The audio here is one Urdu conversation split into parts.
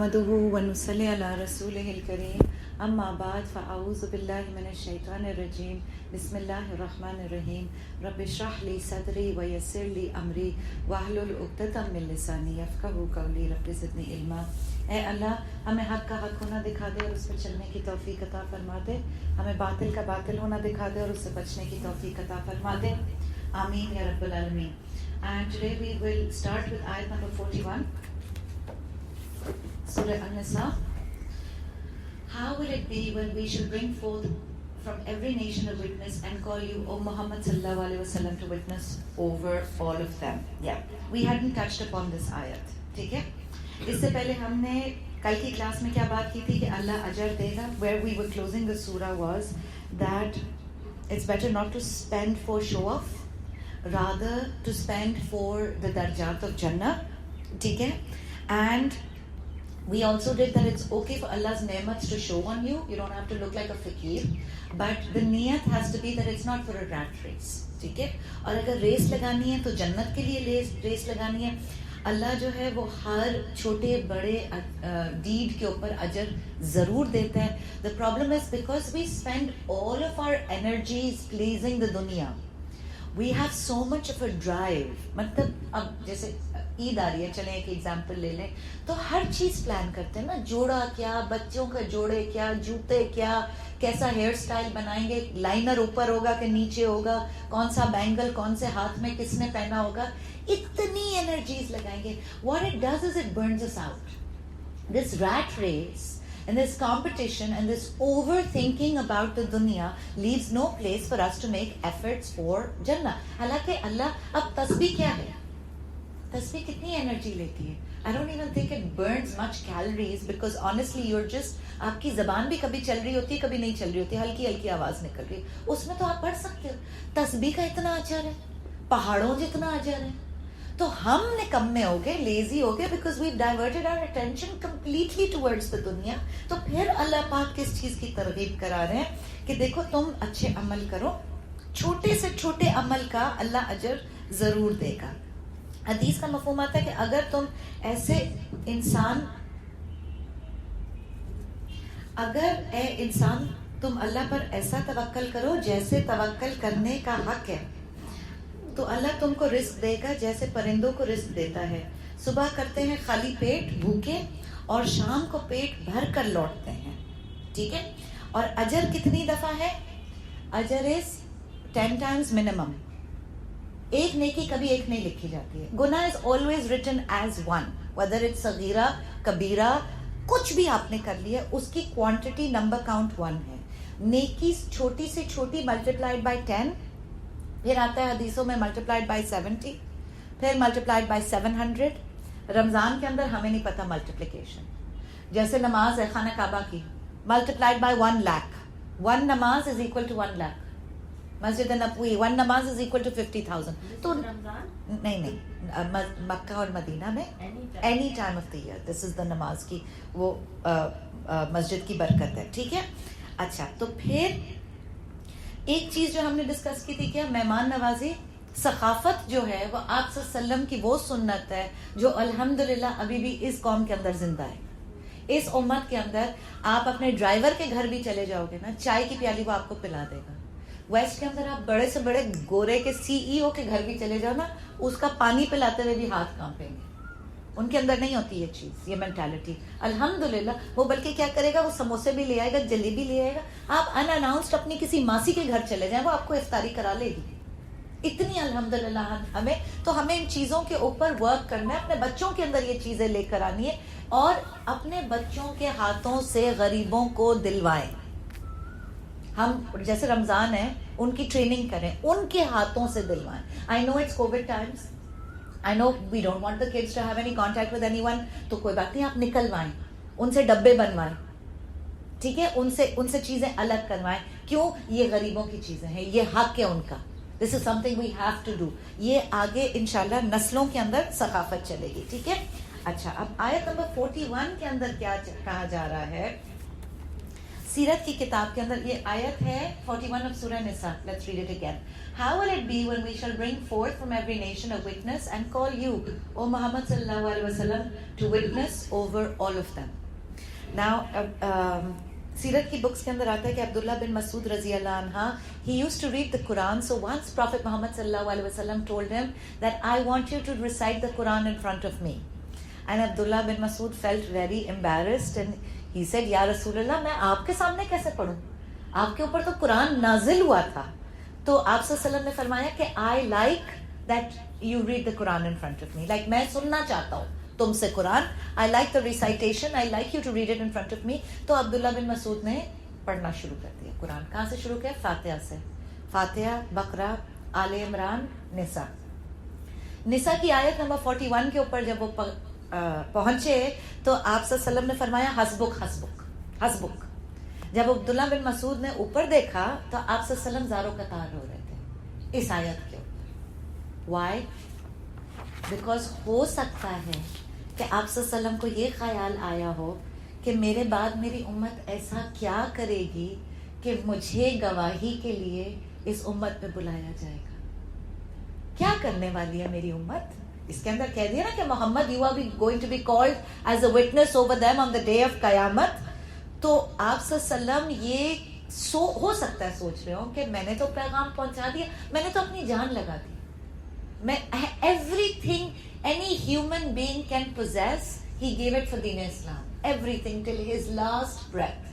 نحمده ونصلي على رسوله الكريم اما بعد فاعوذ بالله من الشيطان الرجيم بسم الله الرحمن الرحيم رب اشرح لي صدري ويسر لي امري واحلل عقدة من لساني يفقهوا قولي رب زدني علما۔ اے اللہ ہمیں حق کا حق ہونا دکھا دے اور اس پر چلنے کی توفیق عطا فرما دے، ہمیں باطل کا باطل ہونا دکھا دے اور اس سے بچنے کی توفیق عطا فرما دے، آمین یا رب العالمین۔ And today we will start with ayat number 41, Surah An-Nisa. How will it be when we shall bring forth from every nation a witness and call you, O Muhammad sallallahu alaihi wasallam, to witness over all of them? Yeah, we hadn't touched upon this ayat. ٹھیک ہے، اس سے پہلے ہم نے کل کی کلاس میں کیا بات کی تھی کہ اللہ اجر دے گا. Where we were closing the surah was that it's better not to spend for show off, rather to spend for the darajat of Jannah. ٹھیک ہے، and we also did that it's okay for Allah's ni'mats to show on you. You don't have to look like a fakir, but the niyat has to be that it's not for a rat race. ٹھیک ہے، اور اگر ریس لگانی ہے تو جنت کے لیے ریس لگانی ہے. اللہ جو ہے وہ ہر چھوٹے بڑے ڈیڈ کے اوپر اجر ضرور دیتا ہے. The problem is because we spend all of our energies pleasing the dunya. We have so much of a drive. مطلب اب جیسے عید آ رہی ہے، چلیں ایک ایگزامپل لے لیں، تو ہر چیز پلان کرتے ہیں نا، جوڑا کیا، بچوں کا جوڑے کیا، جوتے کیا، کیسا ہیئر سٹائل بنائیں گے، لائنر اوپر ہوگا کہ نیچے ہوگا، کون سا بینگل کون سے ہاتھ میں کس نے پہنا ہوگا، اتنی انرجیز لگائیں گے. What it does is it burns us out. This rat race and this competition and this overthinking about the dunya leaves no place for us to make efforts for Jannah. حالانکہ اللہ اب تسبیح کیا ہے، تسبیح کتنی انرجی لیتی ہے. I don't even think it burns much calories because honestly you're just آپ کی زبان بھی کبھی چل رہی ہوتی ہے کبھی نہیں چل رہی ہوتی، ہلکی ہلکی آواز نکل رہی ہے، اس میں تو آپ پڑھ سکتے ہو. تسبیح کا اتنا اجر ہے، پہاڑوں جتنا اجر ہے. تو ہم نکمے ہو گئے، لیزی ہو گئے because we've diverted our attention completely towards the dunya. تو پھر اللہ پاک کس چیز کی ترغیب کرا رہے ہیں کہ دیکھو تم اچھے عمل کرو، چھوٹے سے چھوٹے عمل کا اللہ اجر ضرور دے گا. حدیث کا مفہوم آتا ہے کہ اگر تم ایسے انسان تم اللہ پر ایسا توکل کرو جیسے توکل کرنے کا حق ہے، تو اللہ تم کو رزق دے گا جیسے پرندوں کو رزق دیتا ہے. صبح کرتے ہیں خالی پیٹ بھوکے اور شام کو پیٹ بھر کر لوٹتے ہیں. ٹھیک ہے، اور اجر کتنی دفعہ ہے؟ اجر از 10 times minimum. ایک نیکی کبھی ایک نہیں لکھی جاتی ہے. گناہ از always written as one, whether it's صغیرہ کبیرہ، کچھ بھی آپ نے کر لیا اس کی کوانٹٹی نمبر کاؤنٹ 1 ہے. نیکی چھوٹی سے چھوٹی ملٹیپلائڈ بائی 10، پھر آتا ہے حدیثوں میں ملٹیپلائڈ بائی 70، پھر ملٹیپلائڈ بائی 700. رمضان کے اندر ہمیں نہیں پتہ ملٹیپلیکیشن. جیسے نماز ہے خانہ کعبہ کی، ملٹیپلائڈ بائی 1 lakh. 1 نماز is equal to 1 lakh. Masjid Nabawi 1 نماز از اکول ٹو 50,000. تو نہیں مکہ اور مدینہ میں any time of the year this is the نماز کی وہ مسجد کی برکت ہے. ٹھیک ہے، اچھا تو پھر ایک چیز جو ہم نے ڈسکس کی تھی کیا، مہمان نوازی. ثقافت جو ہے وہ آپ صلی اللہ علیہ وسلم کی وہ سنت ہے جو الحمدللہ ابھی بھی اس قوم کے اندر زندہ ہے. اس امت کے اندر آپ اپنے ڈرائیور کے گھر بھی چلے جاؤ گے نا، چائے کی پیالی وہ آپ کو پلا دے گا. ویسٹ کے اندر آپ بڑے سے بڑے گورے کے CEO کے گھر بھی چلے جاؤ نا، اس کا پانی پلاتے ہوئے بھی ہاتھ کانپیں گے. ان کے اندر نہیں ہوتی یہ چیز، یہ مینٹالٹی. الحمدللہ وہ بلکہ کیا کرے گا، وہ سموسے بھی لے آئے گا، جلیبی لے آئے گا. آپ ان اناؤنسڈ اپنی کسی ماسی کے گھر چلے جائیں، وہ آپ کو افطاری کرا لے گی. اتنی الحمدللہ ہمیں تو ہمیں ان چیزوں کے اوپر ورک کرنا ہے. اپنے بچوں کے اندر یہ چیزیں لے کر آنی ہے اور اپنے بچوں کے ہاتھوں سے غریبوں کو دلوائیں. ہم جیسے رمضان ہے ان کی ٹریننگ کریں، ان کے ہاتھوں سے دلوائیں. I know it's COVID times. I know we don't want the kids to have any contact with anyone. تو کوئی بات نہیں، آپ نکلوائیں، ان سے ڈبے بنوائیں. ٹھیک ہے، ان سے چیزیں الگ کروائیں. کیوں؟ یہ غریبوں کی چیزیں ہیں، یہ حق ہے ان کا. This is something we have to do. یہ آگے انشاءاللہ نسلوں کے اندر ثقافت چلے گی. ٹھیک ہے، اچھا اب آیت نمبر 41 کے اندر کیا کہا جا رہا ہے؟ سیرت کی کتاب کے اندر یہ آیت ہے 41 of سورہ نساء. Let's read it again. How will it be when we shall bring forth from every nation a witness and call you, O Muhammad sallallahu alaihi wasallam, to witness over all of them. Now, سیرت کی بکس کے اندر آتا ہے کہ عبداللہ بن مسعود رضی اللہ عنہ he used to read the Quran. So once Prophet Muhammad sallallahu alaihi wasallam told him that I want you to recite the Quran in front of me. And Abdullah bin Mas'ud felt very embarrassed and he said, یا رسول اللہ میں آپ کے سامنے کیسے پڑھوں؟ آپ کے اوپر تو قرآن نازل ہوا تھا. تو آپ صلی اللہ علیہ وسلم نے فرمایا کہ I like that you read the Quran in front of me. Like میں سننا چاہتا ہوں تم سے قرآن. I like the recitation. I like you to read it in front of me. تو عبداللہ بن مسعود نے پڑھنا شروع کر دیا قرآن. کہاں سے شروع کیا؟ فاتحہ سے. فاتحہ، بقرہ، آل عمران، نساء. نساء کی آیت نمبر 41 کے اوپر جب وہ پہنچے تو آپ صلی اللہ علیہ وسلم نے فرمایا حسبک حسبک حسبک. جب عبداللہ بن مسعود نے اوپر دیکھا تو آپ صلی اللہ علیہ وسلم زاروں قطار ہو رہے تھے اس آیت کے اوپر. وائی؟ بیکاز ہو سکتا ہے کہ آپ صلی اللہ علیہ وسلم کو یہ خیال آیا ہو کہ میرے بعد میری امت ایسا کیا کرے گی کہ مجھے گواہی کے لیے اس امت میں بلایا جائے گا. کیا کرنے والی ہے میری امت؟ اس کے اندر کہہ دیا نا کہ Muhammad you are going to be called as a witness over them on the day of Qayamat. تو آپ صلی اللہ علیہ وسلم یہ ہو سکتا ہے سوچ رہے ہو کہ میں نے تو پیغام پہنچا دیا, میں نے تو اپنی جان لگا دی, میں every thing any human being can possess, he gave it for Deen Islam. Everything till his last breath.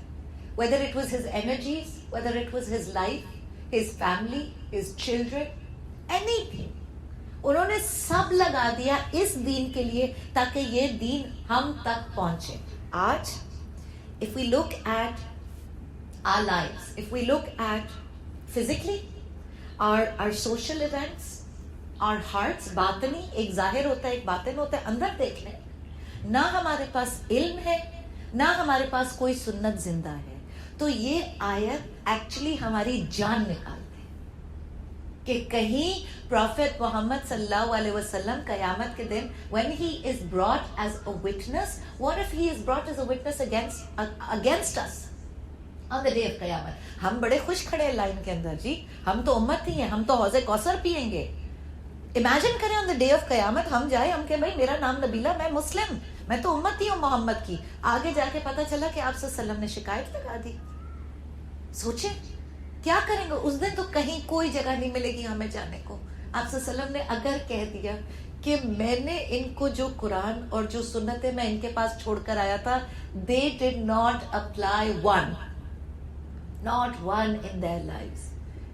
Whether it was his energies, whether it was his life, his family, his children, anything. انہوں نے سب لگا دیا اس دین کے لیے تاکہ یہ دین ہم تک پہنچے. آج if we look at our lives, if we look at physically, our social events, our hearts, باطنی, ایک ظاہر ہوتا ہے ایک باطن ہوتا ہے, اندر دیکھ لیں, نہ ہمارے پاس علم ہے نہ ہمارے پاس کوئی سنت زندہ ہے. تو یہ آیت ایکچولی ہماری جان نکالتے کہ کہیں پروفیٹ محمد صلی اللہ علیہ وسلم قیامت کے دن when he is brought as a witness, what if he is brought as a witness against us on the day of قیامت. ہم بڑے خوش کھڑے ہیں لائن کے اندر, جی ہم تو امت ہی ہیں, ہم تو حوض کوثر پیئیں گے. امیجن کریں آن دا ڈے آف قیامت ہم جائیں, ہم کہ بھائی میرا نام نبیلہ, میں مسلم, میں تو امت ہی ہوں محمد کی. آگے جا کے پتا چلا کہ آپ صلی اللہ علیہ وسلم نے شکایت لگا دی. سوچیں کیا کریں گے اس دن. تو کہیں کوئی جگہ نہیں ملے گی ہمیں جانے کو. آپ صلی اللہ علیہ وسلم نے اگر کہہ دیا کہ میں نے ان کو جو قرآن اور جو سنتیں میں ان کے پاس چھوڑ کر آیا تھا, they did not apply one, not one in their lives.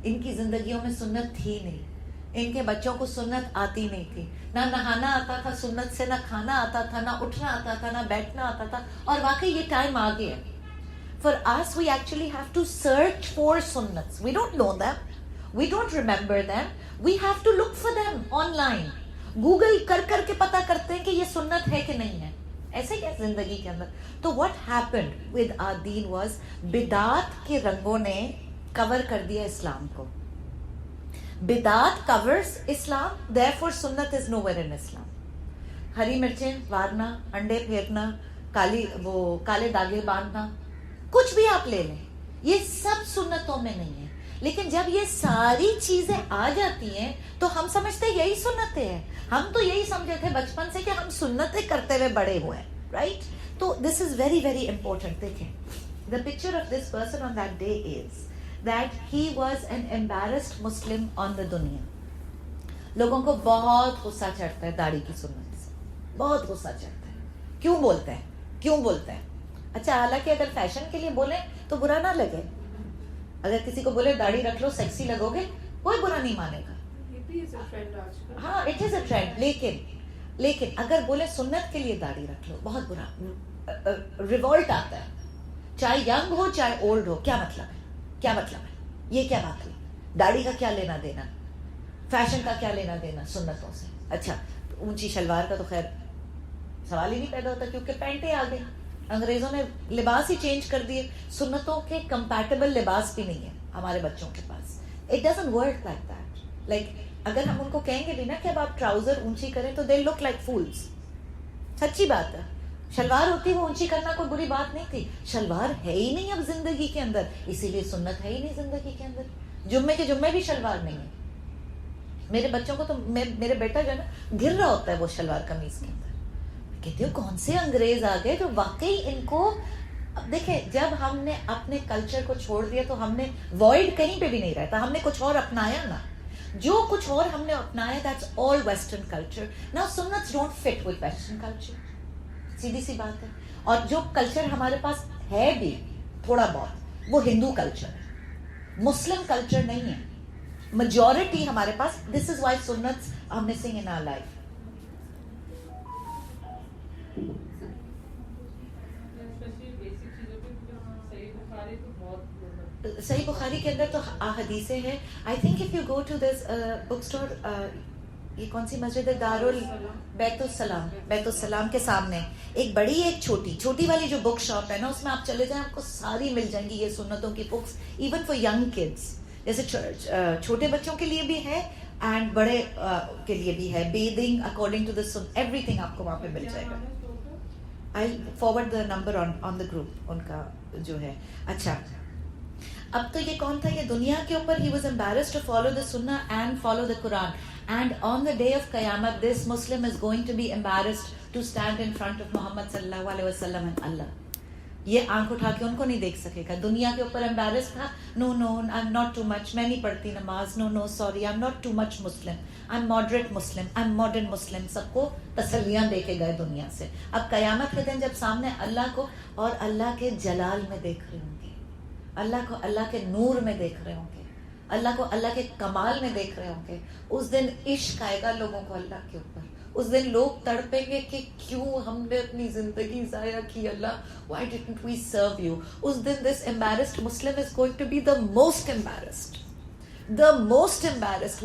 ان کی زندگیوں میں سنت تھی نہیں, ان کے بچوں کو سنت آتی نہیں تھی, نہ نہانا آتا تھا سنت سے, نہ کھانا آتا تھا, نہ اٹھنا آتا تھا, نہ بیٹھنا آتا تھا. اور واقعی یہ ٹائم آ گیا. For us we actually have to search for sunnats. We don't know them, we don't remember them, we have to look for them online. Google کر کر کے پتا کرتے ہیں کہ یہ سنت ہے کہ نہیں ہے. ایسے ہی ہے زندگی کے اندر. تو what happened with our deen was بدعات کے رنگوں نے کور کر دیا اسلام کو. بدعات covers Islam, therefore sunnat is nowhere in Islam. ہری مرچیں وارنا, انڈے پھیرنا, کالے داغے باندھنا, کچھ بھی آپ لے لیں, یہ سب سنتوں میں نہیں ہے. لیکن جب یہ ساری چیزیں آ جاتی ہیں تو ہم سمجھتے یہی سنتیں ہیں. ہم تو یہی سمجھے تھے بچپن سے کہ ہم سنتیں کرتے ہوئے بڑے ہوئے ہیں, رائٹ. تو this is very very important. دیکھیں the picture of this person on that day is that he was an embarrassed Muslim on the dunya. لوگوں کو بہت غصہ چڑھتا ہے داڑھی کی سنت سے, بہت غصہ چڑھتا ہے. کیوں بولتے ہیں, کیوں بولتے ہیں؟ اچھا حالانکہ اگر فیشن کے لیے بولیں تو برا نہ لگے. اگر کسی کو بولے داڑھی رکھ لو سیکسی لگو گے, کوئی برا نہیں مانے گا. ہاں اٹ از اے ٹرینڈ. لیکن اگر بولے سنت کے لیے داڑھی رکھ لو, بہت برا ریوولٹ آتا ہے. چاہے ینگ ہو چاہے اولڈ ہو. کیا مطلب ہے, کیا مطلب ہے, یہ کیا بات ہے؟ داڑھی کا کیا لینا دینا, فیشن کا کیا لینا دینا سنتوں سے؟ اچھا اونچی شلوار کا تو خیر سوال ہی نہیں پیدا ہوتا کیونکہ پینٹیں آ گئی. انگریزوں نے لباس ہی چینج کر دیے, سنتوں کے کمپیٹیبل لباس بھی نہیں ہے ہمارے بچوں کے پاس. It doesn't work like that. Like اگر ہم ان کو کہیں گے بھی نا کہ اب آپ ٹراؤزر اونچی کریں تو دے لک لائک فولس. سچی بات ہے. شلوار ہوتی وہ اونچی کرنا کوئی بری بات نہیں تھی, شلوار ہے ہی نہیں اب زندگی کے اندر, اسی لیے سنت ہے ہی نہیں زندگی کے اندر. جمعے کے جمعے بھی شلوار نہیں ہے. میرے بچوں کو تو میرے بیٹا جو ہے نا گر رہا ہوتا ہے وہ شلوار قمیض کے اندر. کہتی ہوں کون سے انگریز آ گئے جو واقعی ان کو. دیکھیں جب ہم نے اپنے کلچر کو چھوڑ دیا تو ہم نے وائڈ کہیں پہ بھی نہیں رہتا, ہم نے کچھ اور اپنایا نا, جو کچھ اور ہم نے اپنایا that's all western culture. Now سنتس don't fit with western culture, سیدھی سی بات ہے. اور جو کلچر ہمارے پاس ہے بھی تھوڑا بہت وہ ہندو کلچر ہے, مسلم کلچر نہیں ہے. میجورٹی ہمارے پاس, this is why sunnahs are missing in our life. صحیح بخاری کے اندر تو حدیثیں ہیں. I think if you go to this book store, یہ کون سی مسجد ہے, بیت السلام, بیت السلام کے سامنے ایک بڑی ایک چھوٹی والی جو بک شاپ ہے نا, اس میں آپ چلے جائیں آپ کو ساری مل جائیں گی یہ سنتوں کی books, even for young kids. جیسے چھوٹے بچوں کے لیے بھی ہے اینڈ بڑے کے لیے بھی ہے. Bathing according to the everything آپ کو وہاں پہ مل جائے گا. I forward the number on the group ان کا جو ہے. اچھا اب تو یہ کون تھا, یہ دنیا کے اوپر he was embarrassed to follow the sunnah and follow the Quran, and on the day of Qiyamah this Muslim is going to be embarrassed to stand in front of Muhammad sallallahu alaihi wasallam and Allah. یہ آنکھ اٹھا کے ان کو نہیں دیکھ سکے گا. دنیا کے اوپر embarrassed تھا, no I'm not too much, میں نہیں پڑھتی نماز, no sorry I'm not too much Muslim, I'm moderate Muslim, I'm modern Muslim. سب کو تسلیاں دے کے گئے دنیا سے. اب قیامت کے دن جب سامنے اللہ کو اور اللہ کے جلال میں دیکھ رہے ہوں گے, اللہ کو اللہ کے نور میں دیکھ رہے ہوں گے, اللہ کو اللہ کے کمال میں دیکھ رہے ہوں گے, اس دن عشق آئے گا لوگوں کو اللہ کے اوپر. اس دن لوگ تڑپیں گے کہ کیوں ہم نے اپنی زندگی ضائع کی, اللہ why didn't we serve you. Us then this embarrassed Muslim is going to be the most embarrassed.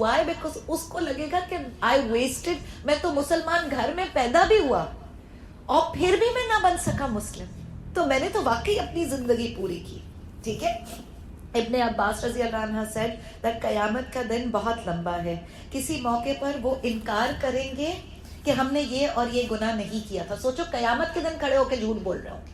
Why? Because اس کو لگے گا کہ I wasted, میں تو مسلمان گھر میں پیدا بھی ہوا اور پھر بھی میں نہ بن سکا مسلم, تو میں نے تو واقعی اپنی زندگی پوری کی. ٹھیک ہے. ابن عباس رضی اللہ عنہ said that قیامت کا دن بہت لمبا ہے. کسی موقع پر وہ انکار کریں گے کہ ہم نے یہ اور یہ گناہ نہیں کیا تھا. سوچو قیامت کے دن کھڑے ہو کے جھوٹ بول رہے ہوں گے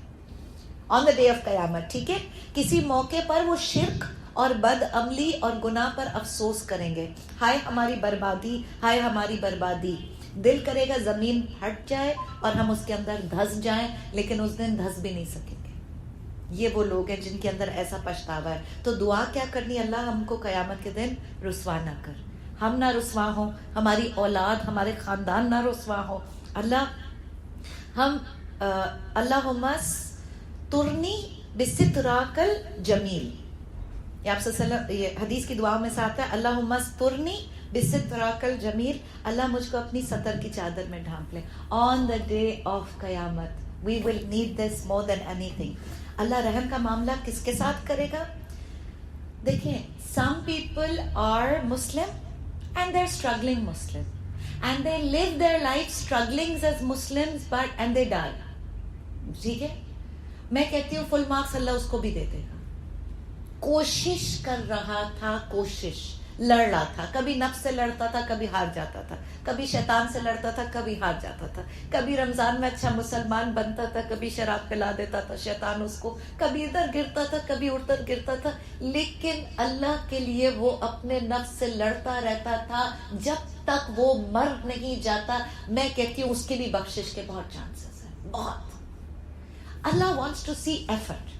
آن دا ڈے آف قیامت. ٹھیک ہے. کسی موقع پر وہ شرک اور بد عملی اور گناہ پر افسوس کریں گے. ہائے ہماری بربادی, ہائے ہماری بربادی. دل کرے گا زمین ہٹ جائے اور ہم اس کے اندر دھس جائیں, لیکن اس دن دھس بھی نہیں سکیں گے. یہ وہ لوگ ہیں جن کے اندر ایسا پچھتاوا ہے. تو دعا کیا کرنی, اللہ ہم کو قیامت کے دن رسوا نہ کر, ہم نہ رسوا ہوں, ہماری اولاد ہمارے خاندان نہ رسوا ہو. اللہ ہم اللہم استرنی بستراک الجمیل, یہ آپ صلی اللہ علیہ وسلم یہ حدیث کی دعاؤں میں سے آتا ہے, اللہم استرنی بستراک الجمیل, اللہ مجھ کو اپنی ستر کی چادر میں ڈھانپ لے. آن the day of Qayamat we will need this more than anything. Allah رحم کا معاملہ کس کے ساتھ کرے گا؟ دیکھیں, some people are Muslim and they're struggling Muslim and they live their life struggling as Muslims but and they die. ٹھیک ہے. میں کہتی ہوں فل مارکس اللہ اس کو بھی دے دے گا. کوشش کر رہا تھا, کوشش لڑ رہا تھا, کبھی نفس سے لڑتا تھا, کبھی ہار جاتا تھا, کبھی شیطان سے لڑتا تھا, کبھی ہار جاتا تھا, کبھی رمضان میں اچھا مسلمان بنتا تھا, کبھی شراب پلا دیتا تھا شیطان اس کو, کبھی ادھر گرتا تھا, کبھی ادھر گرتا تھا, لیکن اللہ کے لیے وہ اپنے نفس سے لڑتا رہتا تھا جب تک وہ مر نہیں جاتا. میں کہتی ہوں اس کی بھی بخشش کے بہت چانسز ہیں, بہت. اللہ wants to see effort.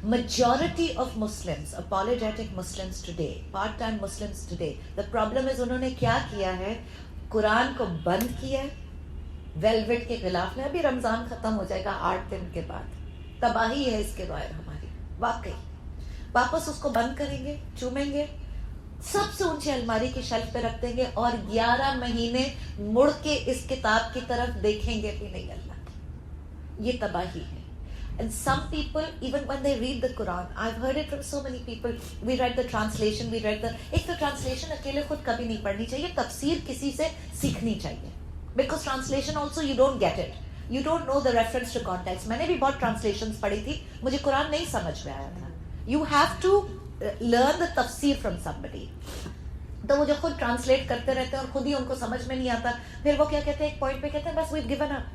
Majority of Muslims, apologetic Muslims today, part-time Muslims today, the problem is انہوں نے کیا کیا ہے, قرآن کو بند کیا ہے ویلویٹ کے خلاف میں. ابھی رمضان ختم ہو جائے گا 8 دن کے بعد, تباہی ہے اس کے باہر ہماری واقعی. واپس اس کو بند کریں گے, چومیں گے, سب سے اونچی الماری کی شیلف پہ رکھ دیں گے اور 11 مہینے مڑ کے اس کتاب کی طرف دیکھیں گے بھی نہیں. اللہ یہ تباہی ہے. And some people, even when they read the Quran, I've heard it from so many people, we read the translation, ایک تو translation اکیلے خود کبھی نہیں پڑھنی چاہیے, تفسیر کسی سے سیکھنی چاہیے. Because translation also you don't get it. You don't know the reference to context. میں نے بھی بہت translations پڑھی تھی, مجھے قرآن نہیں سمجھ میں آیا تھا. You have to learn the tafsir from somebody. تو وہ جو خود ٹرانسلیٹ کرتے رہتے ہیں اور خود ہی ان کو سمجھ میں نہیں آتا, پھر وہ کیا کہتے ہیں, ایک پوائنٹ پہ کہتے ہیں بس we've given up.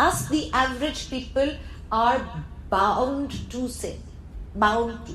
us the average people are bound to sin, bound to.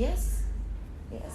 yes yes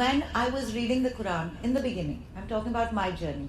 when I was reading the Quran in the beginning, I'm talking about my journey,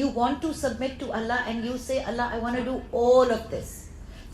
you want to submit to Allah and you say Allah I want to do all of this.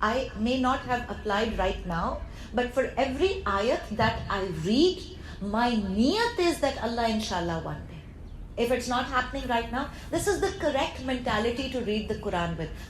I may not have applied right now, but for every ayat that I read, my niyat is that Allah inshallah one day. If it's not happening right now, this is the correct mentality to read the Quran with.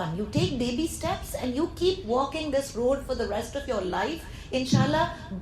one you take baby steps and you keep walking this road for the rest of your life. inshallah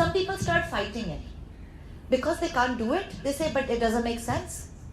Some people start fighting it because they can't do it. They say but it doesn't make sense.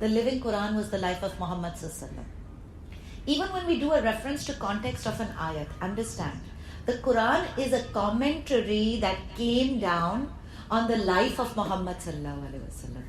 The living Quran was the life of Muhammad sallallahu alaihi wasallam. Even when we do a reference to context of an ayat, understand the Quran is a commentary that came down on the life of Muhammad sallallahu alaihi wasallam.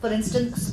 for instance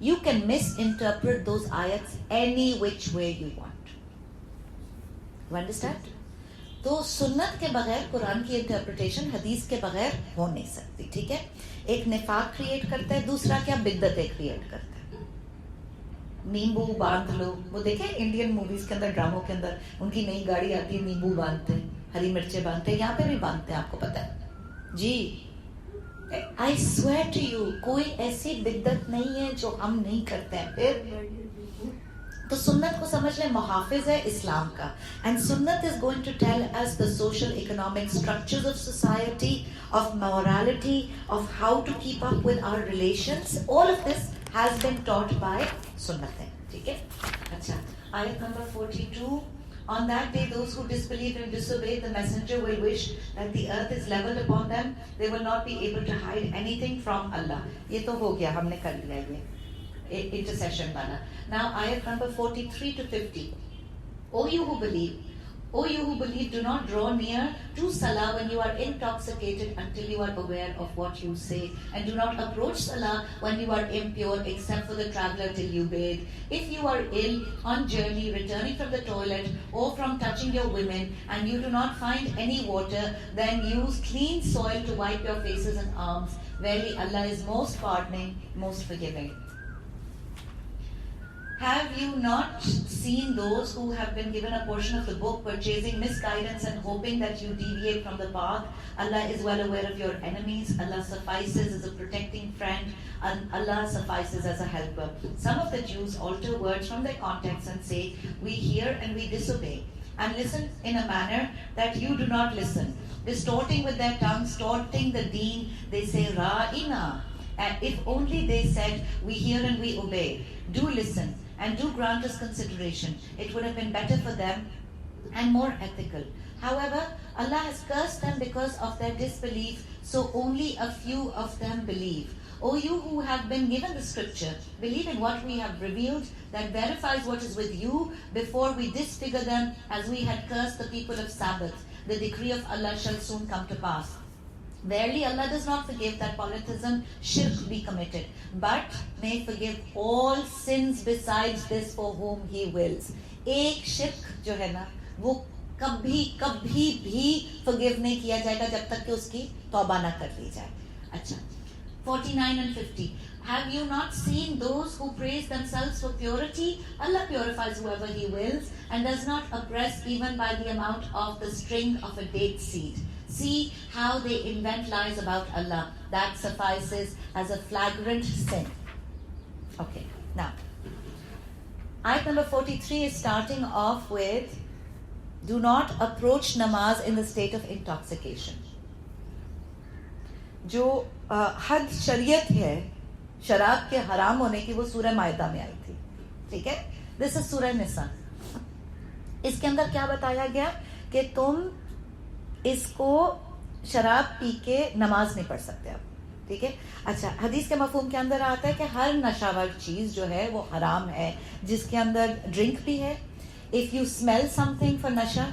you can misinterpret those ayats any which way you want. You understand? تو سنت کے بغیر قرآن کی انٹرپریٹیشن حدیث کے بغیر ہو نہیں سکتی. ٹھیک ہے, ایک نفاق کریٹ کرتا ہے, دوسرا کیا بدعتیں کریٹ کرتا ہے. نیمبو باندھ لو, وہ دیکھیں انڈین موویز کے اندر, ڈراموں کے اندر, ان کی نئی گاڑی آتی ہے, نیمبو باندھتے ہیں, ہری مرچیں باندھتے ہیں, یہاں پہ بھی باندھتے ہیں, آپ کو پتا ہے جی. I swear to you, کوئی ایسی بدعت نہیں ہے جو ہم نہیں کرتے ہیں. پھر تو سنت کو سمجھ لیں محافظ ہے اسلام کا. اینڈ سنت is going to tell us the social economic structures of society, of morality, of how to keep up with our relations. All of this has been taught by سنت ہے. ٹھیک ہے, اچھا آیت number 42. On that day, those who disbelieve and disobey the messenger will wish that the earth is leveled upon them. They will not be able to hide anything from Allah. یہ تو ہو گیا, ہم نے کر لیا یہ intercession والا. Now ayat number 43 to 50. O you who believe, do not draw near to salah when you are intoxicated until you are aware of what you say, and do not approach salah when you are impure except for the traveler till you bathe. If you are ill, on journey, returning from the toilet, or from touching your women, and you do not find any water, then use clean soil to wipe your faces and arms. Verily Allah is most pardoning, most forgiving. Have you not seen those who have been given a portion of the book, purchasing misguidance and hoping that you deviate from the path? Allah is well aware of your enemies. Allah suffices as a protecting friend, and Allah suffices as a helper. Some of the Jews alter words from their context and say, we hear and we disobey, and listen in a manner that you do not listen. Distorting with their tongues, distorting the deen, they say, Ra'ina. And if only they said, we hear and we obey. Do listen and do grant us consideration. It would have been better for them and more ethical. However, Allah has cursed them because of their disbelief, so only a few of them believe. O you who have been given the scripture, believe in what we have revealed that verifies what is with you before we disfigure them as we had cursed the people of Sabbath. The decree of Allah shall soon come to pass. Verily Allah does not forgive that polytheism, shirk be committed, but may forgive all sins besides this for whom he wills. ایک شرک جو ہے نا وہ کبھی بھی forgive نہیں کیا جائے گا جب تک کہ اس کی توبہ نہ کر لی جائے. اچھا 49 and 50. Have you not seen those who praise themselves for purity? Allah purifies whoever he wills and does not oppress even by the amount of the string of a date seed. See how they invent lies about Allah. That suffices as a flagrant sin. Okay, now, ayat number 43 is starting off with, do not approach namaz in the state of intoxication. جو حد شریعت ہے شراب کے حرام ہونے کی وہ سورہ مائدہ میں آئی تھی. ٹھیک ہے, دس از سورہ نساء. اس کے اندر کیا بتایا گیا کہ تم اس کو شراب پی کے نماز نہیں پڑھ سکتے آپ. ٹھیک ہے, اچھا حدیث کے مفہوم کے اندر آتا ہے کہ ہر نشہ ور چیز جو ہے وہ حرام ہے, جس کے اندر ڈرنک بھی ہے. If you smell some thing for نشہ,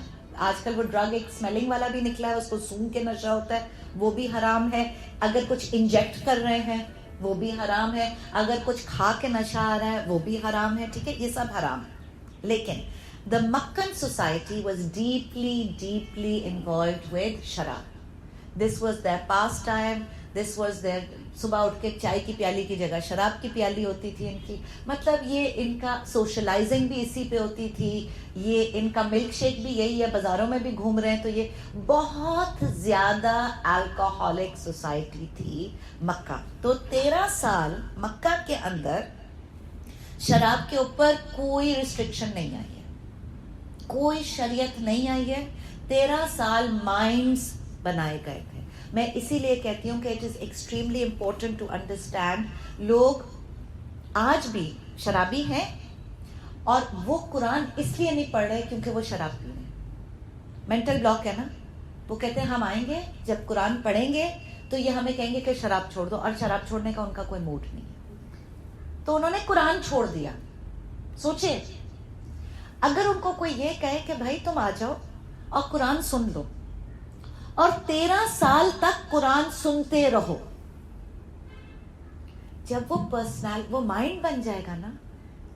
آج کل وہ ڈرگ ایک اسمیلنگ والا بھی نکلا ہے, اس کو سونگ کے نشہ ہوتا ہے, وہ بھی حرام ہے. اگر کچھ انجیکٹ کر رہے ہیں وہ بھی حرام ہے. اگر کچھ کھا کے نشہ آ رہا ہے وہ بھی حرام ہے. ٹھیک ہے, یہ سب حرام ہے. لیکن the Meccan society was deeply involved with sharab. This was their pastime. This was their صبح اٹھ کے چائے کی پیالی کی جگہ شراب کی پیالی ہوتی تھی ان کی. مطلب یہ ان کا سوشلائزنگ بھی اسی پہ ہوتی تھی. یہ ان کا ملک شیک بھی یہی ہے. بازاروں میں بھی گھوم رہے ہیں تو یہ بہت زیادہ الکوہولک سوسائٹی تھی مکہ. تو 13 سال مکہ کے اندر شراب کے اوپر کوئی ریسٹرکشن نہیں آئی ہے, کوئی شریعت نہیں آئی ہے. 13 سال مائنڈز بنائے گئے تھے. میں اسی لیے کہتی ہوں کہ it is extremely important to understand. لوگ آج بھی شرابی ہیں اور وہ قرآن اس لیے نہیں پڑھ رہے کیونکہ وہ شراب پی رہے ہیں. مینٹل بلاک ہے نا. وہ کہتے ہیں ہم آئیں گے جب قرآن پڑھیں گے تو یہ ہمیں کہیں گے کہ شراب چھوڑ دو, اور شراب چھوڑنے کا ان کا کوئی موڈ نہیں ہے. تو انہوں نے قرآن چھوڑ دیا. سوچے اگر ان کو کوئی یہ کہے کہ بھائی تم آ جاؤ اور قرآن سن لو, اور 13 سال تک قرآن سنتے رہو, جب وہ مائنڈ بن جائے گا نا,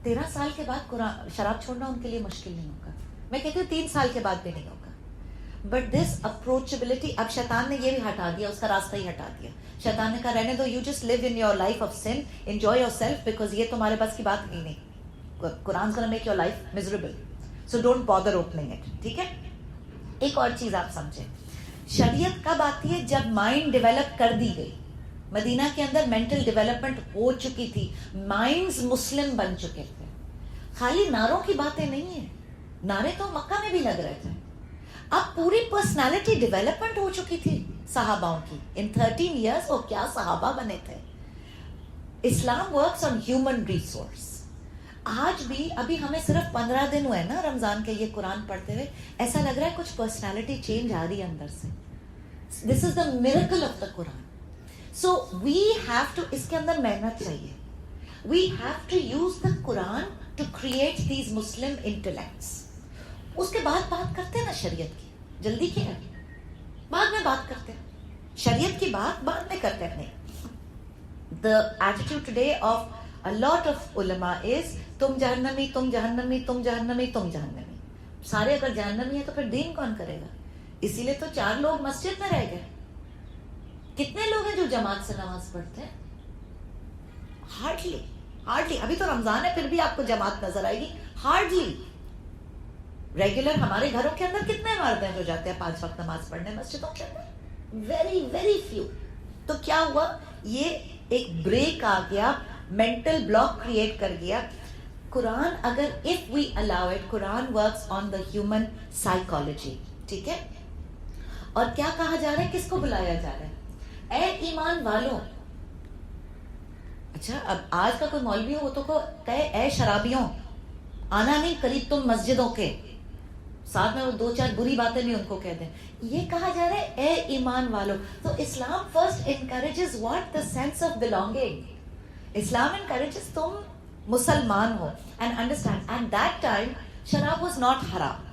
13 سال کے بعد قرآن شراب چھوڑنا ان کے لیے مشکل نہیں ہوگا. میں کہتی ہوں 3 سال کے بعد بھی نہیں ہوگا. بٹ دس اپروچبلٹی اب شیطان نے یہ بھی ہٹا دیا, اس کا راستہ ہی ہٹا دیا. شیطان نے کہا رہنے دو, you just live in your life of sin, enjoy yourself, because یہ تمہارے بس کی بات ہی نہیں. Quran gonna make your life miserable, so don't bother opening it. ٹھیک ہے. ایک اور چیز آپ سمجھیں, شریعت کب آتی ہے؟ جب مائنڈ ڈیولپ کر دی گئی. مدینہ کے اندر مینٹل ڈیولپمنٹ ہو چکی تھی, مائنڈز مسلم بن چکے تھے. خالی نعروں کی باتیں نہیں ہیں, نعرے تو مکہ میں بھی لگ رہے تھے. اب پوری پرسنالٹی ڈیولپمنٹ ہو چکی تھی صحاباؤں کی. ان 13 years وہ کیا صحابہ بنے تھے. اسلام ورکس آن ہیومن ریسورس. آج بھی ابھی ہمیں صرف 15 دن ہوئے نا رمضان کے یہ قرآن پڑھتے ہوئے, ایسا لگ رہا ہے کچھ پرسنالٹی چینج آ رہی ہے اندر سے. This is the miracle of the Quran. So we have to, اس کے اندر محنت چاہیے. We have to use the Quran to create these Muslim intellects. اس کے بعد بات کرتے ہیں نا شریعت کی, جلدی کیا ہے, بعد میں بات کرتے ہیں شریعت کی بات, بعد میں کرتے ہیں. The attitude today of a lot of ulama is تم جہنمی, تم جہنمی, تم جہنمی, تم جہنمی. سارے اگر جہنمی ہیں تو پھر دین کون کرے گا؟ اسی لیے تو 4 لوگ مسجد میں رہ گئے. کتنے لوگ ہیں جو جماعت سے نماز پڑھتے ہیں؟ ہارڈلی. ابھی تو رمضان ہے پھر بھی آپ کو جماعت نظر آئے گی, ہارڈلی. ریگولر ہمارے گھروں کے اندر کتنے مرد ہیں جو جاتے ہیں 5 وقت نماز پڑھنے مسجدوں کے اندر؟ Very very few. تو کیا ہوا, یہ ایک بریک آ گیا, مینٹل بلاک کریٹ کر گیا. قرآن اگر if we allow it, Quran works on the human psychology. ٹھیک ہے. اور کیا کہا جا رہا ہے, کس کو بلایا جا رہا ہے؟ اے ایمان والوں. اچھا اب آج کا کوئی مولوی ہو تو کہے اے شرابیوں, آنا نہیں قریب تم مسجدوں کے, ساتھ میں وہ 2-4 بری باتیں بھی ان کو کہہ دیں. یہ کہا جا رہا ہے اے ایمان والو. تو Islam first encourages what? The sense of belonging. Islam encourages تم مسلمان ہو. And understand at that time sharab was not haram,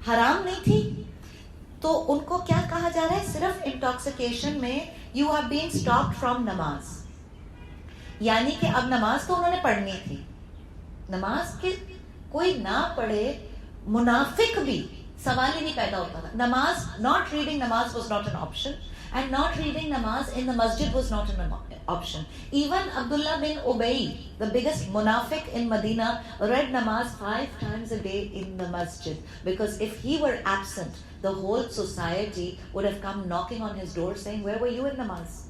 حرام نہیں تھی. تو ان کو کیا کہا جا رہا ہے, صرف انٹاکسیکیشن میں you are being stopped from نماز. یعنی کہ اب نماز تو انہوں نے پڑھنی تھی, نماز کے کوئی نہ پڑھے منافق بھی سوال ہی نہیں پیدا ہوتا تھا. نماز, not reading نماز was not an option, and not reading نماز in the masjid was not an option. Even Abdullah bin Ubay, the biggest munafiq in Medina, read namaz 5 times a day in the masjid, because if he were absent, the whole society would have come knocking on his door saying, where were you in namaz?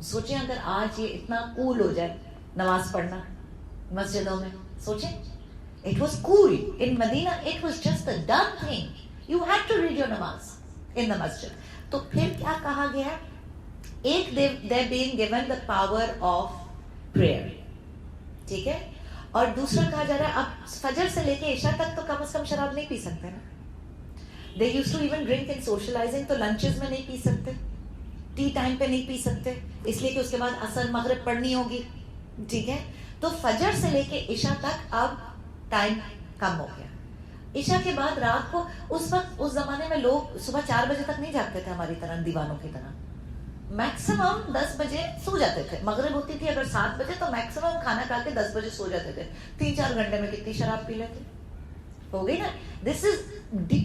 سوچیں اگر آج یہ اتنا cool ہو جائے نماز پڑھنا مسجدوں میں, سوچیں. It was cool. In Medina, it was just a done thing. You had to read your namaz in the masjid. تو پھر کیا کہا گیا؟ ایک they're being given the power of prayer. ٹھیک ہے. اور دوسرا کہا جا رہا ہے اب فجر سے لے کے عشاء تک تو کم از کم شراب نہیں پی سکتے نا. They used to even drink in socializing, تو لنچز میں نہیں پی سکتے, ٹی ٹائم پہ نہیں پی سکتے, اس لیے کہ اس کے بعد عصر مغرب پڑھنی ہوگی. ٹھیک ہے. تو فجر سے لے کے عشاء تک اب ٹائم کم ہو گیا. عشاء کے بعد رات کو, اس وقت اس زمانے میں لوگ صبح 4 بجے تک نہیں جاگتے تھے ہماری طرح, دیوانوں کی طرح. میکسیمم 10 بجے سو جاتے تھے. مغرب ہوتی تھی اگر 7 بجے تو میکسیمم کھانا کھا کے 10 بجے سو جاتے تھے. 3-4 گھنٹے میں کتنی شراب پی لیتے, ہو گئی نا. دس از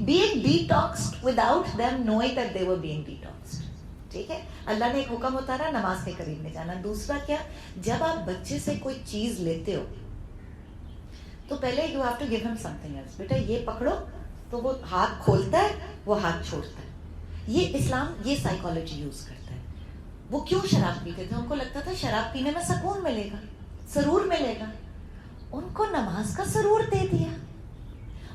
being detoxed without them knowing that they were being detoxed. ٹھیک ہے. اللہ نے ایک حکم اتارا, نماز کے قریب نہیں جانا. دوسرا کیا, جب آپ بچے سے کوئی چیز لیتے ہو تو پہلے یو ہیو ٹو گیو ہم سم تھنگ ایلس. بیٹا یہ پکڑو, تو وہ ہاتھ کھولتا ہے, وہ ہاتھ چھوڑتا ہے. یہ اسلام یہ سائیکالوجی یوز کرتا ہے. وہ کیوں شراب پیتے تھے؟ ان کو لگتا تھا شراب پینے میں سکون ملے گا, سرور ملے گا. ان کو نماز کا سرور دے دیا,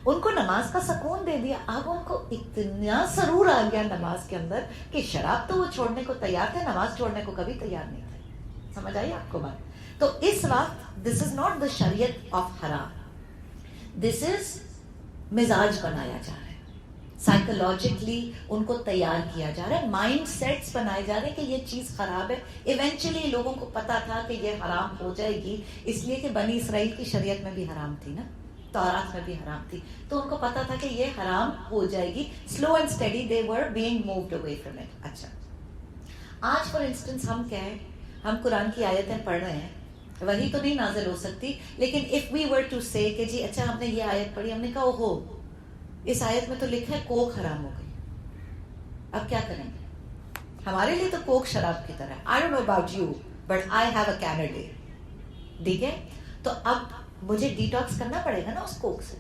ان کو نماز کا سکون دے دیا. اب ان کو اتنا سرور آ گیا نماز کے اندر کہ شراب تو وہ چھوڑنے کو تیار تھے, نماز چھوڑنے کو کبھی تیار نہیں تھے. سمجھ آئی آپ کو بات؟ تو اس وقت دس از ناٹ دا شریعت آف حرام, دس از مزاج بنایا جا رہا ہے, سائیکولوجیکلی ان کو تیار کیا جا رہا ہے, مائنڈ سیٹس بنائے جا رہے ہیں کہ یہ چیز خراب ہے. ایونچولی لوگوں کو پتا تھا کہ یہ حرام ہو جائے گی, اس لیے کہ بنی اسرائیل کی شریعت میں بھی حرام تھی نا, تورات میں بھی حرام تھی, تو ان کو پتا تھا کہ یہ حرام ہو جائے گی. Slow and study they were being moved away from it. اچھا آج فار انسٹنس ہم کیا ہے, ہم قرآن کی آیتیں پڑھ رہے ہیں, وہی تو نہیں نازل ہو سکتی, لیکن if we were to say کہ جی اچھا ہم نے یہ آیت پڑھی, ہم نے کہا اوہو اس آیت میں تو لکھا ہے کوک حرام ہو گئی. اب کیا کریں گے؟ ہمارے لیے تو کوک شراب کی طرح. I don't know about you, but I have a can a day. ٹھیک ہے؟ تو اب مجھے ڈیٹاکس کرنا پڑے گا نا اس کوک سے.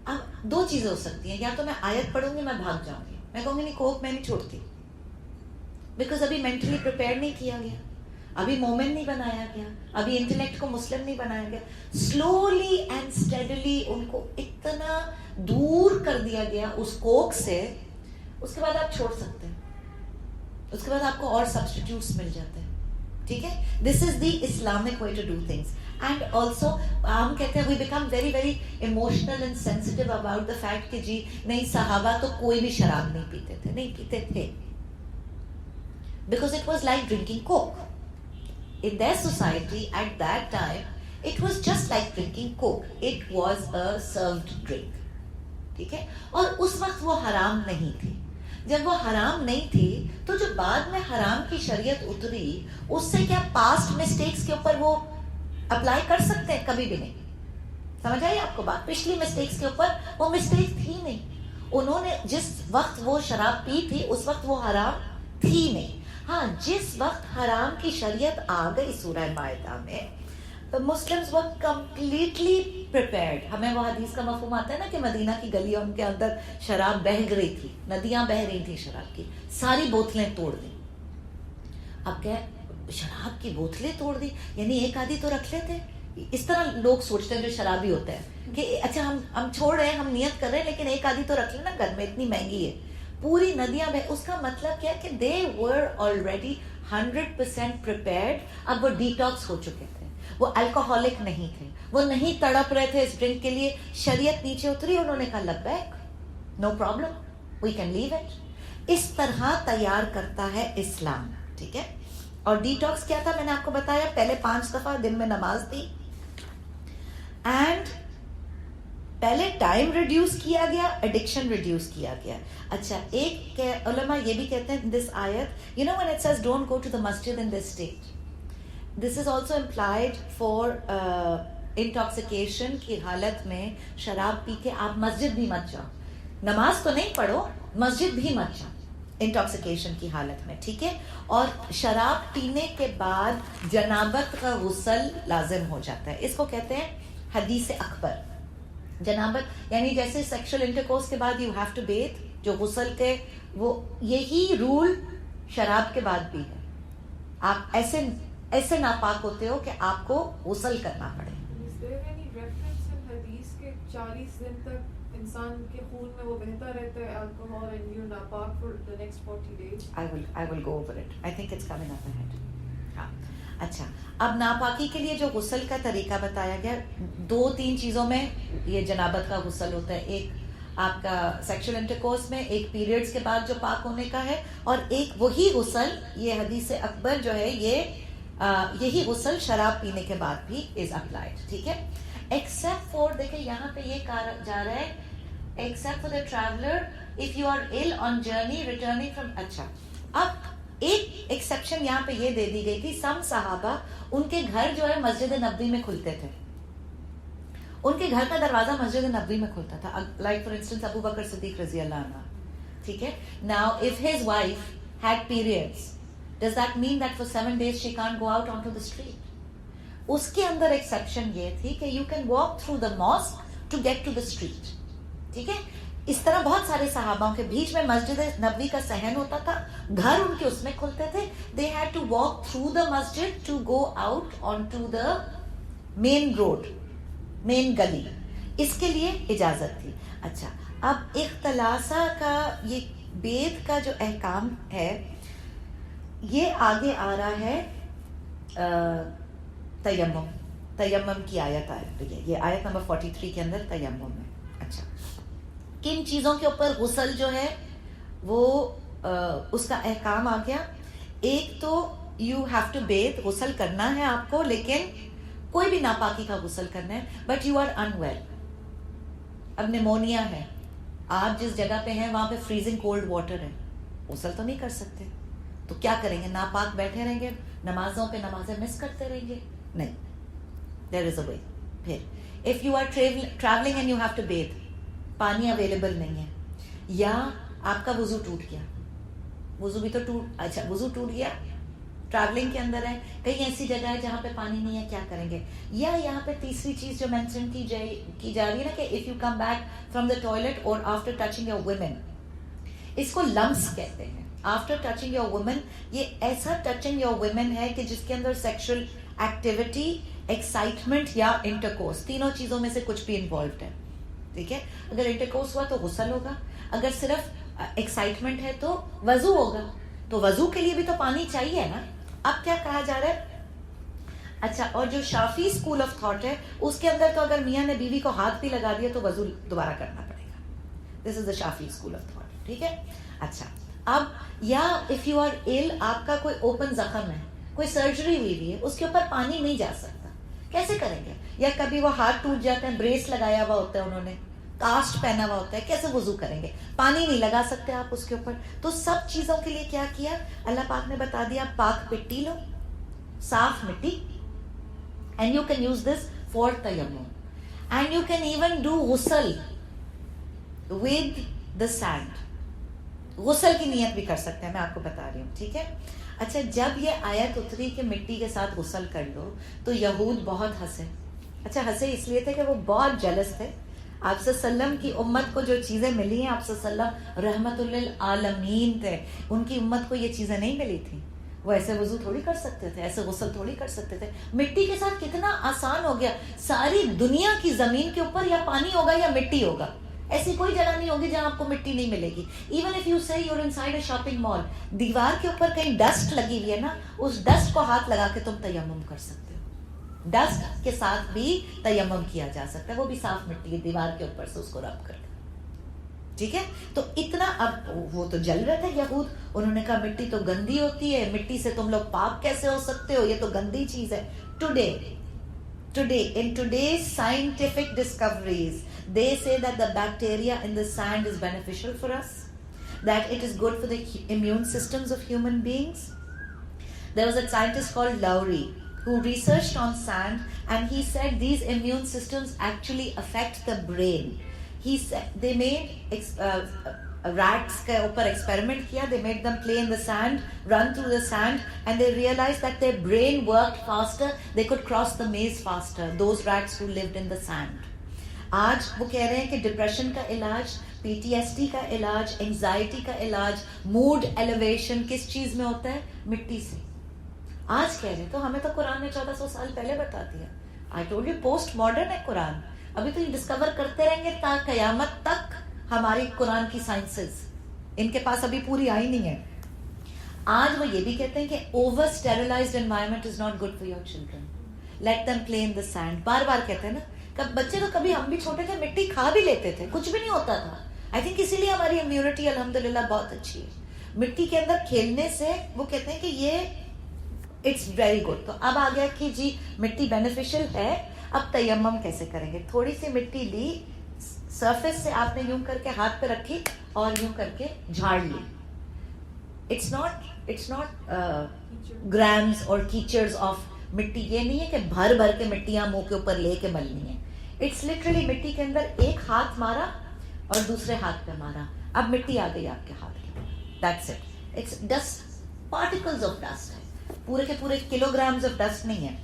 اب دو چیزیں ہو سکتی ہیں, یا تو میں آیت پڑھوں گی, میں بھاگ جاؤں گی, میں کہوں گی نہیں کوک میں نہیں چھوڑتی, بیکاز ابھی مینٹلی پریپیئر نہیں کیا گیا, ابھی مومن نہیں بنایا گیا, ابھی انٹلیکٹ کو مسلم نہیں بنایا گیا. سلولی اینڈ اسٹیڈلی ان کو اتنا دور کر دیا گیا اس کوک سے, اس کے بعد آپ چھوڑ سکتے ہیں, اس کے بعد آپ کو اور سبسٹیٹیوٹس مل جاتے ہیں. ٹھیک ہے, this is the Islamic way to do things. And also ہم کہتے ہیں we become very very emotional and sensitive about the fact کہ جی نہیں صحابہ تو کوئی بھی شراب نہیں پیتے تھے. نہیں پیتے تھے, because it was like drinking Coke. In their society at that time, it was just like drinking Coke. It was a served drink. ٹھیک ہے, اور اس وقت وہ حرام نہیں تھی. جب وہ حرام نہیں تھی تو جو بعد میں حرام کی شریعت اتری, اس سے کیا پاسٹ مسٹیکس کے اوپر وہ اپلائی کر سکتے ہیں؟ کبھی بھی نہیں. سمجھ آئی آپ کو بات؟ پچھلی مسٹیکس کے اوپر وہ مسٹیک تھی نہیں. انہوں نے جس وقت وہ شراب پی تھی اس وقت وہ حرام تھی نہیں. ہاں, جس وقت حرام کی شریعت آ گئی سورہ مائدہ میں, مسلمز وہ کمپلیٹلی پریپیئرڈ. ہمیں وہ حدیث کا مفہوم آتا ہے نا کہ مدینہ کی گلیوں کے اندر شراب بہہ رہی تھی, ندیاں بہہ رہی تھی شراب کی, ساری بوتلیں توڑ دی. اب کیا شراب کی بوتلیں توڑ دی, یعنی ایک آدھی تو رکھ لیتے. اس طرح لوگ سوچتے ہیں جو شرابی ہوتے ہیں کہ اچھا ہم چھوڑ رہے ہیں, ہم نیت کر رہے ہیں, لیکن ایک آدھی تو رکھ لینا گھر میں, اتنی مہنگی ہے. پوری ندیاں میں, اس کا مطلب کیا کہ دے ور آلریڈی 100% prepared. اب وہ ڈیٹاکس ہو چکے تھے, وہ الکوہولک نہیں تھے, وہ نہیں تڑپ رہے تھے اس ڈرنک کے لیے. شریعت نیچے اتری, انہوں نے کہا لبیک, no problem, we can leave it. اس طرح تیار کرتا ہے اسلام. ٹھیک ہے, اور ڈیٹاکس کیا تھا میں نے آپ کو بتایا, پہلے 5 دفعہ دن میں نماز دی, اینڈ پہلے ٹائم ریڈیوس کیا گیا, ایڈکشن ریڈیوس کیا گیا. اچھا, ایک علماء یہ بھی کہتے ہیں دس آیت, you know when it says don't go to the masjid in this state, this is also implied for intoxication کی حالت میں شراب پی کے آپ مسجد بھی مت جاؤ. نماز تو نہیں پڑھو, مسجد بھی مت جاؤ انٹاکسیکیشن کی حالت میں. ٹھیک ہے, اور شراب پینے کے بعد جنابت کا غسل لازم ہو جاتا ہے. اس کو کہتے ہیں حدیث اکبر. جنابت یعنی جیسے سیکشل انٹرکورس کے بعد یو ہیو ٹو بیتھ, جو غسل کے وہ یہی رول شراب کے بعد بھی ہے. آپ ایسے ناپاک ہوتے ہو کہ آپ کو غسل کرنا پڑے. Is there any reference in حدیث کے 40 دن تک انسان کے خون میں وہ بہتا رہتا ہے alcohol and you're ناپاک for the next 40 days? I will go over it. I think it's coming up ahead. ہاں, اچھا, اب ناپاکی کے لیے جو غسل کا طریقہ بتایا گیا, 2-3 چیزوں میں یہ جنابت کا غسل ہوتا ہے. ایک آپ کا سیکشل انٹرکورس میں, ایک پیریڈز کے بعد جو پاک ہونے کا ہے, اور ایک وہی غسل, یہ حدیث اکبر جو ہے یہی غسل شراب پینے کے بعد بھی از اپلائڈ. ٹھیک ہے, ایکسیپٹ فور, دیکھیں یہاں پہ یہ کہا جا رہا ہے except for the traveller if you are ill on journey returning from. اچھا, اب ایک ایکسیپشن یہاں پہ یہ دے دی گئی تھی, سم صحابہ ان کے گھر جو ہے مسجد نبوی میں کھلتے تھے, ان کے گھر کا دروازہ مسجد نبوی میں کھلتا تھا, like for instance Abu Bakr Siddiq رضی اللہ عنہ. ٹھیک ہے, now if his wife had periods, does that mean that for 7 days she can't go out onto the street? اس کے اندر ایکسیپشن یہ تھی کہ you can walk through the mosque to get to the street. ٹھیک ہے, اس طرح بہت سارے صحاباؤں کے بیچ میں مسجد نبوی کا صحن ہوتا تھا, گھر ان کے اس میں کھلتے تھے. They had to walk through the masjid to go out on to the main road, main gali, اس کے لیے اجازت تھی. اچھا, اب اختلاثہ کا یہ بیت کا جو احکام ہے یہ آگے آ رہا ہے تیمم کی آیت آ رہی ہے, یہ آیت نمبر 43 کے اندر تیمم میں. اچھا, کن چیزوں کے اوپر غسل جو ہے وہ اس کا احکام آ گیا. ایک تو یو ہیو ٹو بیتھ, غسل کرنا ہے آپ کو, لیکن کوئی بھی ناپاکی کا غسل کرنا ہے, بٹ یو آر انویل. اب نیمونیا ہے, آپ جس جگہ پہ ہیں وہاں پہ فریزنگ کولڈ واٹر ہے, غسل تو نہیں کر سکتے, تو کیا کریں گے؟ ناپاک بیٹھے رہیں گے, نمازوں پہ نمازیں مس کرتے رہیں گے؟ نہیں, دیر از اے وے. پھر if you are traveling and you have to bathe, پانی اویلیبل نہیں ہے, یا آپ کا وضو ٹوٹ گیا, وضو بھی تو اچھا وضو ٹوٹ گیا, ٹریولنگ کے اندر ہے, کہیں ایسی جگہ ہے جہاں پہ پانی نہیں ہے, کیا کریں گے؟ یا یہاں پہ تیسری چیز جو مینشن کی جا رہی ہے نا کہ if you come back from the toilet اور آفٹر ٹچنگ یور ویمن, اس کو لمس کہتے ہیں. آفٹر ٹچنگ یور ویمن, یہ ایسا ٹچنگ یور ویمن ہے کہ جس کے اندر سیکشل ایکٹیویٹی, ایکسائٹمنٹ یا انٹرکورس, تینوں چیزوں میں سے کچھ بھی انوالوڈ ہے. ٹھیک ہے, اگر انٹرکورس ہوا تو غسل ہوگا, اگر صرف ایکسائٹمنٹ ہے تو وضو ہوگا. تو وضو کے لیے بھی تو پانی چاہیے نا. اب کیا کہا جا رہا ہے؟ اچھا, اور جو شافی اسکول آف تھاٹ ہے اس کے اندر تو اگر میاں نے بیوی کو ہاتھ بھی لگا دیا تو وضو دوبارہ کرنا پڑے گا. دس is the Shafi school of thought. ٹھیک ہے. اچھا, اب یا اف یو آر ایل, آپ کا کوئی اوپن زخم ہے, کوئی سرجری ہوئی ہے, اس کے اوپر پانی نہیں جا سکتا, کیسے کریں گے؟ یا کبھی وہ ہاتھ ٹوٹ جاتے ہیں, بریس لگایا ہوا ہوتا ہے انہوں نے, کاسٹ پہنا ہوا ہوتا ہے, کیسے وضو کریں گے؟ پانی نہیں لگا سکتے آپ اس کے اوپر. تو سب چیزوں کے لیے کیا کیا اللہ پاک نے بتا دیا, پاک مٹی لو, صاف مٹی, and you can use this for tayammum, and you can even do ghusl with the sand. غسل کی نیت بھی کر سکتے ہیں, میں آپ کو بتا رہی ہوں. ٹھیک ہے. اچھا, جب یہ آیت اتری کہ مٹی کے ساتھ غسل کر لو تو یہود بہت ہنسے. اچھا, ہنسے اس لیے تھے کہ وہ بہت جلس تھے. آپ صلی اللہ علیہ وسلم کی امت کو جو چیزیں ملی ہیں, آپ صلی اللہ علیہ وسلم رحمت للعالمین تھے, ان کی امت کو یہ چیزیں نہیں ملی تھیں. وہ ایسے وضو تھوڑی کر سکتے تھے, ایسے غسل تھوڑی کر سکتے تھے. مٹی کے ساتھ کتنا آسان ہو گیا. ساری دنیا کی زمین کے اوپر یا پانی ہوگا یا مٹی ہوگا, ایسی کوئی جگہ نہیں ہوگی جہاں آپ کو مٹی نہیں ملے گی. Even if you say your inside a shopping mall, دیوار کے اوپر کہیں ڈسٹ لگی ہوئی ہے نا, اس ڈسٹ کو ہاتھ لگا کے تم تیمم کر سکتے ہو. ڈسٹ کے ساتھ بھی تیمم کیا جا سکتا ہے, وہ بھی صاف مٹی ہے, دیوار کے اوپر سے اس کو رب کر. ٹھیک ہے. تو اتنا, اب وہ تو جل رہے تھے یہود, انہوں نے کہا مٹی تو گندی ہوتی ہے, مٹی سے تم لوگ پاک کیسے ہو سکتے ہو, یہ تو گندی چیز ہے. Today, in today's scientific discoveries, they say that the bacteria in the sand is beneficial for us, that it is good for the immune systems of human beings. There was a scientist called Lowry who researched on sand, and he said these immune systems actually affect the brain. He said they made rats ke upar experiment kiya, they made them play in the sand, run through the sand, and they realized that their brain worked faster, they could cross the maze faster, those rats who lived in the sand. آج وہ کہہ رہے ہیں کہ ڈپریشن کا علاج, پی ٹی ایس ٹی کا علاج, انگزائٹی کا علاج, موڈ ایلیویشن کس چیز میں ہوتا ہے؟ مٹی سے. آج کہہ رہے ہیں, تو ہمیں تو قرآن نے 1400 سال پہلے بتا دیا. آئی ٹولڈ یو پوسٹ ماڈرن ہے قرآن, ابھی تو یہ ڈسکور کرتے رہیں گے تا قیامت تک. ہماری قرآن کی سائنسز ان کے پاس ابھی پوری آئی نہیں ہے. آج وہ یہ بھی کہتے ہیں کہ over sterilized environment is not good for your children, let them play in the sand. بار بار کہتے ہیں نا, بچے تو کبھی ہم بھی چھوٹے تھے مٹی کھا بھی لیتے تھے, کچھ بھی نہیں ہوتا تھا. آئی تھنک اسی لیے ہماری امیونٹی الحمدللہ بہت اچھی ہے. مٹی کے اندر کھیلنے سے وہ کہتے ہیں کہ یہ اٹس ویری گڈ. تو اب آ گیا کہ جی مٹی بینیفیشل ہے, اب تیمم کیسے کریں گے؟ تھوڑی سی مٹی لی, سرفیس سے آپ نے یوں کر کے ہاتھ پہ رکھی اور یوں کر کے جھاڑ لی. اٹس ناٹ گرامز اور کیچرز آف مٹی. یہ نہیں ہے کہ بھر بھر کے مٹیاں منہ کے اوپر لے کے ملنی ہے. اٹس لٹرلی مٹی کے اندر ایک ہاتھ مارا اور دوسرے ہاتھ پہ مارا, اب مٹی آ گئی آپ کے ہاتھ کے اوپر. That's it. It's dust, particles of dust ہے, پورے کے پورے کلو گرامز آف ڈسٹ نہیں ہے.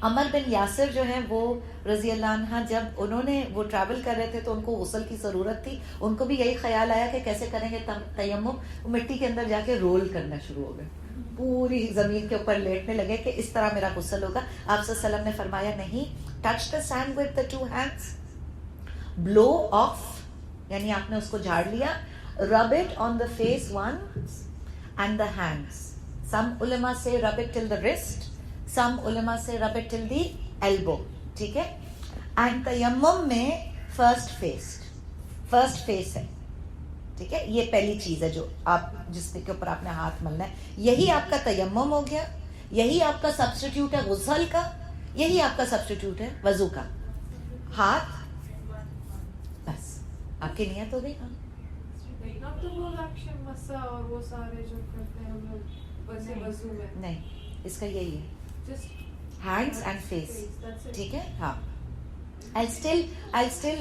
عمر بن یاسر جو ہیں وہ رضی اللہ عنہ, جب انہوں نے وہ ٹریول کر رہے تھے تو ان کو غسل کی ضرورت تھی, ان کو بھی یہی خیال آیا کہ کیسے کریں گے تیمم. وہ مٹی کے اندر جا کے رول کرنا شروع ہو گئے, پوری زمین کے اوپر لیٹنے لگے کہ اس طرح میرا غسل ہوگا. آپ صلی اللہ علیہ وسلم نے فرمایا نہیں, touch the sand with the 2 hands, blow off, یعنی آپ نے اس کو جھاڑ لیا, rub it on the face once and the hands. Some ulama say rub it till the wrist, some ulama say rub it till the elbow. ٹھیک ہے. اینڈ تیمم میں فرسٹ فیس ہے. ٹھیک ہے, یہ پہلی چیز ہے جو آپ جس کے اوپر آپ نے ہاتھ ملنا ہے. یہی آپ کا تیمم ہو گیا, یہی آپ کا سبسٹیٹیوٹ ہے غسل کا, یہی آپ کا سبسٹیٹیوٹ ہے وضو کا. ہاتھ, بس آپ کی نیت ہو گئی. نہیں, اس کا یہی ہے, ہینڈس اینڈ فیس. ٹھیک ہے. ہاں, I'll still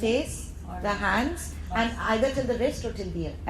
face, the hands, and either till the wrist or till the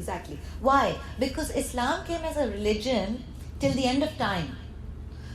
Exactly. Why? Because Islam came as a religion till the end of time.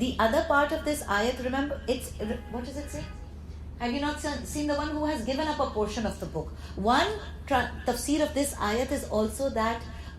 the other part of this ayat, remember, it's, what does it say? Have you not seen the one who has given up a portion of the book? One tafsir of this ayat is also that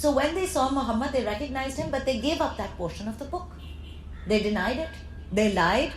So when they saw Muhammad, they recognized him, but they gave up that portion of the book. They denied it. They lied.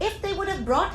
If they would have brought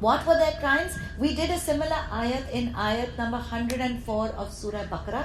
What were their crimes? We did a similar ayat in ayat number 104 of Surah Baqarah.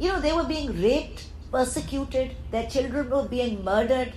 You know, they were being raped, persecuted, their children were being murdered.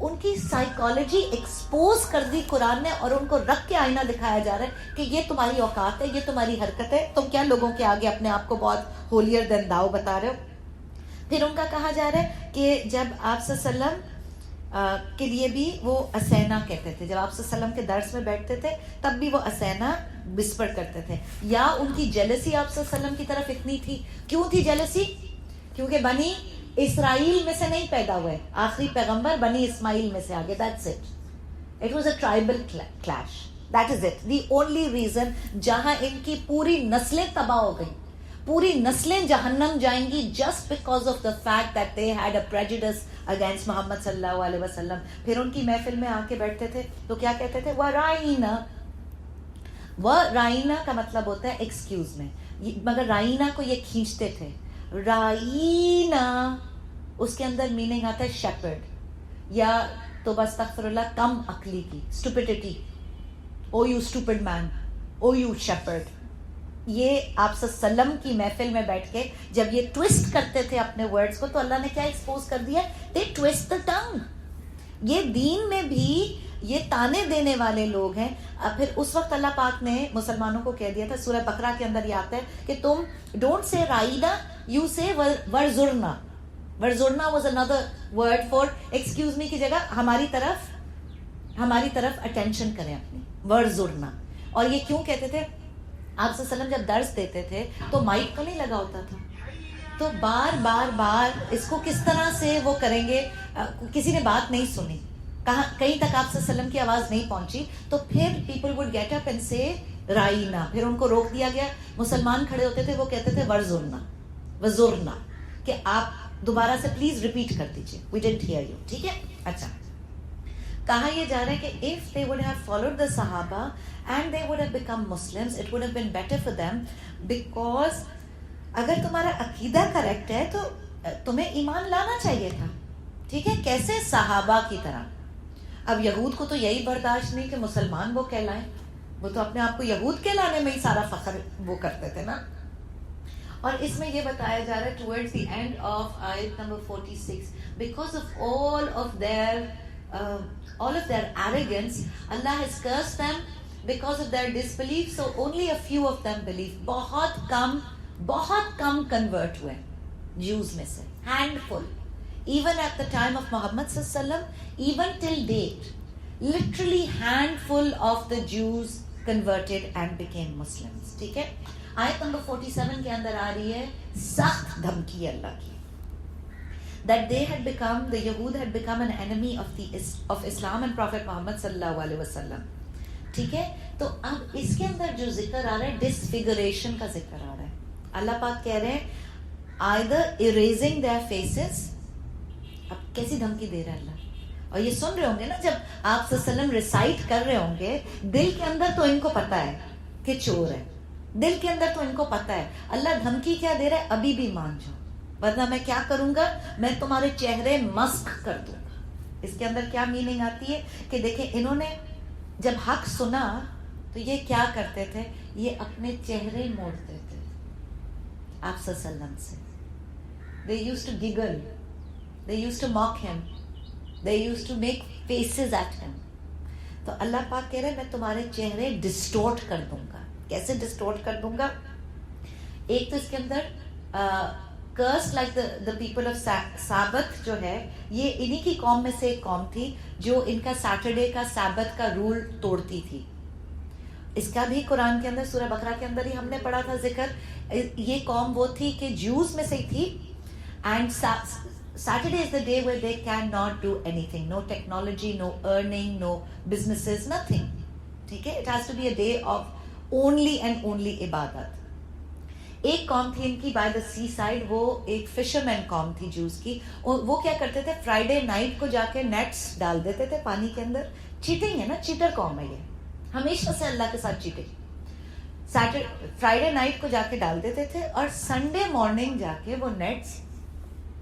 ان کی سائیکالوجی ایکسپوز کر دی قرآن نے, اور ان کو رکھ کے آئینہ دکھایا جا رہا ہے کہ یہ تمہاری اوقات ہے, یہ تمہاری حرکت ہے, تم کیا لوگوں کے آگے اپنے آپ کو بہت ہولیر دین داؤ بتا رہے ہو. پھر ان کا کہا جا رہا ہے کہ جب آپ صلی اللہ علیہ وسلم کے لیے بھی وہ اسینا کہتے تھے, جب آپ صلی اللہ علیہ وسلم کے درس میں بیٹھتے تھے تب بھی وہ اسینا وسپر کرتے تھے. یا ان کی جیلسی آپ صلی اللہ علیہ وسلم کی طرف اتنی تھی. کیوں تھی جیلسی؟ کیونکہ بنی اسرائیل میں سے نہیں پیدا ہوئے, آخری پیغمبر بنی اسماعیل میں سے آگے. That's it. It was a tribal clash. That is it. The only reason جہاں ان کی پوری نسلیں تباہ ہو گئی, پوری نسلیں جہنم جائیں گی, just because of the fact that they had a prejudice against محمد صلی اللہ علیہ وسلم. پھر ان کی محفل میں آ کے بیٹھتے تھے تو کیا کہتے تھے؟ وَرَائِنَا. وَرَائِنَا کا مطلب ہوتا ہے ایکسکیوز میں, مگر رائنا کو یہ کھینچتے تھے. رائنا اس کے اندر میننگ آتا ہے شیپرڈ, یا تو بس استغفر اللہ کم عقلی کی, stupidity. Oh you stupid man, oh you shepherd. یہ آپ صلی اللہ علیہ وسلم کی محفل میں بیٹھ کے جب یہ ٹویسٹ کرتے تھے اپنے ورڈز کو, تو اللہ نے کیا ایکسپوز کر دیا؟ دے ٹویسٹ دا ٹنگ. یہ دین میں بھی یہ تانے دینے والے لوگ ہیں. پھر اس وقت اللہ پاک نے مسلمانوں کو کہہ دیا تھا, سورہ بقرہ کے اندر یہ آتا ہے کہ تم don't say raina, you say unzurna. Unzurna was another word for excuse me کی جگہ ہماری طرف اٹینشن کریں اپنی, ورزرنا. اور یہ کیوں کہتے تھے؟ آپ صلی اللہ علیہ وسلم جب درس دیتے تھے تو مائک تو نہیں لگا ہوتا تھا, تو بار بار اس کو کس طرح سے وہ کریں گے, کسی نے بات نہیں سنی, کہیں تک آپ صلی اللہ علیہ وسلم کی آواز نہیں پہنچی, تو پھر people would get up and say رائنا. پھر ان کو روک دیا گیا, مسلمان کھڑے ہوتے تھے, وہ کہتے تھے وزرنا, کہ آپ دوبارہ سے پلیز ریپیٹ کر دیجیے, وی ڈڈنٹ ہیئر یو. ٹھیک ہے. اچھا, کہا یہ جا رہا ہے کہ if they would have followed the Sahaba and they would have become Muslims, it would have been better for them, because اگر تمہارا عقیدہ کریکٹ ہے تو تمہیں ایمان لانا چاہیے تھا. ٹھیک ہے. کیسے؟ صحابہ کی طرح. اب یہود کو تو یہی برداشت نہیں کہ مسلمان وہ کہلائیں, وہ تو اپنے آپ کو یہود کہلانے میں ہی سارا فخر وہ کرتے تھے نا. اور اس میں یہ بتایا جا رہا ہے ٹورڈز دی اینڈ آف آیت number 46, because of all of their arrogance, Allah has cursed them because of their disbelief, so only a few of them believe. بہت کم کنورٹ ہوئے جوز میں سے, handful. Even at the time of Muhammad sallallahu alaihi wasallam, even till date, literally handful of the Jews converted and became Muslims. ٹھیک ہے. آیت نمبر 47 کے اندر آ رہی ہے سخت دھمکی اللہ کی, that the Yahud had become an enemy of Islam and Prophet Muhammad sallallahu alaihi wasallam. ٹھیک ہے. تو اب اس کے اندر جو ذکر آ رہا ہے ڈسفگریشن کا ذکر آ رہا ہے. اللہ پاک کہہ رہے ہیں either erasing their faces. اب کیسی دھمکی دے رہا ہے اللہ, اور یہ سن رہے ہوں گے نا جب آپ صلی اللہ علیہ وسلم ریسائٹ کر رہے ہوں گے, دل کے اندر تو ان کو پتا ہے کہ چور ہے, دل کے اندر تو ان کو پتا ہے. اللہ دھمکی کیا دے رہا ہے؟ ابھی بھی مان جاؤ, ورنہ میں کیا کروں گا, میں تمہارے چہرے مسخ کر دوں گا. اس کے اندر کیا میننگ آتی ہے کہ دیکھیں انہوں نے جب حق سنا تو یہ کیا کرتے تھے, یہ اپنے چہرے موڑتے تھے آپ صلی اللہ علیہ وسلم سے. They used to giggle, they used to mock him, they used to make faces at him. تو اللہ پاک کہہ رہے ہیں میں تمہارے چہرے ڈسٹورٹ کر دوں گا. کیسے ڈسٹورٹ کر دوں گا؟ ایک تو اس کے اندر curse like the people of Sabbath جو ہے, یہ انہی کی قوم میں سے ایک قوم تھی جو ان کا سیٹرڈے کا سابت کا رول توڑتی تھی. اس کا بھی قرآن کے اندر سورہ بقرہ کے اندر ہی ہم نے پڑھا تھا ذکر. یہ قوم وہ تھی کہ جوز میں سے ہی تھی, and Saturday is the day where they cannot do anything, no technology, no earning, no businesses, nothing. ٹھیک ہے. It has to be a day of only and only عبادت. ایک قوم تھی ان کی بائی دا سی سائڈ, وہ ایک فشرمین قوم تھی جوز کی. وہ کیا کرتے تھے, فرائیڈے نائٹ کو جا کے نیٹس ڈال دیتے تھے پانی کے اندر. چیٹنگ ہے نا, چیٹر قوم ہے یہ, ہمیشہ سے اللہ کے ساتھ چیٹنگ. فرائیڈے نائٹ کو جا کے ڈال دیتے تھے, اور سنڈے مارننگ جا کے وہ نیٹس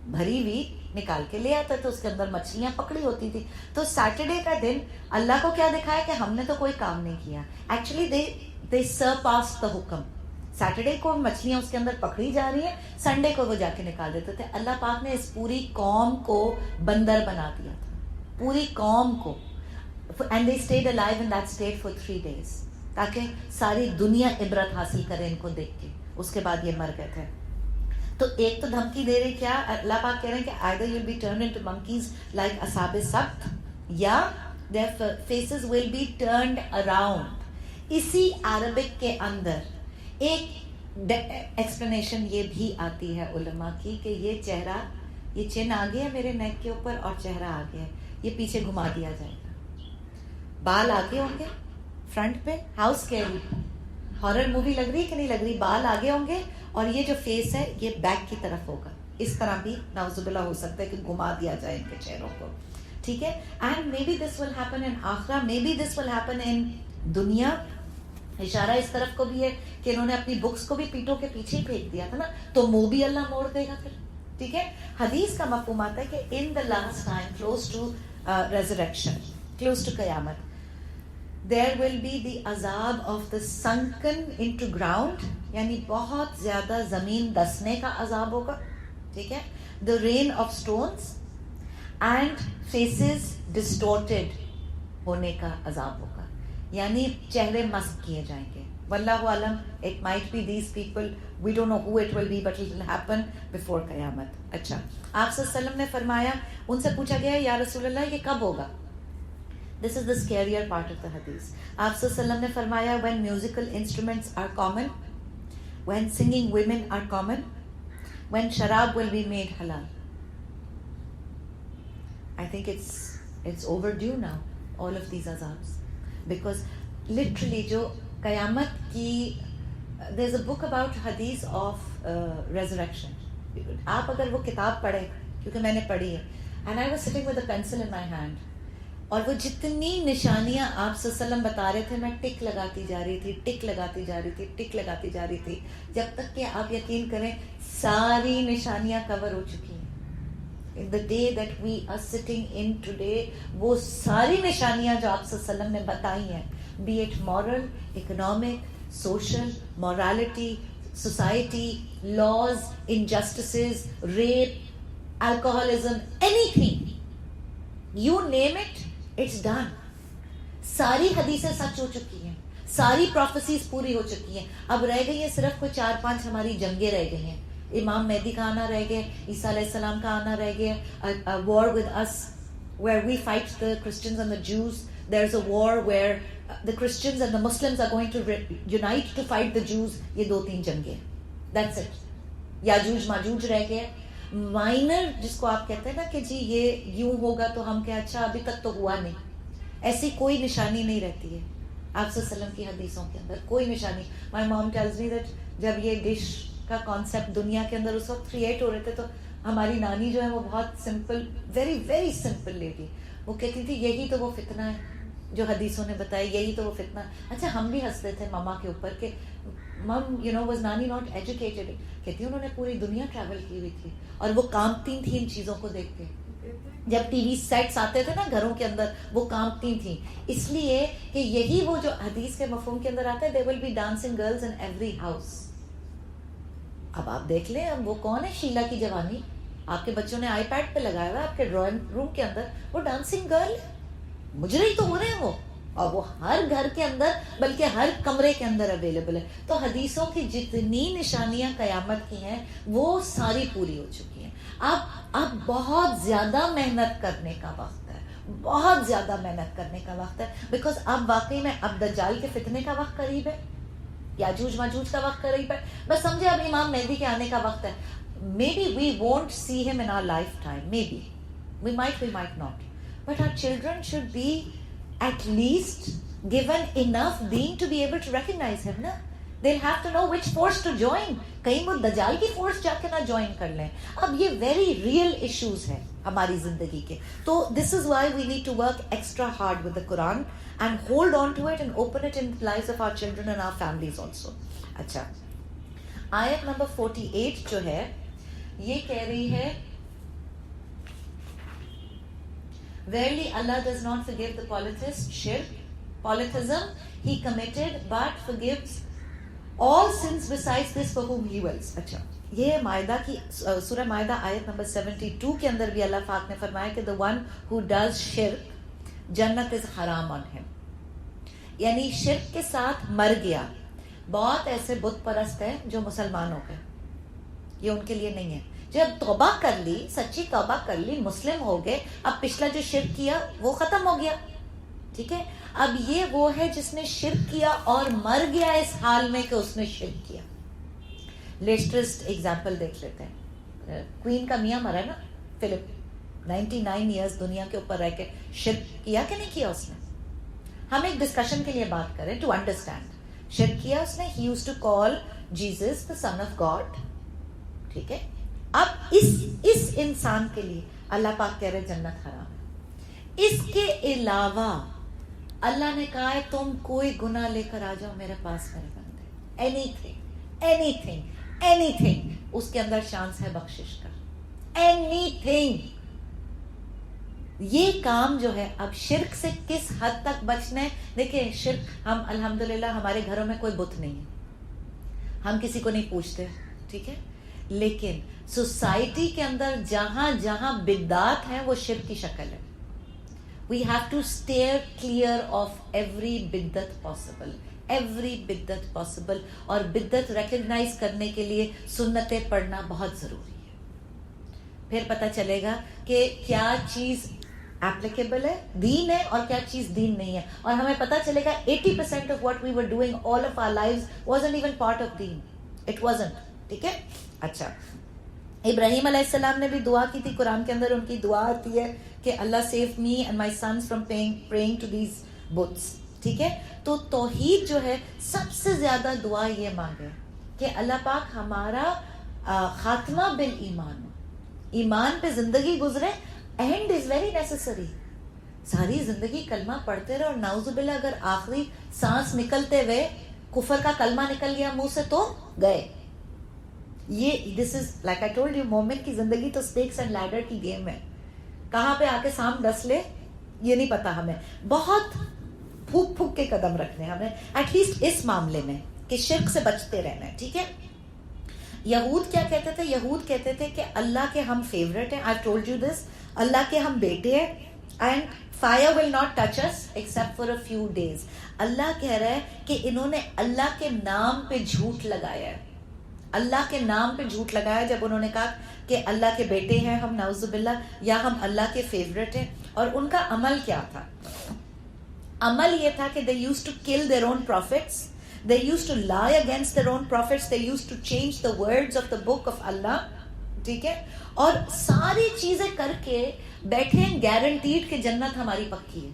بھری ہوئی نکال کے لے آتے تھے, اس کے اندر مچھلیاں پکڑی ہوتی تھی. تو سیٹرڈے کا دن اللہ کو کیا دکھایا کہ ہم نے تو کوئی کام نہیں کیا. ایکچولی they surpassed the حکم. سیٹرڈے کو مچھلیاں اس کے اندر پکڑی جا رہی ہیں, سنڈے کو وہ جا کے نکال دیتے تھے. اللہ پاک نے اس پوری قوم کو بندر بنا دیا تھا, پوری قوم کو, and they stayed alive in that state for 3 days, تاکہ ساری دنیا عبرت حاصل کرے ان کو دیکھ کے. اس کے بعد یہ مر گئے تھے. تو ایک تو دھمکی دے رہی, کیا اللہ پاک کہہ رہے ہیں کہ either you'll be turned into monkeys like اصحاب سبت, یا their faces will be turned around. اسی عربک کے اندر ایک ایکسپلینیشن یہ بھی آتی ہے علماء کی کہ یہ چہرہ, یہ چین آ گیا میرے نیک کے اوپر اور چہرہ آ گیا, یہ پیچھے گھما دیا جائے گا. بال آگے ہوں گے فرنٹ پہ, ہاؤس کیری, ہارر مووی لگ رہی ہے کہ نہیں لگ رہی, بال آگے ہوں گے اور یہ جو فیس ہے یہ بیک کی طرف ہوگا. اس طرح بھی نعوذ باللہ ہو سکتا ہے کہ گھما دیا جائے ان کے چہروں کو. ٹھیک ہے, and maybe this will happen in akhirah, maybe this will happen in duniya. اشارہ اس طرف کو بھی ہے کہ انہوں نے اپنی بکس کو بھی پیٹوں کے پیچھے ہی پھینک دیا تھا نا, تو منہ بھی اللہ موڑ دے گا پھر. ٹھیک ہے, حدیث کا مفہوم آتا ہے کہ in the last time, close to resurrection, close to Qayamat, there will be the azab of the sunken into ground, یعنی بہت زیادہ زمین دسنے کا عذاب ہوگا. ٹھیک ہے, the rain of stones and faces distorted ہونے کا عذاب ہوگا, یعنی چہرے مسخ کیے جائیں گے. واللہ عالم, it might be these people, we don't know who it will be, but it will happen before قیامت. اچھا, آپ صلی اللہ علیہ وسلم نے فرمایا, ان سے پوچھا گیا یا رسول اللہ یہ کب ہوگا. This is the scarier part of the hadith. آپ صلی اللہ علیہ وسلم نے فرمایا, when musical instruments are common, when singing women are common, when sharab will be made halal. I think it's overdue now, all of these azabs, because literally جو قیامت کی, there's a book about hadith of resurrection. آپ اگر وہ کتاب پڑھیں, کیونکہ میں نے پڑھی ہے, and I was sitting with a pencil in my hand, اور وہ جتنی نشانیاں آپ صلی اللہ علیہ وسلم بتا رہے تھے, میں ٹک لگاتی جا رہی تھی, ٹک لگاتی جا رہی تھی, ٹک لگاتی جا رہی تھی, جب تک کہ آپ یقین کریں ساری نشانیاں کور ہو چکی ہیں. In the day that we are sitting in today, وہ ساری نشانیاں جو آپ صلی اللہ علیہ وسلم نے بتائی ہیں, be it moral, economic, social, morality, society, laws, injustices, rape, alcoholism, anything, you name it, it's done. ساری حدیثیں سچ ہو چکی ہیں, ساری پروفیسیز پوری ہو چکی ہیں. اب رہ گئی ہیں صرف کوئی 4-5 ہماری جنگیں رہ گئی ہیں. امام مہدی کا آنا رہ گیا, عیسیٰ علیہ السلام کا آنا رہ گیا, war with us where we fight the Christians and the Jews. There's a war where the Christians and the Muslims are going to unite to fight the Jews. یہ 2-3 جنگیں, that's it. یاجوج ماجوج رہ گیا, مائنر جس کو آپ کہتے ہیں نا کہ جی یہ یوں ہوگا تو ہم کیا, اچھا ابھی تک تو ہوا نہیں, ایسی کوئی نشانی نہیں رہتی ہے آپ صلی اللہ علیہ وسلم کی حدیثوں کے اندر, کوئی نشانی. My mom tells me that جب یہ ڈش کا کانسیپٹ دنیا کے اندر اس وقت کریٹ ہو رہے تھے, تو ہماری نانی جو ہے وہ بہت simple, very very simple lady, وہ کہتی تھی یہی تو وہ فتنہ ہے جو حدیثوں نے بتایا, یہی تو وہ فتنہ ہے. اچھا, ہم بھی ہنستے تھے ماما کے اوپر کہ مم was نانی not educated. کہتی انہوں نے پوری دنیا ٹریول کی ہوئی تھی اور وہ کانپتی تھیں ان چیزوں کو دیکھ کے. جب ٹی وی سیٹس آتے تھے نا گھروں کے اندر, وہ کانپتی تھیں, اس لیے کہ یہی وہ جو حدیث کے مفہوم کے اندر آتا ہے, there will be dancing girls in every house. اب آپ دیکھ لیں, اب وہ کون ہے شیلا کی جوانی, آپ کے بچوں نے آئی پیڈ پہ لگایا ہوا ہے آپ کے ڈرائنگ روم کے اندر, وہ ڈانسنگ گرل مجرم تو ہو رہے ہیں وہ, اور وہ ہر گھر کے اندر بلکہ ہر کمرے کے اندر اویلیبل ہے. تو حدیثوں کی جتنی نشانیاں قیامت کی ہیں وہ ساری پوری ہو چکی ہیں. اب بہت زیادہ محنت کرنے کا وقت ہے, بہت زیادہ محنت کرنے کا وقت ہے, بیکاز اب واقعی میں اب دجال کے فتنے کا وقت قریب ہے, یاجوج ماجوج کا وقت قریب ہے. بس سمجھے اب امام مہدی کے آنے کا وقت ہے. Maybe we won't see him in our lifetime, maybe we might not, but our children should be at least given enough deen to be able to recognize him, na? They'll have to know which force to join. کہیں وہ دجال کی فورس جا کے نہ جوائن کر لیں. اب یہ ویری ریئل ایشوز ہیں ہماری زندگی کے. تو this is why we need to work extra hard with the Quran and hold on to it and open it in the lives of our children and our families also. اچھا, آیت نمبر 48 جو ہے یہ کہہ رہی ہے, Verily Allah does not forgive the polytheism he committed, but forgives all sins besides this for whom he wills. اچھا, یہ معاہدہ کی سورہ معاہدہ آیت نمبر 72 کے اندر بھی اللہ پاک نے فرمایا کہ the one who does شرک جنت is حرام on him. یعنی شرک کے ساتھ مر گیا. بہت ایسے بت پرست ہیں جو مسلمان ہو گئے, یہ ان کے لیے نہیں ہے. جب توبہ کر لی, سچی توبہ کر لی, مسلم ہو گئے, اب پچھلا جو شرک کیا وہ ختم ہو گیا. ٹھیک ہے, اب یہ وہ ہے جس نے شرک کیا اور مر گیا اس حال میں کہ اس نے شرک کیا. لیٹسٹ ایگزامپل دیکھ لیتے ہیں. کوئین کا میاں مرا نا, فلپ, 99 ایئرز دنیا کے اوپر رہ کے شرک کیا کہ نہیں کیا اس نے؟ ہم ایک ڈسکشن کے لیے بات کریں ٹو انڈرسٹینڈ. شرک کیا اس نے. He used to call Jesus the son of God. ٹھیک ہے, اب اس انسان کے لیے اللہ پاک کہہ رہے جنت حرام ہے. اس کے علاوہ اللہ نے کہا ہے تم کوئی گناہ لے کر آ جاؤ میرے پاس میرے بندے, اینی تھنگ اس کے اندر چانس ہے بخشش کا. Any thing. یہ کام جو ہے, اب شرک سے کس حد تک بچنا ہے. دیکھیں شرک, ہم الحمدللہ ہمارے گھروں میں کوئی بت نہیں ہے, ہم کسی کو نہیں پوچھتے. ٹھیک ہے, لیکن سوسائٹی کے اندر جہاں جہاں بدعات ہیں وہ شرک کی شکل ہے. We have to steer clear of every بدعت possible, اور بدعت ریکگنائز کرنے کے لیے سنتیں پڑھنا بہت ضروری ہے. پھر پتہ چلے گا کہ کیا چیز ایپلیکیبل ہے, دین ہے, اور کیا چیز دین نہیں ہے. اور ہمیں پتہ چلے گا 80% of what we were doing all of our lives wasn't even part of deen. It wasn't. ٹھیک ہے. اچھا, ابراہیم علیہ السلام نے بھی دعا کی تھی. قرآن کے اندر ان کی دعا آتی ہے کہ Allah save me and my sons from praying to these buts. ٹھیک ہے, تو توحید جو ہے سب سے زیادہ دعا یہ مانگے کہ اللہ پاک ہمارا خاتمہ بالایمان ہو, ایمان پہ زندگی گزرے. And is very necessary. ساری زندگی کلمہ پڑھتے رہے اور نعوذ باللہ اگر آخری سانس نکلتے ہوئے کفر کا کلمہ نکل گیا منہ سے تو گئے. یہ this is like I told you, مومن کی زندگی تو اسنیکس اینڈ لیڈر کی گیم ہے. کہاں پہ آ کے سام ڈس لے یہ نہیں پتا ہمیں. بہت پھونک کے قدم رکھنے ہمیں ایٹ لیسٹ اس معاملے میں کہ شرک سے بچتے رہنا ہے. ٹھیک ہے. یہود کیا کہتے تھے؟ یہود کہتے تھے کہ اللہ کے ہم فیوریٹ ہیں. آئی ٹولڈ یو دس, اللہ کے ہم بیٹے ہیں, and fire will not touch us except for a few days. اللہ کہہ رہا ہے کہ انہوں نے اللہ کے نام پہ جھوٹ لگایا ہے. اللہ کے نام پہ جھوٹ لگایا جب انہوں نے کہا کہ اللہ کے بیٹے ہیں ہم, نعوذ باللہ, یا ہم اللہ کے فیوریٹ ہیں. اور ان کا عمل کیا تھا؟ عمل یہ تھا کہ they used to kill their own prophets, they used to lie against their own prophets, they used to change the words of the book of Allah. ٹھیک ہے, اور ساری چیزیں کر کے بیٹھے گارنٹیڈ کہ جنت ہماری پکی ہے.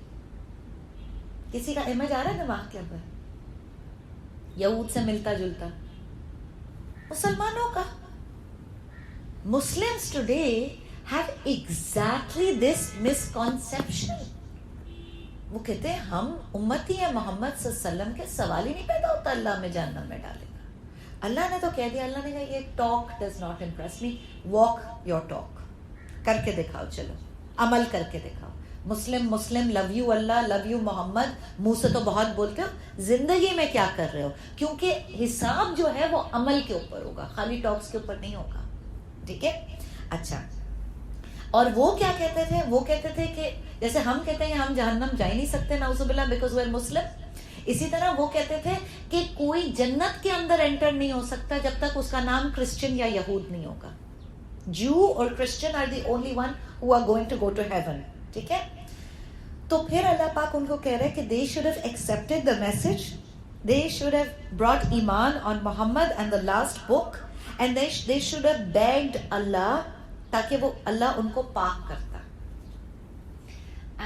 کسی کا امیج آ رہا ہے دماغ کے اندر یہود سے ملتا جلتا؟ مسلمانوں کا. Muslims today have exactly this misconception. وہ کہتے ہیں ہم امتی ہیں محمد صلی اللہ علیہ وسلم کے, سوال ہی نہیں پیدا ہوتا اللہ ہمیں جہنم میں ڈالے گا. اللہ نے تو کہہ دیا, اللہ نے کہا یہ talk does not impress me, walk your talk, کر کے دکھاؤ, چلو عمل کر کے دکھاؤ. مسلم love you Allah, love you محمد, منہ سے تو بہت بولتے ہو, زندگی میں کیا کر رہے ہو؟ کیونکہ حساب جو ہے وہ عمل کے اوپر ہوگا, خالی ٹاکس کے اوپر نہیں ہوگا. ٹھیک ہے. اچھا, اور وہ کیا کہتے تھے؟ وہ کہتے تھے کہ جیسے ہم کہتے ہیں ہم جہنم جا ہی نہیں سکتے نعوذ باللہ بیکاز وی آر مسلم, اسی طرح وہ کہتے تھے کہ کوئی جنت کے اندر انٹر نہیں ہو سکتا جب تک اس کا نام کرسچن یا یہود نہیں ہوگا. جو اور Christian are the only one who are going to go to heaven. ٹھیک ہے. تو پھر اللہ پاک ان کو کہہ رہے کہ they should have accepted the message, they should have brought ایمان on Muhammad and the last book, and they should have begged Allah تاکہ وہ اللہ ان کو پاک کرتا.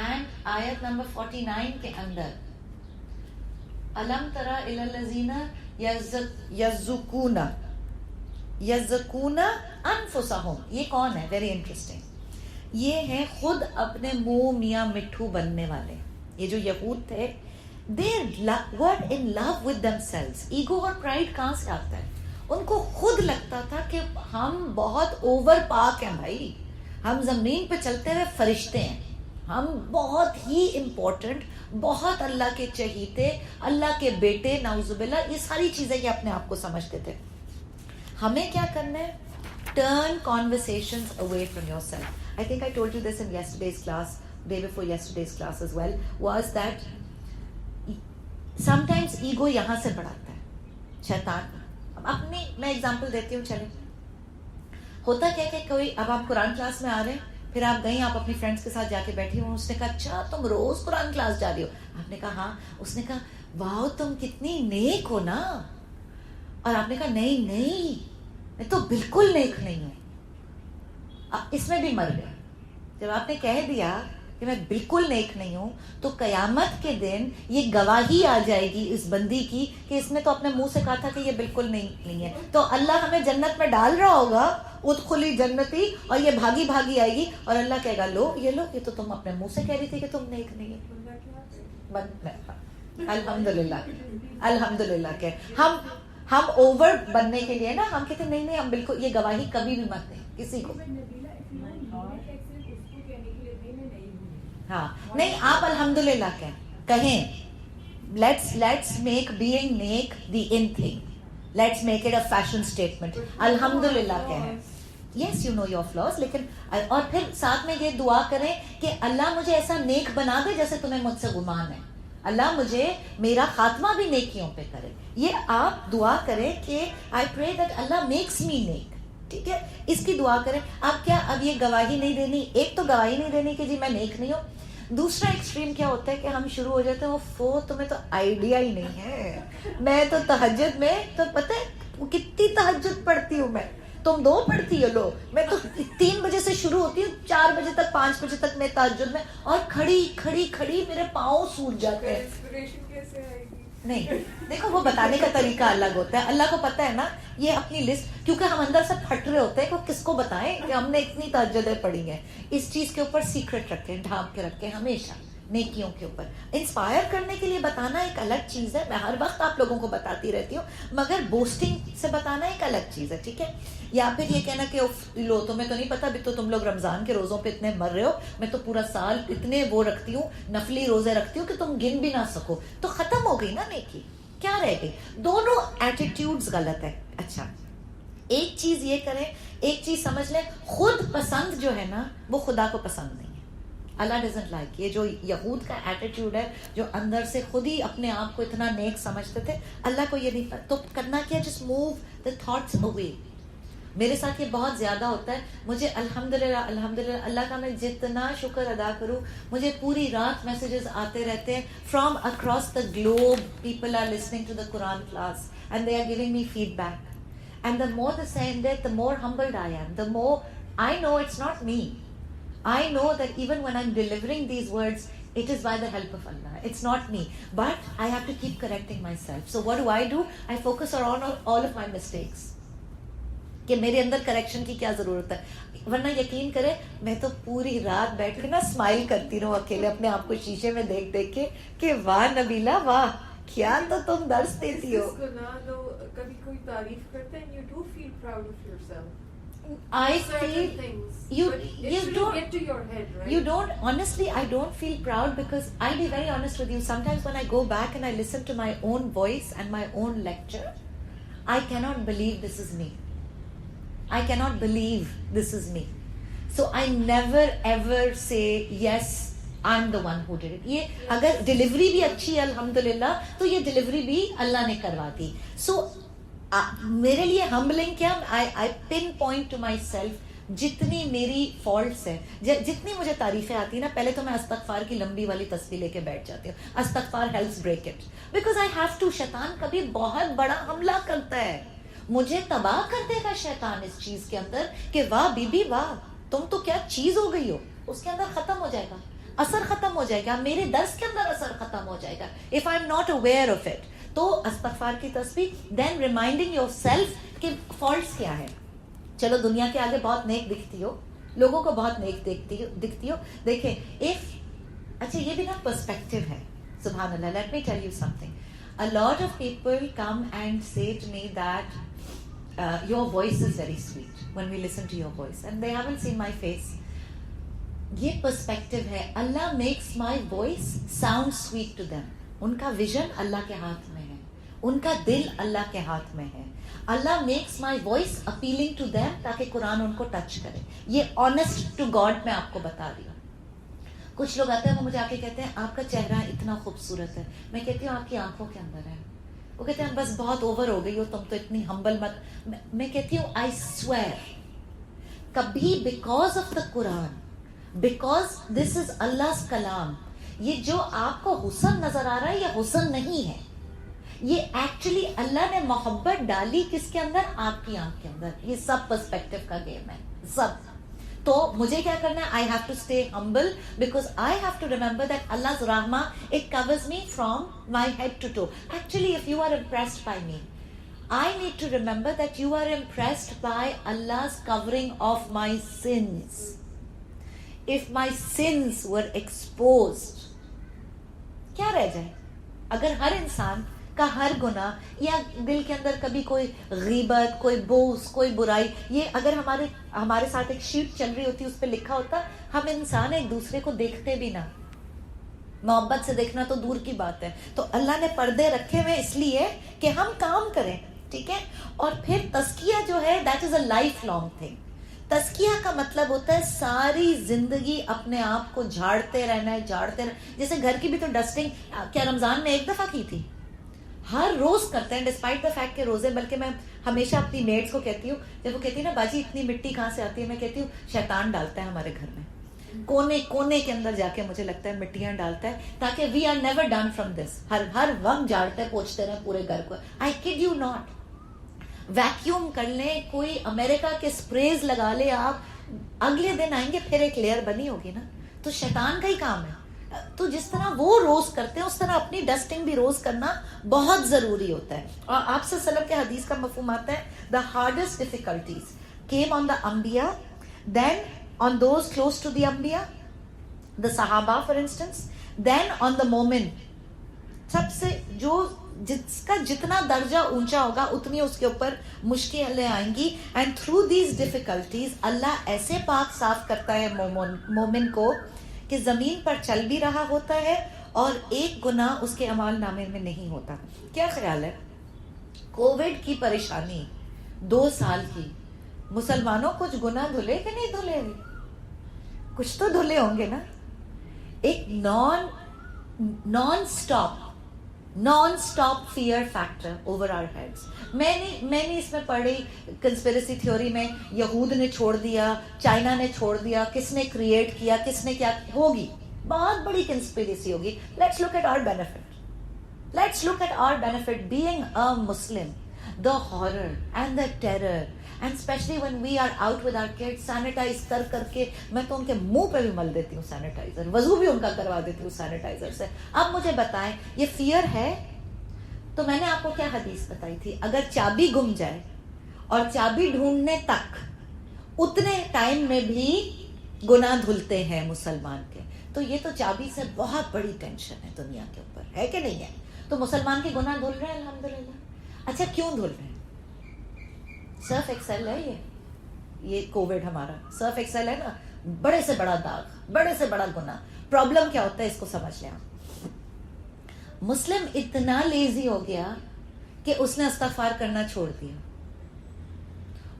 اینڈ آیت نمبر 49 کے اندر الم تری الی الذین یزکون انفسہم, یہ کون ہے؟ Very interesting. یہ ہیں خود اپنے منہ میاں مٹھو بننے والے. یہ جو یہود تھے, they were in love with themselves. Ego اور پرائڈ کہاں سے آتا ہے؟ ان کو خود لگتا تھا کہ ہم بہت اوور پاک ہیں بھائی, ہم زمین پہ چلتے ہوئے فرشتے ہیں, ہم بہت ہی امپورٹنٹ, بہت اللہ کے چہیتے, اللہ کے بیٹے, نعوذ باللہ, یہ ساری چیزیں یہ اپنے آپ کو سمجھتے تھے. ہمیں کیا کرنا ہے؟ Turn conversations away from yourself. I think I told you this in yesterday's class, day before yesterday's class as well, was that sometimes ego یہاں سے بڑھاتا ہے شیطان. اپنی میں ایگزامپل دیتی ہوں. چلیں, ہوتا کیا کہ کوئی, اب آپ قرآن کلاس میں آ رہے ہیں, پھر آپ گئی, آپ اپنی فرینڈس کے ساتھ جا کے بیٹھی ہوں, اس نے کہا اچھا تم روز قرآن کلاس جا رہی ہو؟ آپ نے کہا ہاں. اس نے کہا واو تم کتنی نیک ہو نا. اور آپ نے کہا نہیں میں تو بالکل نیک نہیں ہوں. اس میں بھی مر گئے. جب آپ نے کہہ دیا کہ میں بالکل نیک نہیں ہوں, تو قیامت کے دن یہ گواہی آ جائے گی اس بندی کی کہ اس نے تو اپنے منہ سے کہا تھا کہ یہ بالکل نہیں ہے. تو اللہ ہمیں جنت میں ڈال رہا ہوگا, ادخلی جنتی, اور یہ بھاگی بھاگی آئے گی, اور اللہ کہے گا لو یہ تو تم اپنے منہ سے کہہ رہی تھی کہ تم نیک نہیں ہے. الحمدللہ کہ ہم اوور بننے کے لیے نا, ہم کہتے نہیں ہم بالکل, یہ گواہی کبھی بھی مت دیں کسی کو. ہاں نہیں, آپ الحمدللہ کہیں. لیٹس میک بینگ نیک the in thing. Let's make it a fashion statement. الحمدللہ کہیں. Yes you know your flaws, لیکن اور پھر ساتھ میں یہ دعا کریں کہ اللہ مجھے ایسا نیک بنا دے جیسے تمہیں مجھ سے گمان ہے. اللہ مجھے میرا خاتمہ بھی نیکیوں پہ کرے. یہ آپ دعا کریں کہ آئی پرے دیٹ اللہ میکس می نیک. ٹھیک ہے, اس کی دعا کریں. اب کیا, اب یہ گواہی نہیں دینی, ایک تو گواہی نہیں دینی کہ جی میں نیک نہیں ہوں. دوسرا ایکسٹریم کیا ہوتا ہے کہ ہم شروع ہو جاتے ہیں وہ تمہیں تو آئیڈیا ہی نہیں ہے, میں تو تہجد میں تو پتہ ہے کتنی تہجد پڑھتی ہوں میں, تم 2 پڑھتی ہو, لو میں تو 3 بجے سے شروع ہوتی ہوں, 4 بجے تک 5 بجے تک میں تہجد میں, اور کھڑی میرے پاؤں سوج جاتے ہیں. انسپریشن کیسے آئے گی؟ نہیں دیکھو, وہ بتانے کا طریقہ الگ ہوتا ہے. اللہ کو پتا ہے نا یہ اپنی لسٹ, کیونکہ ہم اندر سے پھٹ رہے ہوتے ہیں کہ کس کو بتائیں کہ ہم نے اتنی تہجدیں پڑھی ہیں. اس چیز کے اوپر سیکرٹ رکھیں, ڈھانپ کے رکھیں ہمیشہ. نیکیوں کے اوپر انسپائر کرنے کے لیے بتانا ایک الگ چیز ہے, میں ہر وقت آپ لوگوں کو بتاتی رہتی ہوں, مگر بوسٹنگ سے بتانا ایک الگ چیز ہے. ٹھیک ہے, یا پھر یہ کہنا کہ لو تمہیں تو نہیں پتا, ابھی تو تم لوگ رمضان کے روزوں پہ اتنے مر رہے ہو, میں تو پورا سال اتنے وہ رکھتی ہوں, نفلی روزے رکھتی ہوں کہ تم گن بھی نہ سکو. تو ختم ہو گئی نا نیکی, کیا رہ گئی؟ دونوں ایٹیٹیوڈز غلط ہے. اچھا ایک چیز یہ کریں, ایک چیز سمجھ لیں, خود پسند جو ہے نا وہ خدا کو پسند نہیں ہے. اللہ ڈزنٹ لائک. یہ جو یہود کا ایٹیٹیوڈ ہے, جو اندر سے خود ہی اپنے آپ کو اتنا نیک سمجھتے تھے, اللہ کو یہ نہیں. تو کرنا کیا, جسٹ موو دا تھاٹس اوے. میرے ساتھ یہ بہت زیادہ ہوتا ہے. مجھے الحمدللہ اللہ کا میں جتنا شکر ادا کروں, مجھے پوری رات میسیجز آتے رہتے ہیں from across the globe. People are listening to the Quran class and they are giving me feedback. And the more the send it, the more humbled I am, the more I know it's not me. I know that even when I'm delivering these words, it is by the help of Allah. It's not me. But I have to keep correcting myself. So what do? I focus on all of my mistakes. کہ میرے اندر کریکشن کی کیا ضرورت ہے. ورنہ یقین کرے, میں تو پوری رات بیٹھ کے نا اسمائل کرتی رہوں اکیلے اپنے آپ کو شیشے میں دیکھ کے کہ واہ نبیلہ واہ, کیا تو تم درس دیتی ہو. کبھی کوئی تعریف کرتے ہیں, you do feel proud of yourself. I feel you don't get to your head, right? You don't, honestly I don't feel proud, because I'll be very honest with you, sometimes when I go back and I listen to my own voice and my own lecture, I cannot believe this is me. I cannot believe this is me. So I never ever say yes I'm the one who did it. یہ اگر ڈلیوری بھی اچھی ہے الحمدللہ, تو یہ ڈلیوری بھی اللہ نے کروا دی. سو میرے لیے ہمبلنگ کیا, I pinpoint to myself جتنی میری فالٹس ہیں, جتنی مجھے تعریفیں آتی ہیں نا, پہلے تو میں استغفار کی لمبی والی تسبیح لے کے بیٹھ جاتی ہوں. استغفار helps break it, because I have to. شیطان کبھی بہت بڑا حملہ کرتا ہے, مجھے تباہ کر دے گا شیطان اس چیز کے اندر کہ واہ بی بی واہ, تم تو کیا چیز ہو گئی ہو. اس کے اندر ختم ہو جائے گا, اثر ختم ہو جائے گا, میرے درس کے اندر اثر ختم ہو جائے گا if I'm not aware of it. تو استغفار کی تسبیح, دین ریمائنڈنگ یور سیلف کہ فالٹس کیا ہے. چلو دنیا کے آگے بہت نیک دکھتی ہو, لوگوں کو بہت نیک دکھتی ہو. دیکھیں اچھا یہ بھی نا پرسپیکٹو ہے. سبحان Allah. Let me tell you something. A lot of people come and say to me that your voice is very sweet when we listen to your voice, and they haven't seen my face. یہ پرسپیکٹو ہے. Allah makes my voice sound sweet to them. ان کا ویژن اللہ کے ہاتھ میں ہے, ان کا دل اللہ کے ہاتھ میں ہے. Allah makes my voice appealing to them تاکہ قرآن ان کو ٹچ کرے. یہ آنیسٹ ٹو گاڈ میں آپ کو بتا رہی ہوں. کچھ لوگ آتے ہیں وہ مجھے آ کے کہتے ہیں آپ کا چہرہ اتنا خوبصورت ہے. میں کہتی ہوں آپ کی آنکھوں کے اندر ہے. وہ کہتے ہیں بس بہت اوور ہو گئی ہو تم تو اتنی ہمبل مت. میں کہتی ہوں آئی سویئر کبھی because of the Quran, because this is Allah kalam, یہ جو آپ کو حسن نظر آ رہا ہے یہ حسن نہیں ہے. یہ ایکچولی اللہ نے محبت ڈالی کس کے اندر؟ آپ کی آنکھ کے اندر. یہ سب پرسپیکٹو کا گیم ہے سب. تو مجھے کیا کرنا ہے؟ I have to stay humble because I have to remember that Allah's rahmah, it covers me from my head to toe. Actually, if you are impressed by me, I need to remember that you are impressed by Allah's covering of my sins. If my sins were exposed, کیا رہ جائے؟ اگر ہر انسان کا ہر گناہ یا دل کے اندر کبھی کوئی غیبت, کوئی بوس, کوئی برائی, یہ اگر ہمارے ساتھ ایک شیٹ چل رہی ہوتی اس پہ لکھا ہوتا, ہم انسان ایک دوسرے کو دیکھتے بھی نہ. محبت سے دیکھنا تو دور کی بات ہے. تو اللہ نے پردے رکھے ہوئے اس لیے کہ ہم کام کریں, ٹھیک ہے. اور پھر تزکیہ جو ہے that is a life long thing. تزکیہ کا مطلب ہوتا ہے ساری زندگی اپنے آپ کو جھاڑتے رہنا ہے, جھاڑتے رہنا. جیسے گھر کی بھی تو ڈسٹنگ کیا رمضان میں ایک دفعہ کی تھی؟ ہر روز کرتے ہیں ڈسپائٹ دا فیکٹ کہ روزے. بلکہ میں ہمیشہ اپنی میٹس کو کہتی ہوں, جب وہ کہتی ہے نا باجی اتنی مٹی کہاں سے آتی ہے, میں کہتی ہوں شیطان ڈالتا ہے ہمارے گھر میں, کونے کونے کے اندر جا کے مجھے لگتا ہے مٹیاں ڈالتا ہے تاکہ we are never done from this. ہر وقت جھاڑتے پوچھتے رہے پورے گھر کو. I kid you not. Vacuum کر لیں, کوئی امریکہ کے اسپریز لگا لے آپ, اگلے دن آئیں گے پھر ایک لیئر بنی ہوگی نا. تو شیطان کا ہی کام ہے. تو جس طرح وہ روز کرتے ہیں اس طرح اپنی ڈسٹنگ بھی روز کرنا بہت ضروری ہوتا ہے. اور آپ سے وسلم کے حدیث کا مفہوم آتا ہے the hardest difficulties came on the Anbiya, then on those close to the Anbiya, the Sahaba for instance, then on the Mu'min. سب سے جو جس کا جتنا درجہ اونچا ہوگا اتنی اس کے اوپر مشکلیں آئیں گی. اینڈ تھرو دیز ڈیفیکلٹیز اللہ ایسے پاک صاف کرتا ہے مومن کو کہ زمین پر چل بھی رہا ہوتا ہے اور ایک گناہ اس کے اعمال نامے میں نہیں ہوتا. کیا خیال ہے کووڈ کی پریشانی 2 سال کی, مسلمانوں کچھ گناہ دھلے کہ نہیں دھلے؟ کچھ تو دھلے ہوں گے نا. ایک non stop fear factor over our heads. میں نے اس میں پڑھی کنسپیریسی تھیوری میں یہود نے چھوڑ دیا, چائنا نے چھوڑ دیا, کس نے کریٹ کیا, کس نے کیا ہوگی, بہت بڑی کنسپیریسی ہوگی. Let's look at our benefit being a Muslim. The horror and the terror, and especially when we are out with our kids, sanitize کر کے میں تو ان کے منہ پہ بھی مل دیتی ہوں سینیٹائزر, وضو بھی ان کا کروا دیتی ہوں سینیٹائزر سے. اب مجھے بتائیں یہ فیئر ہے؟ تو میں نے آپ کو کیا حدیث بتائی تھی, اگر چابی گم جائے اور چابی ڈھونڈنے تک اتنے ٹائم میں بھی گناہ دھلتے ہیں مسلمان کے, تو یہ تو چابی سے بہت بڑی ٹینشن ہے دنیا کے اوپر, ہے کہ نہیں ہے؟ تو مسلمان کے گناہ دھل رہے ہیں الحمدللہ. اچھا کیوں دھل رہے ہیں؟ سرف ایکسل ہے یہ کووڈ ہمارا سرف ایکسل ہے نا, بڑے سے بڑا داغ, بڑے سے بڑا گناہ. پرابلم کیا ہوتا ہے اس کو سمجھ لیں آپ. مسلم اتنا لیزی ہو گیا کہ اس نے استغفار کرنا چھوڑ دیا,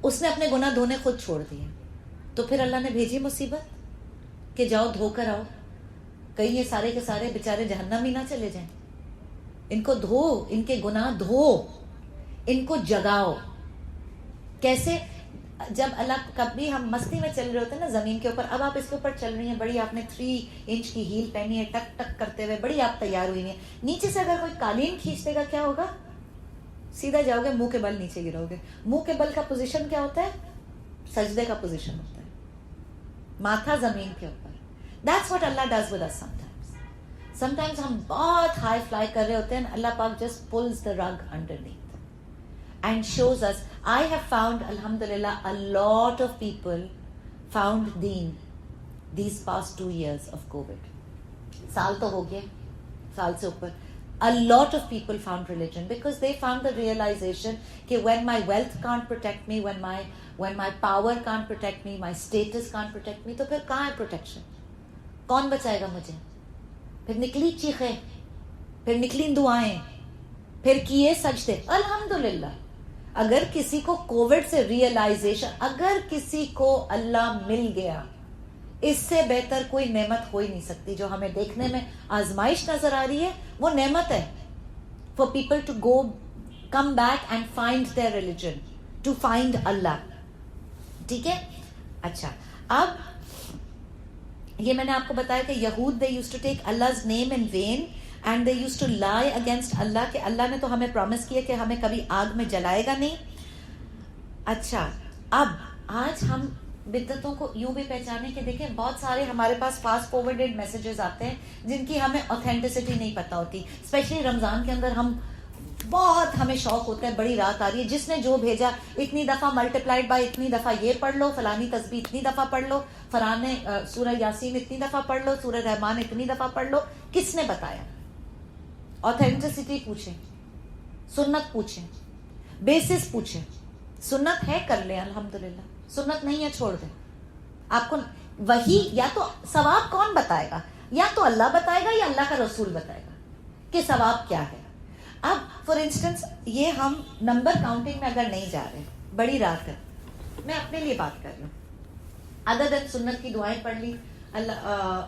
اس نے اپنے گناہ دھونے خود چھوڑ دیے. تو پھر اللہ نے بھیجی مصیبت کہ جاؤ دھو کر آؤ, کہیں یہ سارے کے سارے بےچارے جہنم ہی نہ چلے جائیں. ان کو دھو, ان کے گناہ دھو, ان کو جگاؤ. کیسے؟ جب اللہ کبھی ہم مستی میں چل رہے ہوتے ہیں نا زمین کے اوپر, اب آپ اس کے اوپر چل رہی ہیں, بڑی آپ نے 3 انچ کی ہیل پہنی ہے, ٹک ٹک کرتے ہوئے بڑی آپ تیار ہوئی ہیں. نیچے سے اگر کوئی قالین کھینچ دے گا کیا ہوگا؟ سیدھا جاؤ گے, منہ کے بل نیچے گرو گے. منہ کے بل کا پوزیشن کیا ہوتا ہے؟ سجدے کا پوزیشن ہوتا ہے, ماتھا زمین کے اوپر. That's what Allah does with us sometimes ہم بہت ہائی فلائی کر رہے ہوتے ہیں, اللہ پاک just pulls the rug underneath and shows us. I have found, alhamdulillah, a lot of people found deen these past 2 years of COVID. سال تو ہو گیا, سال سے اوپر. A lot of people found religion because they found the realization کہ when my wealth can't protect me, when my power can't protect me, my status can't protect me, تو پھر کہاں ہے protection؟ کون بچائے گا مجھے؟ پھر نکلی چیخیں, پھر نکلی دعائیں, پھر کیے سجدے. الحمدللہ. اگر کسی کو کووڈ سے ریئلائزیشن, اگر کسی کو اللہ مل گیا, اس سے بہتر کوئی نعمت ہو ہی نہیں سکتی. جو ہمیں دیکھنے میں آزمائش نظر آ رہی ہے وہ نعمت ہے, for people to go come back and find their religion, to find Allah. ٹھیک ہے. اچھا, اب یہ میں نے آپ کو بتایا کہ یہود they used to take Allah's name in vain and they used to lie against Allah, کہ اللہ نے تو ہمیں پرومس کیا کہ ہمیں کبھی آگ میں جلائے گا نہیں. اچھا, اب آج ہم بدعتوں کو یوں بھی پہچانے کہ دیکھیں بہت سارے ہمارے پاس فاسٹ فارورڈیڈ میسیجز آتے ہیں جن کی ہمیں اوتھینٹسٹی نہیں پتہ ہوتی. اسپیشلی رمضان کے اندر بہت ہمیں شوق ہوتا ہے, بڑی رات آ رہی ہے, جس نے جو بھیجا اتنی دفعہ ملٹیپلائڈ بائی اتنی دفعہ یہ پڑھ لو, فلانی تسبیح اتنی دفعہ پڑھ لو, فلانے سورہ یاسین اتنی دفعہ پڑھ لو, سورہ رحمان اتنی دفعہ پڑھ لو. کس نے بتایا؟ اوتھینٹسٹی پوچھیں, سنت پوچھیں, بیسس پوچھیں. سنت ہے کر لیں الحمدللہ, سنت نہیں ہے چھوڑ دیں. آپ کو وہی یا تو ثواب کون بتائے گا, یا تو اللہ بتائے گا یا اللہ کا رسول بتائے گا کہ ثواب کیا ہے. اب فار انسٹنس یہ ہم نمبر کاؤنٹنگ میں اگر نہیں جا رہے, بڑی رات ہے, میں اپنے لیے بات کر رہی ہوں, ادر دین سنت کی دعائیں پڑھ لی اللہ,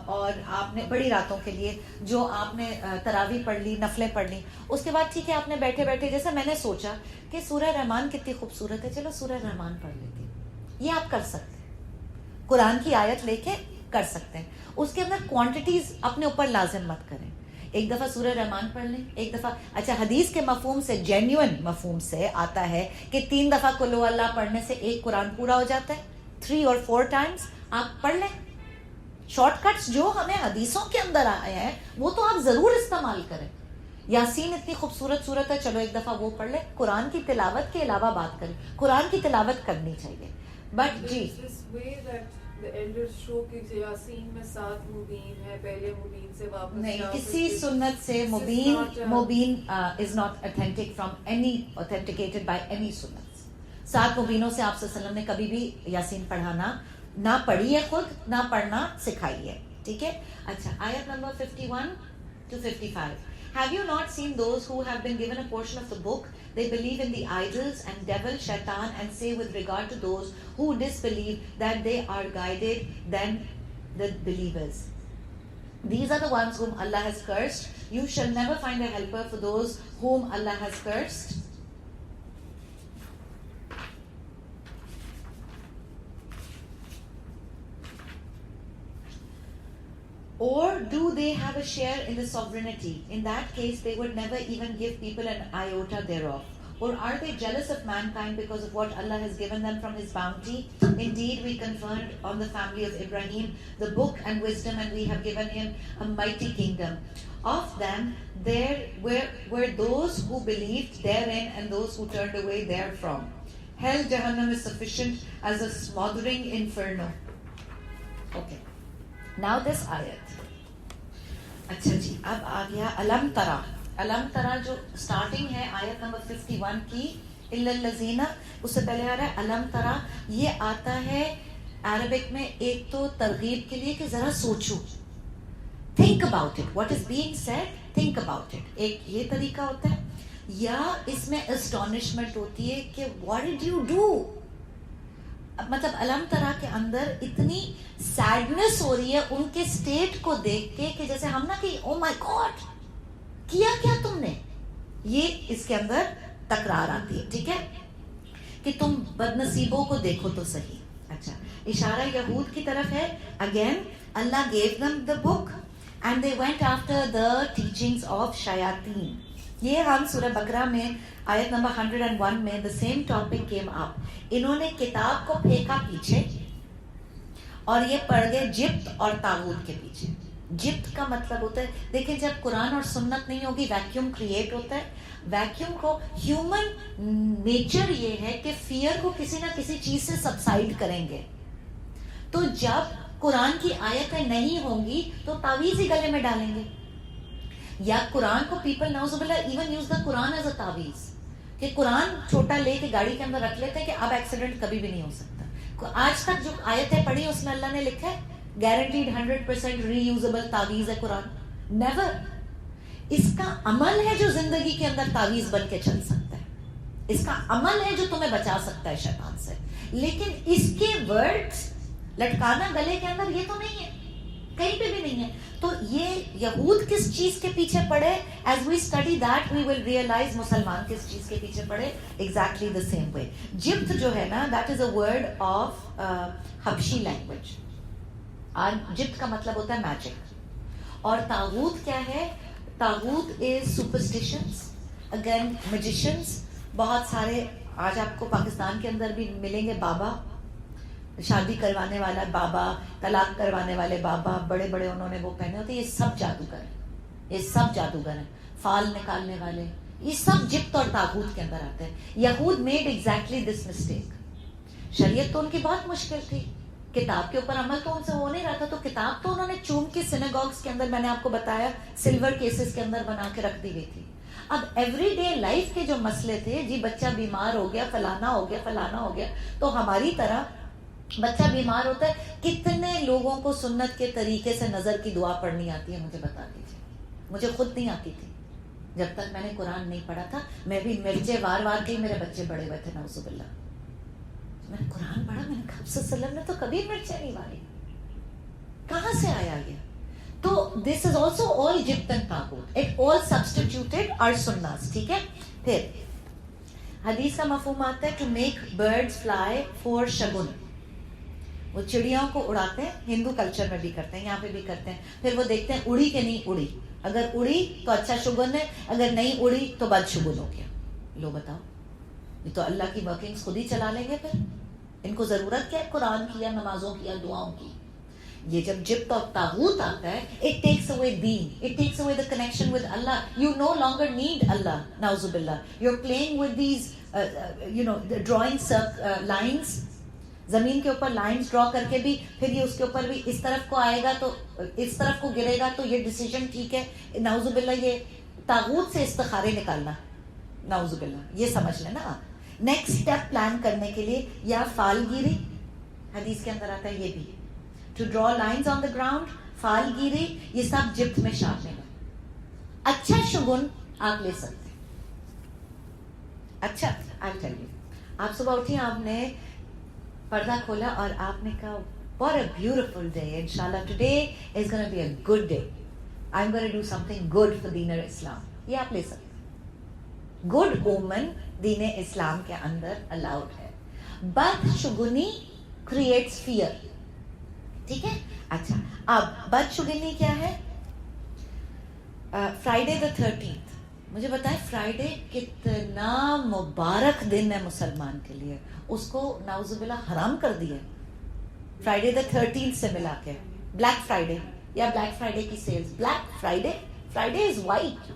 اور آپ نے بڑی راتوں کے لیے جو آپ نے تراویح پڑھ لی, نفلیں پڑھ لی, اس کے بعد ٹھیک ہے آپ نے بیٹھے بیٹھے جیسا میں نے سوچا کہ سورہ رحمان کتنی خوبصورت ہے, چلو سورہ رحمان پڑھ لیتی. یہ آپ کر سکتے ہیں, قرآن کی آیت لے کے کر سکتے ہیں. اس کے اندر کوانٹیٹیز اپنے اوپر لازم مت کریں. ایک دفعہ سورہ رحمان پڑھ لیں, ایک دفعہ. اچھا, حدیث کے مفہوم سے, جینیون مفہوم سے آتا ہے کہ 3 دفعہ قل ہو اللہ پڑھنے سے ایک قرآن پورا ہو جاتا ہے. 3 اور 4 ٹائمز آپ پڑھ لیں. شارٹ کٹس جو ہمیں حدیثوں کے اندر آئے ہیں وہ تو آپ ضرور استعمال کریں. یاسین اتنی خوبصورت صورت ہے, چلو ایک دفعہ وہ پڑھ لیں. قرآن کی تلاوت کے علاوہ بات کریں, قرآن کی تلاوت کرنی چاہیے. بٹ جی یاسین میں 7 مبین ہے, پہلے مبین سے واپس نہیں, کسی سنت سے مبین is not authentic from any authenticated by any sunnat. 7 مبینوں سے آپ صلی اللہ علیہ وسلم نے کبھی بھی یاسین پڑھانا نہ پڑھی ہے, خود نہ پڑھنا سکھائی ہے. ٹھیک ہے. اچھا, آیت number 51 to 55. Have you not seen those who have been given a portion of the book? They believe in the idols and devil, shaitan, and say with regard to those who disbelieve that they are guided than the believers. These are the ones whom Allah has cursed. You shall never find a helper for those whom Allah has cursed. Or do they have a share in the sovereignty? In that case, they would never even give people an iota thereof. Or are they jealous of mankind because of what Allah has given them from His bounty? Indeed, we conferred on the family of Ibrahim the book and wisdom, and we have given him a mighty kingdom. Of them, there were those who believed therein and those who turned away therefrom. Hell, Jahannam, is sufficient as a smothering inferno. Okay. Now this ayat. اچھا جی, اب آ گیا علم ترا. علم ترا جو سٹارٹنگ ہے آیت نمبر 51 کی, الا الذین, اس سے پہلے آ رہا ہے علم ترا. یہ آتا ہے عربک میں ایک تو ترغیب کے لیے کہ ذرا سوچو, think about it, what is being said, think about it. ایک یہ طریقہ ہوتا ہے, یا اس میں astonishment ہوتی ہے کہ what did you do. مطلب علم ترا کے اندر اتنی سیڈنس ہو رہی ہے ان کے سٹیٹ کو دیکھ کے کہ جیسے ہم نا کہ او مائی گاڈ کیا کیا تم نے. یہ اس کے اندر تکرار آتی ہے. ٹھیک ہے, کہ تم بد نصیبوں کو دیکھو تو صحیح. اچھا, اشارہ یہود کی طرف ہے. Again Allah gave them the book and they went after the teachings of shayateen. یہ ہم سورہ بقرہ میں آیت نمبر 101 میں the same topic came up. انہوں نے کتاب کو پھینکا پیچھے اور یہ پڑھ گئے جبت اور طاغوت کے پیچھے. جبت کا مطلب ہوتا ہے, دیکھیں جب قرآن اور سنت نہیں ہوگی ویکیوم کریٹ ہوتا ہے. ویکیوم کو ہیومن نیچر یہ ہے کہ فیئر کو کسی نہ کسی چیز سے سبسائڈ کریں گے. تو جب قرآن کی آیتیں نہیں ہوں گی تو تعویذ ہی گلے میں ڈالیں گے. یا قرآن کو پیپل نعوذ باللہ even use the Quran as a تعویذ, کہ قرآن چھوٹا لے کے گاڑی کے اندر رکھ لیتے ہیں کہ اب ایکسیڈنٹ کبھی بھی نہیں ہو سکتا. آج تک جو آیتیں پڑھی اس میں اللہ نے لکھا ہے گارنٹیڈ 100% ری یوزبل تعویذ ہے قرآن. نیور. اس کا عمل ہے جو زندگی کے اندر تعویذ بن کے چل سکتا ہے, اس کا عمل ہے جو تمہیں بچا سکتا ہے شیطان سے, لیکن اس کے ورڈز لٹکانا گلے کے اندر یہ تو نہیں ہے, کہیں پہ بھی نہیں ہے. تو یہ یہود کس چیز کے پیچھے پڑے, as we study that we will realise مسلمان کس چیز کے پیچھے پڑے ایگزیکٹلی دا سیم وے. جبت جو ہے نا that is a word of Habshi language. جبت کا مطلب ہوتا ہے میجک, اور طاغوت کیا ہے, طاغوت از سپرسٹیشنز, اگین میجیشنز. بہت سارے آج آپ کو پاکستان کے اندر بھی ملیں گے بابا, شادی کروانے والا بابا, طلاق کروانے والے بابا, بڑے بڑے انہوں نے وہ پہنے ہوتے ہیں, یہ سب جادوگر ہیں, یہ سب جادوگر ہیں. فال نکالنے والے, یہ سب جبت اور طاغوت کے اندر آتے ہیں. یہود میڈ ایگزیکٹلی دس مسٹیک. شریعت تو ان کی بہت مشکل تھی, کتاب کے اوپر عمل تو ان سے ہو نہیں رہا تھا, تو کتاب تو انہوں نے چوم کے سینیگوگز کے اندر, میں نے آپ کو بتایا سلور کیسز کے اندر بنا کے رکھ دی ہوئی تھی. اب ایوری ڈے لائف کے جو مسئلے تھے, جی بچہ بیمار ہو گیا, فلانا ہو گیا, فلانا ہو گیا, تو ہماری طرح بچہ بیمار ہوتا ہے, کتنے لوگوں کو سنت کے طریقے سے نظر کی دعا پڑھنی آتی ہے, مجھے بتا دیجیے. مجھے خود نہیں آتی تھی جب تک میں نے قرآن نہیں پڑھا تھا. میں بھی مرچے وار وار کے میرے بچے بڑے ہوئے تھے, نعوذ باللہ. میں نے قرآن پڑھا, میں نے کہا صلی اللہ علیہ وسلم نے تو کبھی مرچیں نہیں ماری, کہاں سے آیا یہ؟ تو this is also all jibt and طاغوت, اٹ آل سبسٹیٹیوٹڈ آر سناس. ٹھیک ہے. پھر حدیث کا مفہوم آتا ہے to make birds fly for shagun. وہ چڑیاں کو اڑاتے ہیں, ہندو کلچر میں بھی کرتے ہیں, یہاں پہ بھی کرتے ہیں. پھر وہ دیکھتے ہیں اڑی کہ نہیں اڑی, اگر اڑی تو اچھا شگن ہے, اگر نہیں اڑی تو بد شگن ہو گیا. لو بتاؤ, یہ تو اللہ کی ورکنگز خود ہی چلا لیں گے. پھر ان کو ضرورت کیا ہے قرآن کی یا نمازوں کی یا دعاؤں کی؟ یہ جب جبت اور طاغوت آتا ہے, it takes away deen, it takes away the connection with Allah. You no longer need Allah, na'uzu billah. You're playing with these drawing lines. زمین کے اوپر لائنز ڈرا کر کے بھی پھر یہ اس کے اوپر بھی اس طرف کو آئے گا تو اس طرف کو گرے گا, تو یہ ڈیسیژن ٹھیک ہے. نعوذ باللہ, یہ طاغوت سے استخارے نکالنا, نعوذ باللہ, یہ سمجھ لینا. نیکسٹ اسٹیپ پلان کرنے کے لیے یا فال گیری, حدیث کے اندر آتا ہے یہ بھی, to draw lines on the ground, فال گیری, یہ سب جبت میں شامل ہے. اچھا شگن آپ لے سکتے ہیں. اچھا I'll tell you, آپ صبح اٹھی, آپ نے پردہ کھولا اور آپ نے کہا what a beautiful day, inshallah today is going to be a good day, I'm going to do something good for دین اسلام. یہ آپ لے سکتے ہیں. گڈ اومن دین اسلام کے اندر الاؤڈ ہے. بد شگنی کریٹس فیئر. ٹھیک ہے. اچھا, اب بد شگنی کیا ہے؟ فرائیڈے دا 13th, مجھے بتائیں فرائیڈے کتنا مبارک دن ہے مسلمان کے لیے, اس کو نعوذ باللہ حرام کر دیا فرائیڈے دا 13th سے ملا کے. بلیک فرائیڈے یا بلیک فرائیڈے کی sales, Black Friday, Friday is white,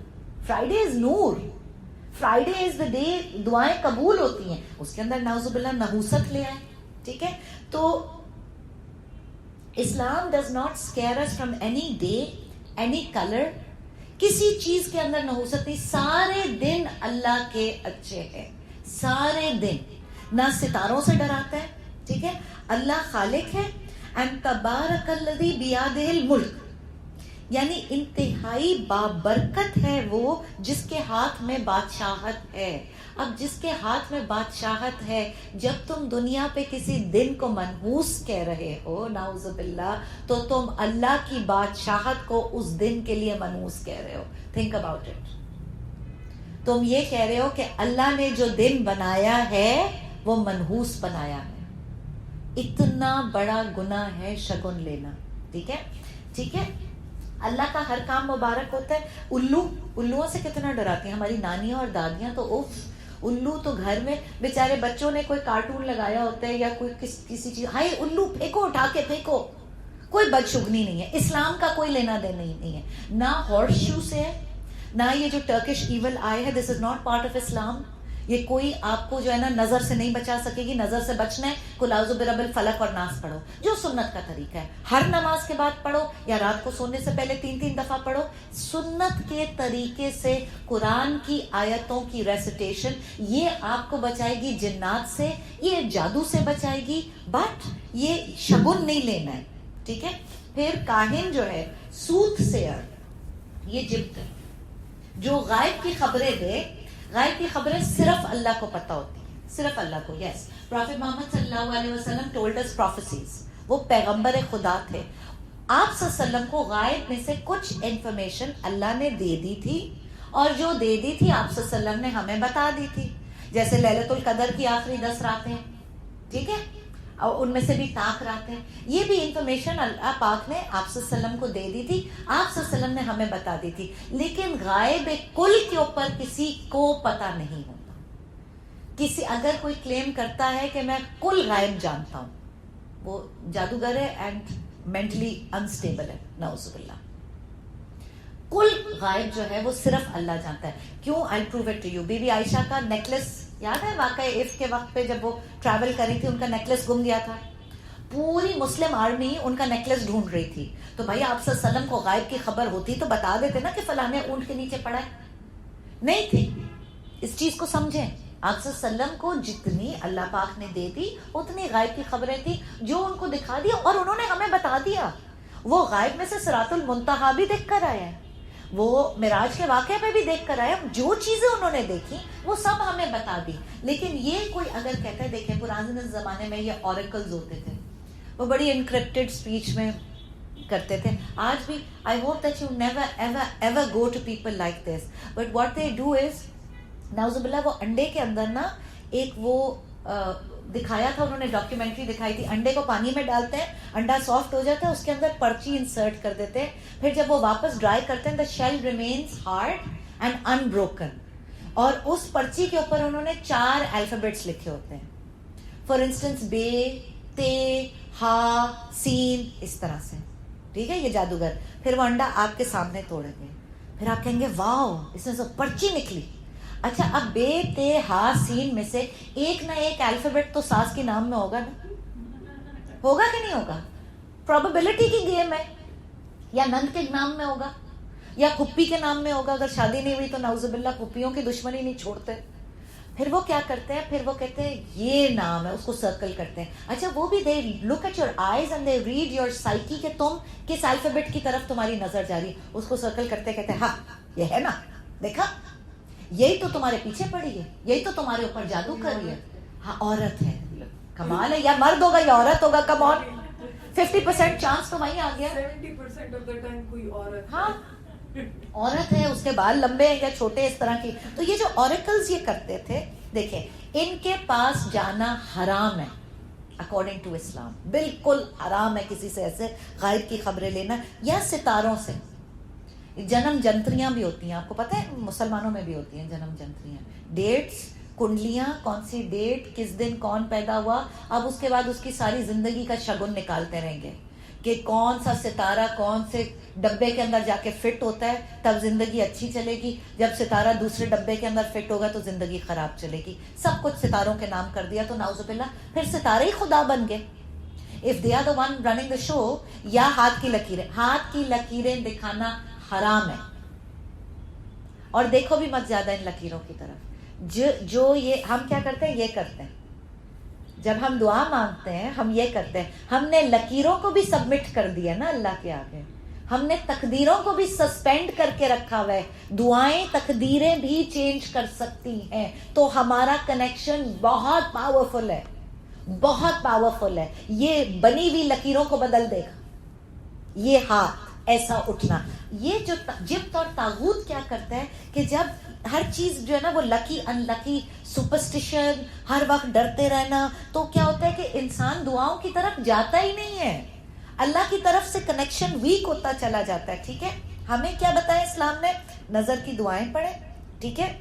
Friday is نور, فرائیڈے از دا ڈے دعائیں قبول ہوتی ہیں. اس کے اندر نعوذ باللہ نحوست لے آئے. ٹھیک ہے. تو اسلام does not scare us from any day, any colour, کسی چیز کے اندر نحوست نہیں. سارے دن اللہ کے اچھے ہیں, سارے دن. نہ ستاروں سے ڈراتا ہے. ٹھیک ہے. اللہ خالق ہے. and تبارک الذی بیدہ الملک, یعنی انتہائی بابرکت ہے وہ جس کے ہاتھ میں بادشاہت ہے. اب جس کے ہاتھ میں بادشاہت ہے, جب تم دنیا پہ کسی دن کو منحوس کہہ رہے ہو نعوذ باللہ, تو تم اللہ کی بادشاہت کو اس دن کے لیے منحوس کہہ رہے ہو. Think about it. تم یہ کہہ رہے ہو کہ اللہ نے جو دن بنایا ہے وہ منحوس بنایا ہے. اتنا بڑا گناہ ہے شگن لینا. ٹھیک ہے. ٹھیک ہے. اللہ کا ہر کام مبارک ہوتا ہے. الوؤں سے کتنا ڈراتی ہیں ہماری نانیاں اور دادیاں. تو اف, الو تو گھر میں بیچارے بچوں نے کوئی کارٹون لگایا ہوتا ہے یا کوئی کسی چیز, ہائے الو پھینکو, اٹھا کے پھینکو. کوئی بدشگنی نہیں ہے. اسلام کا کوئی لینا دینا نہیں ہے. نہ ہارس شو سے ہے, نہ یہ جو ٹرکش ایول آئے ہے, this is not part of اسلام. یہ کوئی آپ کو جو ہے نا نظر سے نہیں بچا سکے گی. نظر سے بچنا ہے قل اعوذ برب الفلق اور ناس پڑھو, جو سنت کا طریقہ ہے. ہر نماز کے بعد پڑھو یا رات کو سونے سے پہلے 3 دفعہ پڑھو. سنت کے طریقے سے قرآن کی آیتوں کی ریسیٹیشن, یہ آپ کو بچائے گی جنات سے, یہ جادو سے بچائے گی, بٹ یہ شگن نہیں لینا ہے. ٹھیک ہے. پھر کاہن جو ہے, سوت سیئر, یہ جبت ہے. جو غائب کی خبریں دے, غائب کی خبریں صرف اللہ کو پتہ ہوتی ہیں, صرف اللہ کو. یس, پروفیٹ محمد صلی اللہ علیہ وسلم ٹولڈ اس پروفیسیز, وہ پیغمبر خدا تھے. آپ صلی اللہ علیہ وسلم کو غائب میں سے کچھ انفارمیشن اللہ نے دے دی تھی, اور جو دے دی تھی آپ صلی اللہ علیہ وسلم نے ہمیں بتا دی تھی, جیسے لیلۃ القدر کی آخری 10 راتیں, ٹھیک ہے, اور ان میں سے بھی طاق راتیں, یہ بھی انفارمیشن اللہ پاک نے آپ صلی اللہ علیہ وسلم کو دے دی تھی, آپ صلی اللہ علیہ وسلم نے ہمیں بتا دی تھی. لیکن غائب کل کے اوپر کسی کو پتہ نہیں ہوتا. کسی اگر کوئی کلیم کرتا ہے کہ میں کل غائب جانتا ہوں, وہ جادوگر ہے اینڈ مینٹلی انسٹیبل ہے, نعوذ باللہ. کل غائب جو ہے وہ صرف اللہ جانتا ہے. کیوں؟ I'll prove it to you. Bibi Ayesha کا نیکلس یاد ہے, واقعہ عفت کے وقت پہ جب وہ ٹریول کر رہی تھی, ان کا نیکلس گم گیا تھا. پوری مسلم آرمی ان کا نیکلس ڈھونڈ رہی تھی. تو بھائی آپ صلی اللہ علیہ وسلم کو غائب کی خبر ہوتی تو بتا دیتے نا کہ فلاں اونٹ کے نیچے پڑا ہے. نہیں تھی. اس چیز کو سمجھیں, آپ صلی اللہ علیہ وسلم کو جتنی اللہ پاک نے دے دی اتنی غائب کی خبریں تھی جو ان کو دکھا دیا, اور انہوں نے ہمیں بتا دیا. وہ غائب میں سے صراط المنتہا بھی دیکھ کر آئے ہیں, وہ معراج کے واقعے پہ بھی دیکھ کر آئے. جو چیزیں انہوں نے دیکھی وہ سب ہمیں بتا دی. لیکن یہ کوئی اگر کہتا ہے, دیکھیں پرانے زمانے میں یہ اوریکلز ہوتے تھے, وہ بڑی انکرپٹڈ اسپیچ میں کرتے تھے. آج بھی I hope that you never ever ever go to people like this, but what they do is, نعوذ باللہ, وہ انڈے کے اندر نا ایک وہ دکھایا تھا, انہوں نے ڈاکیومنٹری دکھائی تھی, انڈے کو پانی میں ڈالتے ہیں, انڈا سافٹ ہو جاتا ہے, اس کے اندر پرچی انسرٹ کر دیتے ہیں, پھر جب وہ واپس ڈرائی کرتے ہیں the shell remains hard and unbroken, اور اس پرچی کے اوپر انہوں نے 4 الفابیٹس لکھے ہوتے ہیں. فار انسٹنس بے, تے, ہا, سین, اس طرح سے, ٹھیک ہے, یہ جادوگر. پھر وہ انڈا آپ کے سامنے توڑیں گے, پھر آپ کہیں گے واو اس میں سے پرچی نکلی. اچھا, اب بے, تے, ہا, سین میں سے ایک نہ ایک الفابیٹ تو ساس کے نام میں ہوگا نا, ہوگا کہ نہیں ہوگا؟ پروبیبلٹی کی گیم ہے. یا نند کے نام میں ہوگا, یا پھپھی کے نام میں ہوگا, اگر شادی نہیں ہوئی تو نعوذ باللہ پھپھیوں کی دشمنی نہیں چھوڑتے. پھر وہ کیا کرتے ہیں, پھر وہ کہتے ہیں یہ نام ہے, اس کو سرکل کرتے ہیں. اچھا, وہ بھی they look at your eyes and they read your psyche, کہ تم کس الفابیٹ کی طرف تمہاری نظر جا رہی, اس کو سرکل کرتے کہتے ہیں ہاں یہ ہے نا, دیکھا یہی تو تمہارے پیچھے پڑی ہے, یہی تو تمہارے اوپر جادو کر رہی ہے. ہاں عورت ہے, کمال ہے, یا مرد ہوگا یا عورت ہوگا, کم آن 50% چانس تو وہیں آ گیا. 70% of the time کوئی عورت, ہاں عورت ہے, اس کے بال لمبے ہیں یا چھوٹے, اس طرح کی. تو یہ جو اوریکلز یہ کرتے تھے, دیکھیں ان کے پاس جانا حرام ہے اکارڈنگ ٹو اسلام, بالکل حرام ہے کسی سے ایسے غائب کی خبریں لینا, یا ستاروں سے. جنم جنتریاں بھی ہوتی ہیں, آپ کو پتہ ہے مسلمانوں میں بھی ہوتی ہیں جنم جنتریاں, ڈیٹس, کنڈلیاں, کون سی ڈیٹ کس دن کون پیدا ہوا. اب اس کے بعد اس کی ساری زندگی کا شگن نکالتے رہیں گے کہ کون سا ستارہ کون سے ڈبے کے اندر جا کے فٹ ہوتا ہے تب زندگی اچھی چلے گی, جب ستارہ دوسرے ڈبے کے اندر فٹ ہوگا تو زندگی خراب چلے گی. سب کچھ ستاروں کے نام کر دیا, تو نعوذ باللہ پھر ستارے ہی خدا بن گئے. if they are the one running the show. یا ہاتھ کی لکیریں, ہاتھ کی لکیریں دکھانا حرام ہے, اور دیکھو بھی مت زیادہ ان لکیروں کی طرف. جو یہ ہم کیا کرتے ہیں, یہ کرتے ہیں جب ہم دعا مانگتے ہیں, ہم یہ کرتے ہیں, ہم نے لکیروں کو بھی سبمٹ کر دیا نا اللہ کے آگے, ہم نے تقدیروں کو بھی سسپینڈ کر کے رکھا ہوا ہے. دعائیں تقدیریں بھی چینج کر سکتی ہیں, تو ہمارا کنیکشن بہت پاورفل ہے, بہت پاورفل ہے. یہ بنی ہوئی لکیروں کو بدل دے گا, یہ ہاتھ ایسا اٹھنا. یہ جو جبت اور طاغوت کیا کرتا ہے کہ جب ہر چیز جو ہے نا وہ لکی ان لکی, سپرسٹیشن, ہر وقت ڈرتے رہنا, تو کیا ہوتا ہے کہ انسان دعاؤں کی طرف جاتا ہی نہیں ہے, اللہ کی طرف سے کنیکشن ویک ہوتا چلا جاتا ہے. ٹھیک ہے, ہمیں کیا بتایا اسلام نے, نظر کی دعائیں پڑھیں, ٹھیک ہے,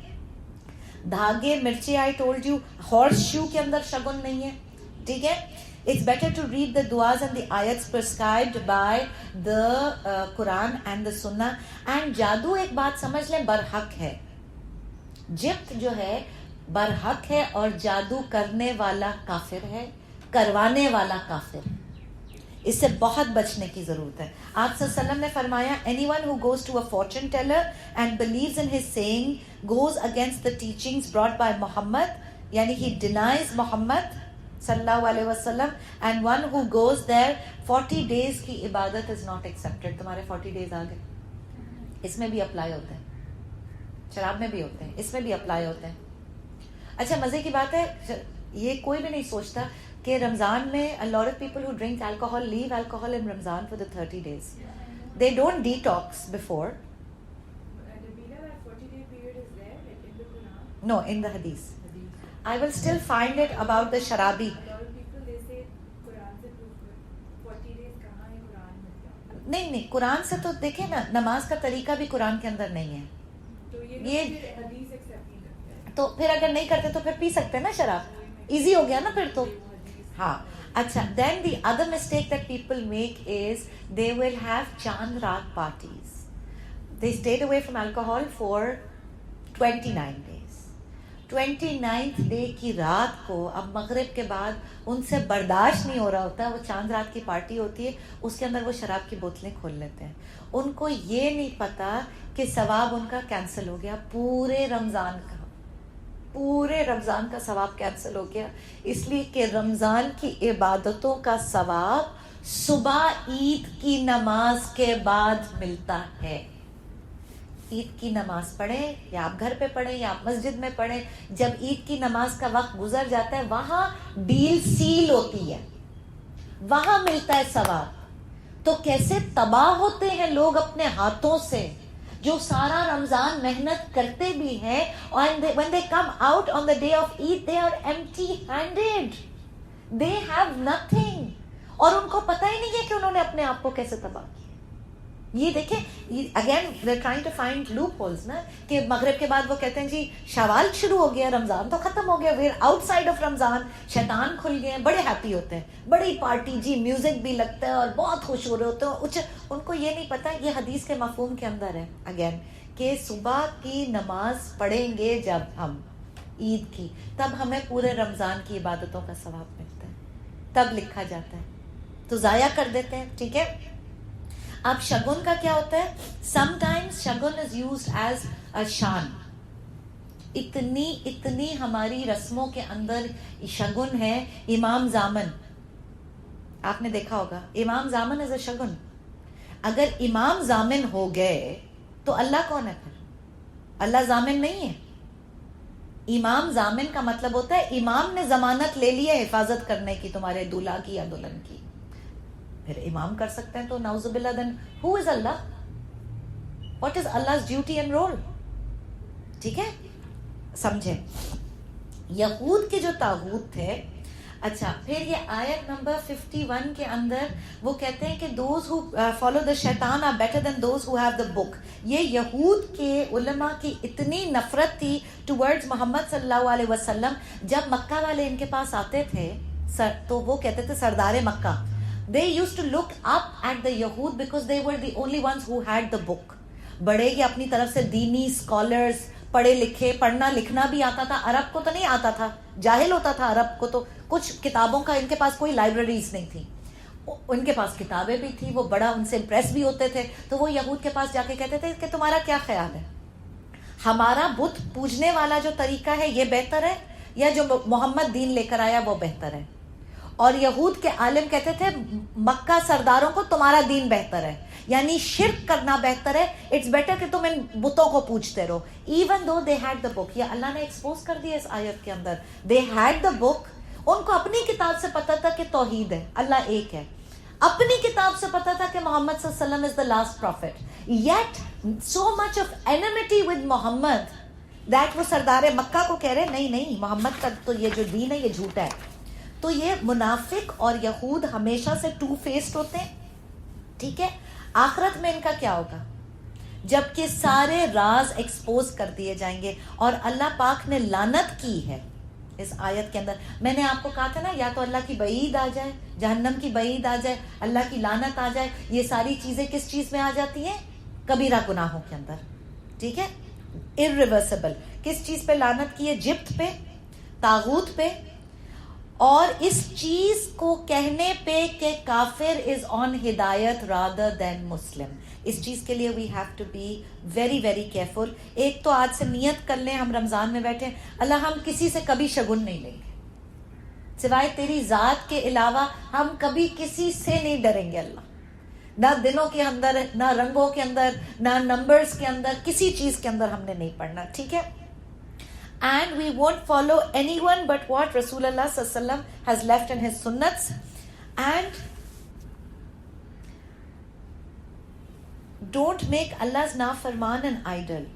دھاگے, مرچیں, آئی ٹولڈ یو, ہارس شو کے اندر شگن نہیں ہے, ٹھیک ہے. It's better to read the du'as and the ayats prescribed by the Quran and the Sunnah. And جادو ایک بات سمجھ لیں, برحق ہے. جبت جو ہے برحق ہے, اور جادو کرنے والا کافر ہے, کروانے والا کافر ہے. اس سے بہت بچنے کی ضرورت ہے. آپ صلی اللہ علیہ وسلم نے فرمایا, anyone who goes to a fortune teller and believes in his saying goes against the teachings brought by Muhammad, یعنی he denies Muhammad صلی اللہ علیہ وسلم, and one who goes there 40 days کی عبادت is not accepted. تمہارے 40 days آ گئے, اس میں بھی اپلائی ہوتا ہے. شراب میں بھی ہوتے ہیں, اس میں بھی اپلائی ہوتے ہیں. اچھا مزے کی بات ہے, یہ کوئی بھی نہیں سوچتا کہ رمضان میں a lot of people who drink alcohol leave alcohol in Ramzan for the 30 days. They don't detox before. that 40-day period is there like in the Quran. No, in the hadith. I will still find it about the sharabi. A lot of people they say Quran se prove kar 40 days kahan hai Quran mein. نہیں, قرآن سے تو دیکھیں نا, نماز کا طریقہ بھی قرآن کے اندر نہیں ہے. تو یہ- یہ حدیث ایکسپٹ نہیں کرتے. تو پھر اگر نہیں کرتے تو پھر پی سکتے ہیں نا شراب, ایزی ہو گیا نا پھر تو. ہاں اچھا, then the other mistake that people make is they will have chand raat parties. They stayed away from alcohol for 29 days. 29th day کی رات کو اب مغرب کے بعد ان سے برداشت نہیں ہو رہا ہوتا, وہ چاند رات کی پارٹی ہوتی ہے, اس کے اندر وہ شراب کی بوتلیں کھول لیتے ہیں. ان کو یہ نہیں پتا کہ ثواب ان کا کینسل ہو گیا, پورے رمضان کا ثواب کینسل ہو گیا, اس لیے کہ رمضان کی عبادتوں کا ثواب صبح عید کی نماز کے بعد ملتا ہے. عید کی نماز پڑھیں یا آپ گھر پہ پڑھیں یا آپ مسجد میں پڑھیں, جب عید کی نماز کا وقت گزر جاتا ہے وہاں ڈیل سیل ہوتی ہے, وہاں ملتا ہے ثواب. تو کیسے تباہ ہوتے ہیں لوگ اپنے ہاتھوں سے, جو سارا رمضان محنت کرتے بھی ہیں, اور when they come out on the day of Eid they are empty handed, they have nothing, اور ان کو پتہ ہی نہیں ہے کہ انہوں نے اپنے آپ کو کیسے تباہ کیا. یہ دیکھیں again we are trying to find loopholes نا, کہ مغرب کے بعد وہ کہتے ہیں جی شوال شروع ہو گیا, رمضان تو ختم ہو گیا, we are outside of رمضان, شیطان کھل گئے ہیں, بڑے ہیپی ہوتے ہیں, بڑی پارٹی, جی میوزک بھی لگتا ہے اور بہت خوش ہو رہے ہوتے ہیں. ان کو یہ نہیں پتا یہ حدیث کے مفہوم کے اندر ہے اگین, کہ صبح کی نماز پڑھیں گے جب ہم عید کی, تب ہمیں پورے رمضان کی عبادتوں کا ثواب ملتا ہے, تب لکھا جاتا ہے, تو ضائع کر دیتے ہیں. ٹھیک ہے. اب شگن کا کیا ہوتا ہے, some times Shagun is used as a شان. اتنی ہماری رسموں کے اندر شگن ہے. امام زامن آپ نے دیکھا ہوگا, امام زامن از اے شگن. اگر امام زامن ہو گئے تو اللہ کون ہے پھر؟ اللہ زامن نہیں ہے. امام زامن کا مطلب ہوتا ہے امام نے ضمانت لے لی ہے حفاظت کرنے کی تمہارے دولہا کی یا دلہن کی, پھر امام کر سکتے ہیں. تو نعوذ باللہ, then who is Allah, what is Allah's duty and role. ٹھیک ہے, سمجھے. یہود کے جو طاغوت تھے. اچھا, پھر یہ آیت نمبر 51 کے اندر وہ کہتے ہیں کہ those who follow the Shaitan are better than those who have the book. یہ یہود کے علماء کی اتنی نفرت تھی ٹورڈز محمد صلی اللہ علیہ وسلم, جب مکہ والے ان کے پاس آتے تھے تو وہ کہتے تھے سردار مکہ. They used to look up at the Yahud because they were the only ones who had the book. بڑے یہ اپنی طرف سے دینی اسکالرز, پڑھے لکھے, پڑھنا لکھنا بھی آتا تھا. عرب کو تو نہیں آتا تھا, جاہل ہوتا تھا عرب کو, تو کچھ کتابوں کا ان کے پاس کوئی لائبریریز نہیں تھی, ان کے پاس کتابیں بھی تھی, وہ بڑا ان سے امپریس بھی ہوتے تھے. تو وہ یہود کے پاس جا کے کہتے تھے کہ تمہارا کیا خیال ہے, ہمارا بت پوجنے والا جو طریقہ ہے یہ بہتر ہے یا جو محمد دین لے کر آیا وہ بہتر ہے؟ اور یہود کے عالم کہتے تھے مکہ سرداروں کو تمہارا دین بہتر ہے, یعنی شرک کرنا بہتر ہے, اٹس بیٹر کہ تم ان بتوں کو پوجتے رہو. Even though they had the book, یہ اللہ نے ایکسپوز کر دیا اس آیت کے اندر, دے ہیڈ دا بک. ان کو اپنی کتاب سے پتا تھا کہ توحید ہے, اللہ ایک ہے, اپنی کتاب سے پتا تھا کہ محمد صلی اللہ علیہ وسلم is the last prophet, yet so much of enmity with Muhammad that وہ سردار مکہ کو کہہ رہے نہیں محمد کا تو یہ جو دین ہے یہ جھوٹا ہے. تو یہ منافق اور یہود ہمیشہ سے ٹو فیسڈ ہوتے ہیں. ٹھیک ہے. آخرت میں ان کا کیا ہوگا, جب کہ سارے راز ایکسپوز کر دیے جائیں گے. اور اللہ پاک نے لعنت کی ہے اس آیت کے اندر. میں نے آپ کو کہا تھا نا, یا تو اللہ کی بعید آ جائے, جہنم کی بعید آ جائے, اللہ کی لعنت آ جائے. یہ ساری چیزیں کس چیز میں آ جاتی ہیں, کبیرہ گناہوں کے اندر. ٹھیک ہے, irreversible. کس چیز پہ لعنت کی ہے, جبت پہ, طاغوت پہ. اور اس چیز کو کہنے پہ کہ کافر از آن ہدایت rather than مسلم, اس چیز کے لیے we have to be very very careful. ایک تو آج سے نیت کر لیں, ہم رمضان میں بیٹھے, اللہ ہم کسی سے کبھی شگن نہیں لیں گے, سوائے تیری ذات کے علاوہ ہم کبھی کسی سے نہیں ڈریں گے اللہ. نہ دنوں کے اندر، نہ رنگوں کے اندر، نہ نمبرز کے اندر، کسی چیز کے اندر ہم نے نہیں پڑھنا. ٹھیک ہے. And we won't follow anyone but what Rasulullah sallallahu alaihi wasallam has left in his sunnats. And don't make Allah's nafarman an idol.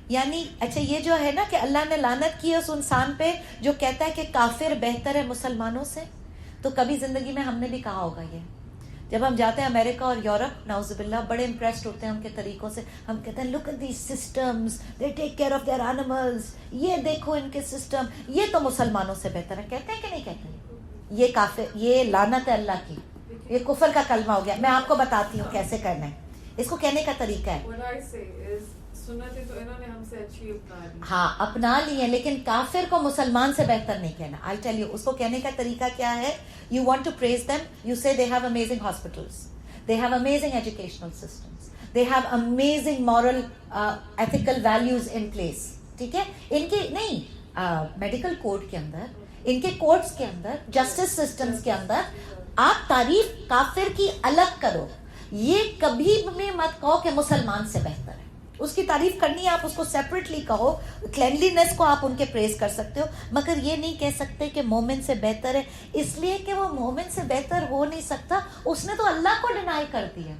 یعنی اچھا یہ جو ہے نا کہ اللہ نے لعنت کی ہے اس انسان پہ جو کہتا ہے کہ کافر بہتر ہے مسلمانوں سے، تو کبھی زندگی میں ہم نے بھی کہا ہوگا یہ. جب ہم جاتے ہیں امریکہ اور یورپ، نعوذ باللہ، بڑے امپریسڈ ہوتے ہیں ان کے طریقوں سے. ہم کہتے ہیں look at these systems, they take care of their animals, یہ دیکھو ان کے سسٹم، یہ تو مسلمانوں سے بہتر ہے. کہتے ہیں کہ نہیں کہتے ہیں؟ یہ کافر، یہ لعنت ہے اللہ کی، یہ کفر کا کلمہ ہو گیا. میں آپ کو بتاتی ہوں کیسے کرنا ہے. اس کو کہنے کا طریقہ ہے، What I say is سنتیں تو انہوں نے ہم سے اچھی اپنا لی. ہاں اپنا لی ہیں، لیکن کافر کو مسلمان سے بہتر نہیں کہنا. I'll tell you اس کو کہنے کا طریقہ کیا ہے. You want to praise them, you say they have amazing hospitals, they have amazing educational systems, they have amazing moral ethical values in place. ٹھیک ہے. ان کی نہیں میڈیکل کوڈ کے اندر، ان کے کورٹس کے اندر، جسٹس سسٹمز کے اندر آپ تعریف کافر کی الگ کرو. یہ کبھی بھی مت کہو کہ مسلمان سے بہتر ہے. اس کی تعریف کرنی ہے آپ اس کو سیپریٹلی کہو. کلینلینس کو آپ ان کے پریز کر سکتے ہو، مگر یہ نہیں کہہ سکتے کہ مومن سے بہتر ہے، اس لیے کہ وہ مومن سے بہتر ہو نہیں سکتا. اس نے تو اللہ کو ڈینائی کر دیا.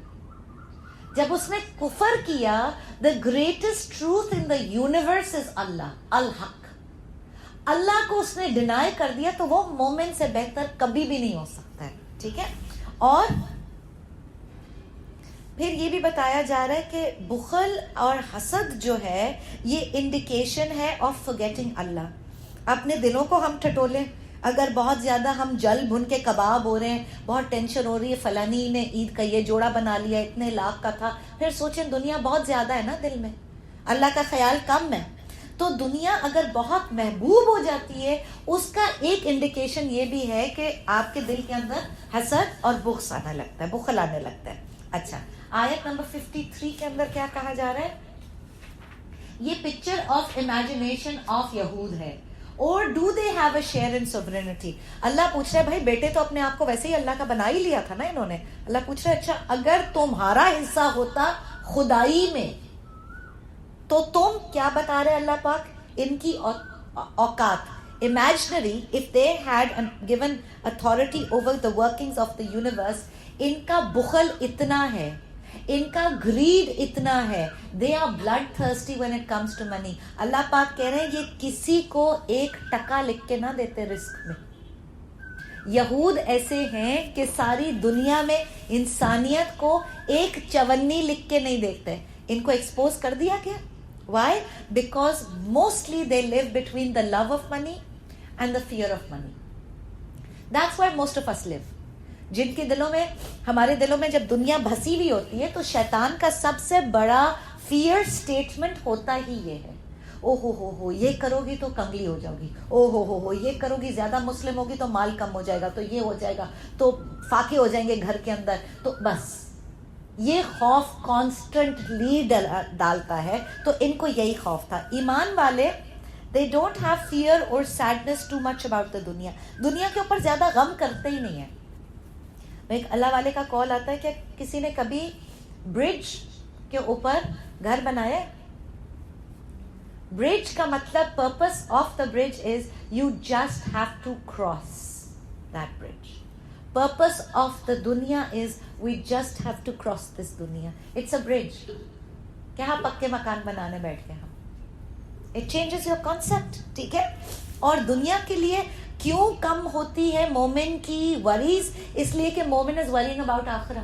جب اس نے کفر کیا، the greatest truth in the universe is Allah, الحق. اللہ کو اس نے ڈینائی کر دیا تو وہ مومن سے بہتر کبھی بھی نہیں ہو سکتا ہے. ٹھیک ہے. اور پھر یہ بھی بتایا جا رہا ہے کہ بخل اور حسد جو ہے یہ انڈیکیشن ہے آف forgetting اللہ. اپنے دلوں کو ہم ٹھٹولیں. اگر بہت زیادہ ہم جل بھن کے کباب ہو رہے ہیں، بہت ٹینشن ہو رہی ہے، فلانی نے عید کا یہ جوڑا بنا لیا، اتنے لاکھ کا تھا، پھر سوچیں دنیا بہت زیادہ ہے نا دل میں، اللہ کا خیال کم ہے. تو دنیا اگر بہت محبوب ہو جاتی ہے، اس کا ایک انڈیکیشن یہ بھی ہے کہ آپ کے دل کے اندر حسد اور بغض آنے لگتا ہے، بخل آنے لگتا ہے. اچھا، آیت نمبر 53 کے اندر کیا کہا جا رہا ہے؟ یہ پکچر آف امیجنیشن آف یہود ہے. اور do they have a share in sovereignty. Allah پوچھ رہا ہے بھائی بیٹے تو اپنے آپ کو ویسے ہی اللہ کا بنا ہی لیا تھا نا انہوں نے. اللہ پوچھ رہا ہے اچھا اگر تمہارا حصہ ہوتا خدائی میں تو تم کیا بتا رہے اللہ پاک؟ ان کی اوقات imaginary, if they had given authority over the workings of the universe, ان کا بخل اتنا ہے، ان کا گریڈ اتنا ہے، they are bloodthirsty when it comes to money. اللہ پاک کہہ رہے ہیں یہ کسی کو ایک ٹکا لکھ کے نہ دیتے رزق میں. یہود ایسے ہیں کہ ساری دنیا میں انسانیت کو ایک چونی لکھ کے نہیں دیکھتے. ان کو ایکسپوز کر دیا گیا. Why? Because mostly they live between the love of money and the fear of money. That's where most of us live. جن کے دلوں میں، ہمارے دلوں میں جب دنیا بھسی ہوئی ہوتی ہے تو شیطان کا سب سے بڑا فیئر سٹیٹمنٹ ہوتا ہی یہ ہے، او ہو یہ کرو گی تو کنگلی ہو جاؤ گی، او ہو یہ کرو گی زیادہ مسلم ہوگی تو مال کم ہو جائے گا، تو یہ ہو جائے گا، تو فاقے ہو جائیں گے گھر کے اندر. تو بس یہ خوف کانسٹنٹلی ڈالتا ہے. تو ان کو یہی خوف تھا. ایمان والے they don't have fear or sadness too much about the دنیا. دنیا کے اوپر زیادہ غم کرتے ہی نہیں ہیں. ایک اللہ والے کا کال آتا ہے کہ کسی نے کبھی برج کے اوپر گھر بنایا؟ برج کا مطلب purpose of the bridge is you just have to cross that bridge. Purpose of the duniya is we just have to cross this duniya. It's a bridge. کیا پکے مکان بنانے بیٹھ گئے ہم؟ It changes your concept. ٹھیک ہے. اور دنیا کے لیے کیوں کم ہوتی ہے مومن کی وریز؟ اس لیے کہ مومن از ورینگ اباؤٹ آخرہ.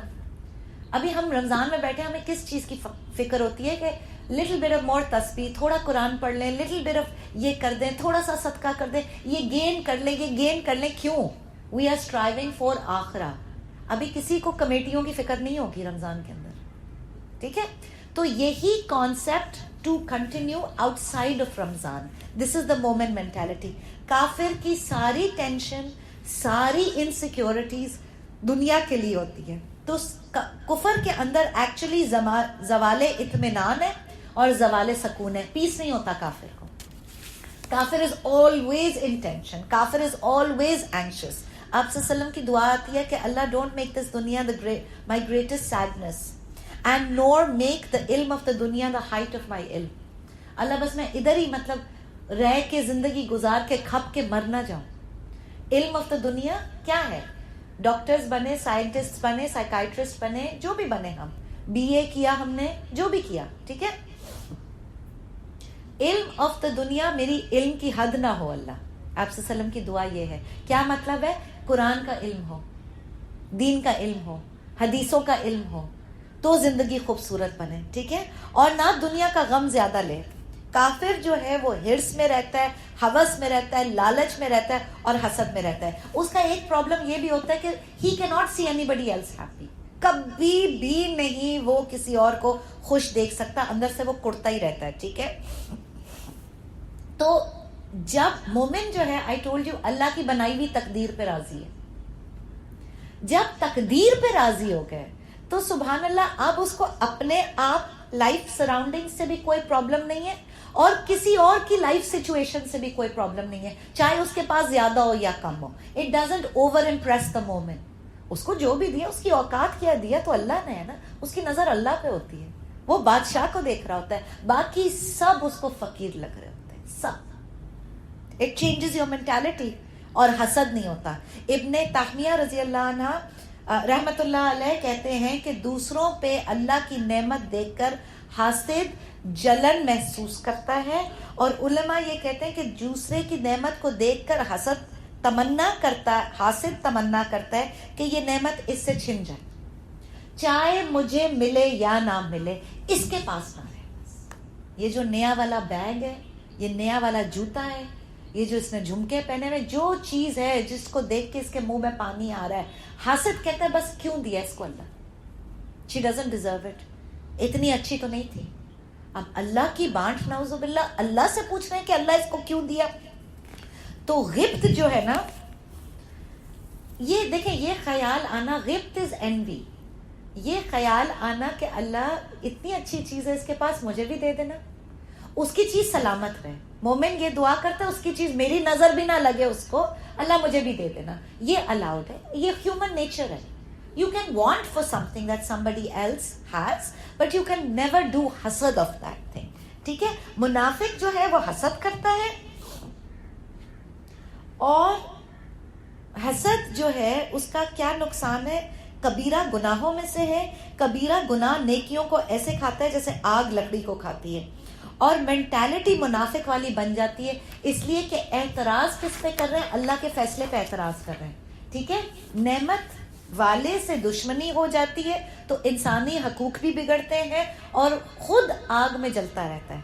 ابھی ہم رمضان میں بیٹھے، ہمیں کس چیز کی فکر ہوتی ہے کہ لٹل بٹ آف مور تسبیح، تھوڑا قرآن پڑھ لیں، لٹل بٹ آف یہ کر دیں، تھوڑا سا صدقہ کر دیں، یہ گین کر لیں، یہ گین کر لیں. کیوں؟ We are striving for akhirah. ابھی کسی کو کمیٹیوں کی فکر نہیں ہوگی رمضان کے اندر. ٹھیک ہے. تو یہی concept to continue outside of Ramadan. This is the momin mentality. کافر کی ساری ٹینشن، ساری انسیکیورٹیز دنیا کے لیے ہوتی ہے. تو کفر کے اندر ایکچولی زوال اطمینان ہے اور زوال سکون ہے. پیس نہیں ہوتا کافر کو. کافر از آلویز ان ٹینشن. کافر از آلویز اینکشس. آپ صلی اللہ علیہ وسلم کی دعا آتی ہے کہ اللہ don't make this duniya my greatest sadness and nor make the ilm of the دنیا دا ہائٹ آف مائی علم. اللہ بس میں ادھر ہی مطلب رہ کے زندگی گزار کے کھپ کے مر نہ جاؤں. علم آف دا دنیا کیا ہے؟ ڈاکٹرز بنے, سائنٹسٹ بنے, سائیکائٹرسٹ بنے, جو بھی بنے, ہم BA کیا, ہم نے جو بھی کیا, ٹھیک ہے. علم آف دا دنیا, میری علم کی حد نہ ہو. اللہ آپ صلی اللہ علیہ وسلم کی دعا یہ ہے. کیا مطلب ہے؟ قرآن کا علم ہو, دین کا علم ہو, حدیثوں کا علم ہو, تو زندگی خوبصورت بنے, ٹھیک ہے. اور نہ دنیا کا غم زیادہ لے. کافر جو ہے وہ ہرس میں رہتا ہے, ہوس میں رہتا ہے, لالچ میں رہتا ہے اور حسد میں رہتا ہے. اس کا ایک پرابلم یہ بھی ہوتا ہے کہ ہی کی not see anybody else happy. کبھی بھی نہیں وہ کسی اور کو خوش دیکھ سکتا, اندر سے وہ کڑتا ہی رہتا ہے, ٹھیک ہے. تو جب مومن جو ہے, آئی ٹولڈ یو, اللہ کی بنائی ہوئی تقدیر پہ راضی ہے. جب تقدیر پہ راضی ہو گئے تو سبحان اللہ, اب اس کو اپنے آپ لائف سراؤنڈنگ سے بھی کوئی پرابلم نہیں ہے اور کسی اور کی لائف سچویشن سے بھی کوئی پرابلم نہیں ہے, چاہے اس کے پاس زیادہ ہو یا کم ہو. اٹ ڈزنٹ اوور امپریس دا مومن. اس کو جو بھی دیا, اس کی اوقات کیا دیا تو اللہ نے ہے نا, اس کی نظر اللہ پہ ہوتی ہے, وہ بادشاہ کو دیکھ رہا ہوتا ہے, باقی سب اس کو فقیر لگ رہے ہوتے ہیں, سب. It changes your mentality. اور حسد نہیں ہوتا. ابن تہمیہ رضی اللہ عنہ رحمت اللہ علیہ کہتے ہیں کہ دوسروں پہ اللہ کی نعمت دیکھ کر حاسد جلن محسوس کرتا ہے, اور علماء یہ کہتے ہیں کہ دوسرے کی نعمت کو دیکھ کر حاسد تمنا کرتا ہے کہ یہ نعمت اس سے چھن جائے, چاہے مجھے ملے یا نہ ملے, اس کے پاس نہ رہے. یہ جو نیا والا بیگ ہے, یہ نیا والا جوتا ہے, یہ جو اس نے جھمکے پہنے ہوئے, جو چیز ہے جس کو دیکھ کے اس کے منہ میں پانی آ رہا ہے, حاسد کہتا ہے بس کیوں دیا اس کو اللہ, she doesn't deserve it, اتنی اچھی تو نہیں تھی. اب اللہ کی بانٹ, نعوذ باللہ, اللہ سے پوچھ رہے ہیں کہ اللہ اس کو کیوں دیا. تو غبط جو ہے نا, یہ دیکھیں, یہ خیال آنا, غبط از envy, یہ خیال آنا کہ اللہ اتنی اچھی چیز ہے اس کے پاس, مجھے بھی دے دینا, اس کی چیز سلامت رہے. مومن یہ دعا کرتا ہے اس کی چیز میری نظر بھی نہ لگے اس کو, اللہ مجھے بھی دے دینا. یہ الاؤڈ ہے, یہ ہیومن نیچر ہے. You can want for something that somebody else has, but you can never do hasad of that thing. ٹھیک ہے. منافق جو ہے وہ حسد کرتا ہے, اور حسد جو ہے اس کا کیا نقصان ہے؟ کبیرہ گناہوں میں سے ہے. کبیرہ گناہ نیکیوں کو ایسے کھاتا ہے جیسے آگ لکڑی کو کھاتی ہے, اور مینٹالٹی منافق والی بن جاتی ہے, اس لیے کہ اعتراض کس پہ کر رہے ہیں؟ اللہ کے فیصلے پہ اعتراض کر رہے ہیں. ٹھیک ہے. نعمت والے سے دشمنی ہو جاتی ہے تو انسانی حقوق بھی بگڑتے ہیں, اور خود آگ میں جلتا رہتا ہے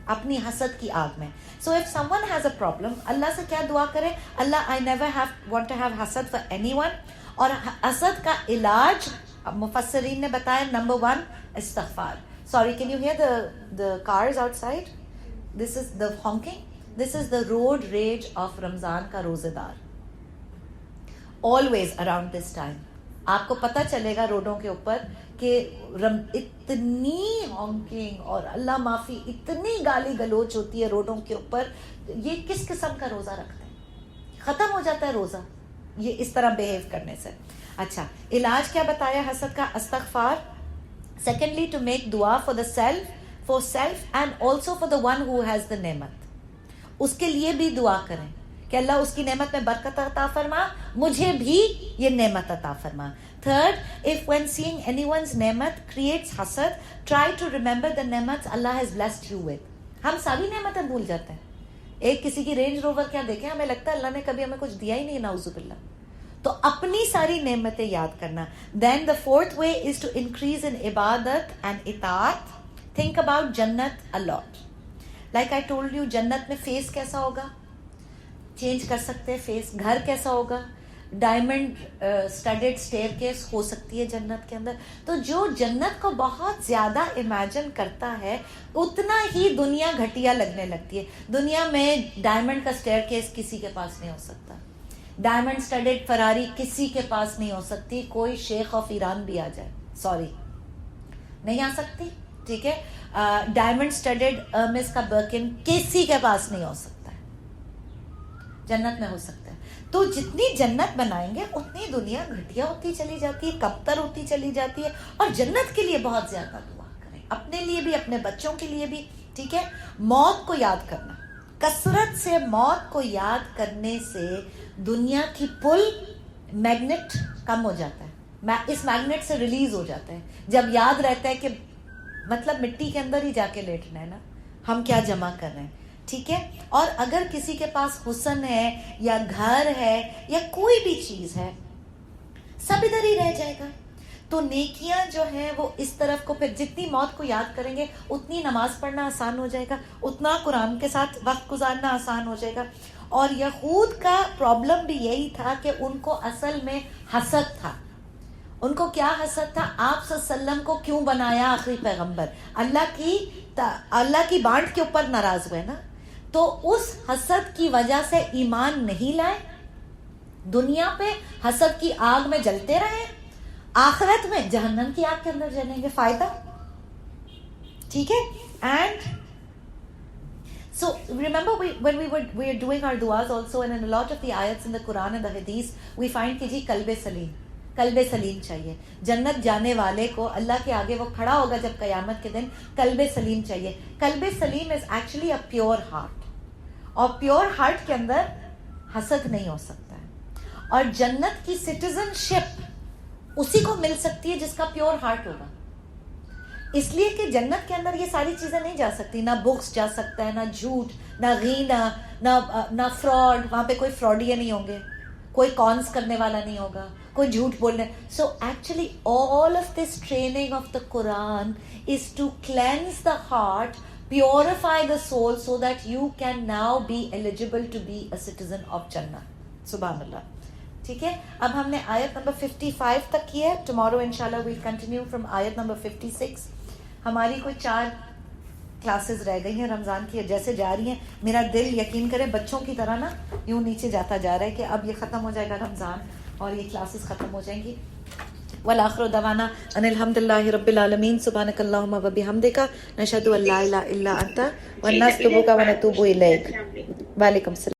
اپنی حسد کی آگ میں. So if someone has a problem, اللہ سے کیا دعا کرے؟ اللہ, I never want to have حسد for anyone. اور حسد کا علاج مفسرین نے بتایا, نمبر 1 استغفار. Sorry, can you hear the cars outside? This is the honking. This is the road rage of رمضان کا روزے دار. Always around this time. آپ کو پتہ چلے گا روڈوں کے اوپر کہ اتنی ہانکنگ اور اللہ معافی, اتنی گالی گلوچ ہوتی ہے روڈوں کے اوپر. یہ کس قسم کا روزہ رکھتے ہیں؟ ختم ہو جاتا ہے روزہ یہ اس طرح بیہیو کرنے سے. اچھا, علاج کیا بتایا حسد کا؟ استغفار. Secondly, to make dua for the self and also for the one who has the نعمت. اس کے لیے بھی دعا کریں کہ اللہ اس کی نعمت میں برکت عطا فرما, مجھے بھی یہ نعمت عطا فرما. Third, if when seeing anyone's نعمت creates حسد, try to remember the نعمت Allah has blessed you with. ہم ساری نعمتیں بھول جاتے ہیں. ایک کسی کی رینج روور کیا دیکھیں, ہمیں لگتا ہے اللہ نے کبھی ہمیں کچھ دیا ہی نہیں, نعوذ باللہ. تو اپنی ساری نعمتیں یاد کرنا. Then the fourth way is to increase in عبادت and اطاعت. Think about جنت a lot. Like I told you, جنت میں فیس کیسا ہوگا؟ چینج کر سکتے ہیں فیس. گھر کیسا ہوگا؟ ڈائمنڈ اسٹڈڈ اسٹیئر کیس ہو سکتی ہے جنت کے اندر. تو جو جنت کو بہت زیادہ امیجن کرتا ہے اتنا ہی دنیا گھٹیا لگنے لگتی ہے. دنیا میں ڈائمنڈ کا اسٹیئر کیس کسی کے پاس نہیں ہو سکتا, ڈائمنڈ اسٹڈڈ فراری کسی کے پاس نہیں ہو سکتی. کوئی شیخ آف ایران بھی آ جائے, سوری, نہیں آ سکتی. ٹھیک ہے. ڈائمنڈ اسٹڈڈ ارمس کا برکن کسی کے پاس نہیں ہو سکتا ہے, جنت میں ہو سکتا ہے. تو جتنی جنت بنائیں گے اتنی دنیا گھٹیا ہوتی چلی جاتی ہے, کبتر ہوتی چلی جاتی ہے. اور جنت کے لیے بہت زیادہ دعا کریں, اپنے لیے بھی, اپنے بچوں کے لیے بھی, ٹھیک ہے. موت کو یاد کرنا, کثرت سے موت کو یاد کرنے سے دنیا کی پل میگنیٹ کم ہو جاتا ہے, اس میگنیٹ سے ریلیز ہو جاتا ہے جب یاد رہتا ہے کہ مطلب مٹی کے اندر ہی جا کے لیٹنا ہے نا, ہم کیا جمع کر رہے ہیں, ٹھیک ہے. اور اگر کسی کے پاس حسن ہے یا گھر ہے یا کوئی بھی چیز ہے, سب ادھر ہی رہ جائے گا. تو نیکیاں جو ہیں وہ اس طرف کو, پھر جتنی موت کو یاد کریں گے اتنی نماز پڑھنا آسان ہو جائے گا, اتنا قرآن کے ساتھ وقت گزارنا آسان ہو جائے گا. اور یہود کا پرابلم بھی یہی تھا کہ ان کو اصل میں حسد تھا. ان کو کیا حسد تھا؟ آپ صلی اللہ علیہ وسلم کو کیوں بنایا آخری پیغمبر؟ اللہ کی بانٹ کے اوپر ناراض ہوئے نا, تو اس حسد کی وجہ سے ایمان نہیں لائے, دنیا پہ حسد کی آگ میں جلتے رہے, آخرت میں جہنم کی آگ کے اندر جلیں گے. فائدہ, ٹھیک ہے. And so remember when we were doing our duas also, and in a lot of the ayats in the Quran and the Hadith we find کہ جی قلب سلیم چاہیے. جنت جانے والے کو اللہ کے آگے وہ کھڑا ہوگا جب قیامت کے دن, قلب سلیم چاہیے. قلب سلیم is actually a pure heart, اور پیور ہارٹ کے اندر حسد نہیں ہو سکتا ہے. اور جنت کی سٹیزن شپ اسی کو مل سکتی ہے جس کا پیور ہارٹ ہوگا, اس لیے کہ جنت کے اندر یہ ساری چیزیں نہیں جا سکتی. نہ بکس جا سکتا ہے, نہ جھوٹ, نہ غیبت, نہ فراڈ. وہاں پہ کوئی فراڈیے نہیں ہوں گے, کوئی کونس کرنے والا نہیں ہوگا, کوئی جھوٹ بولنے. So actually all of this training of the Quran is to cleanse the heart, purify the soul so that you can now be eligible to be a citizen of Jannah. سبحان اللہ. ٹھیک ہے, اب ہم نے آیت نمبر 55 تک کی ہے. ٹمارو انشاءاللہ we'll continue from آیت نمبر 56. ہماری کوئی 4 کلاسز رہ گئی ہیں رمضان کی, جیسے جا رہی ہیں. میرا دل یقین کرے بچوں کی طرح نا یوں نیچے جاتا جا رہا ہے کہ اب یہ ختم ہو جائے گا رمضان اور یہ کلاسز ختم ہو جائیں گی. والآخر دعوانا ان الحمد للہ رب العالمین. سبحانک اللہم و بحمدک, نشہد ان لا الہ الا انت ونستغفرک ونتوب الیک. وعلیکم السلام.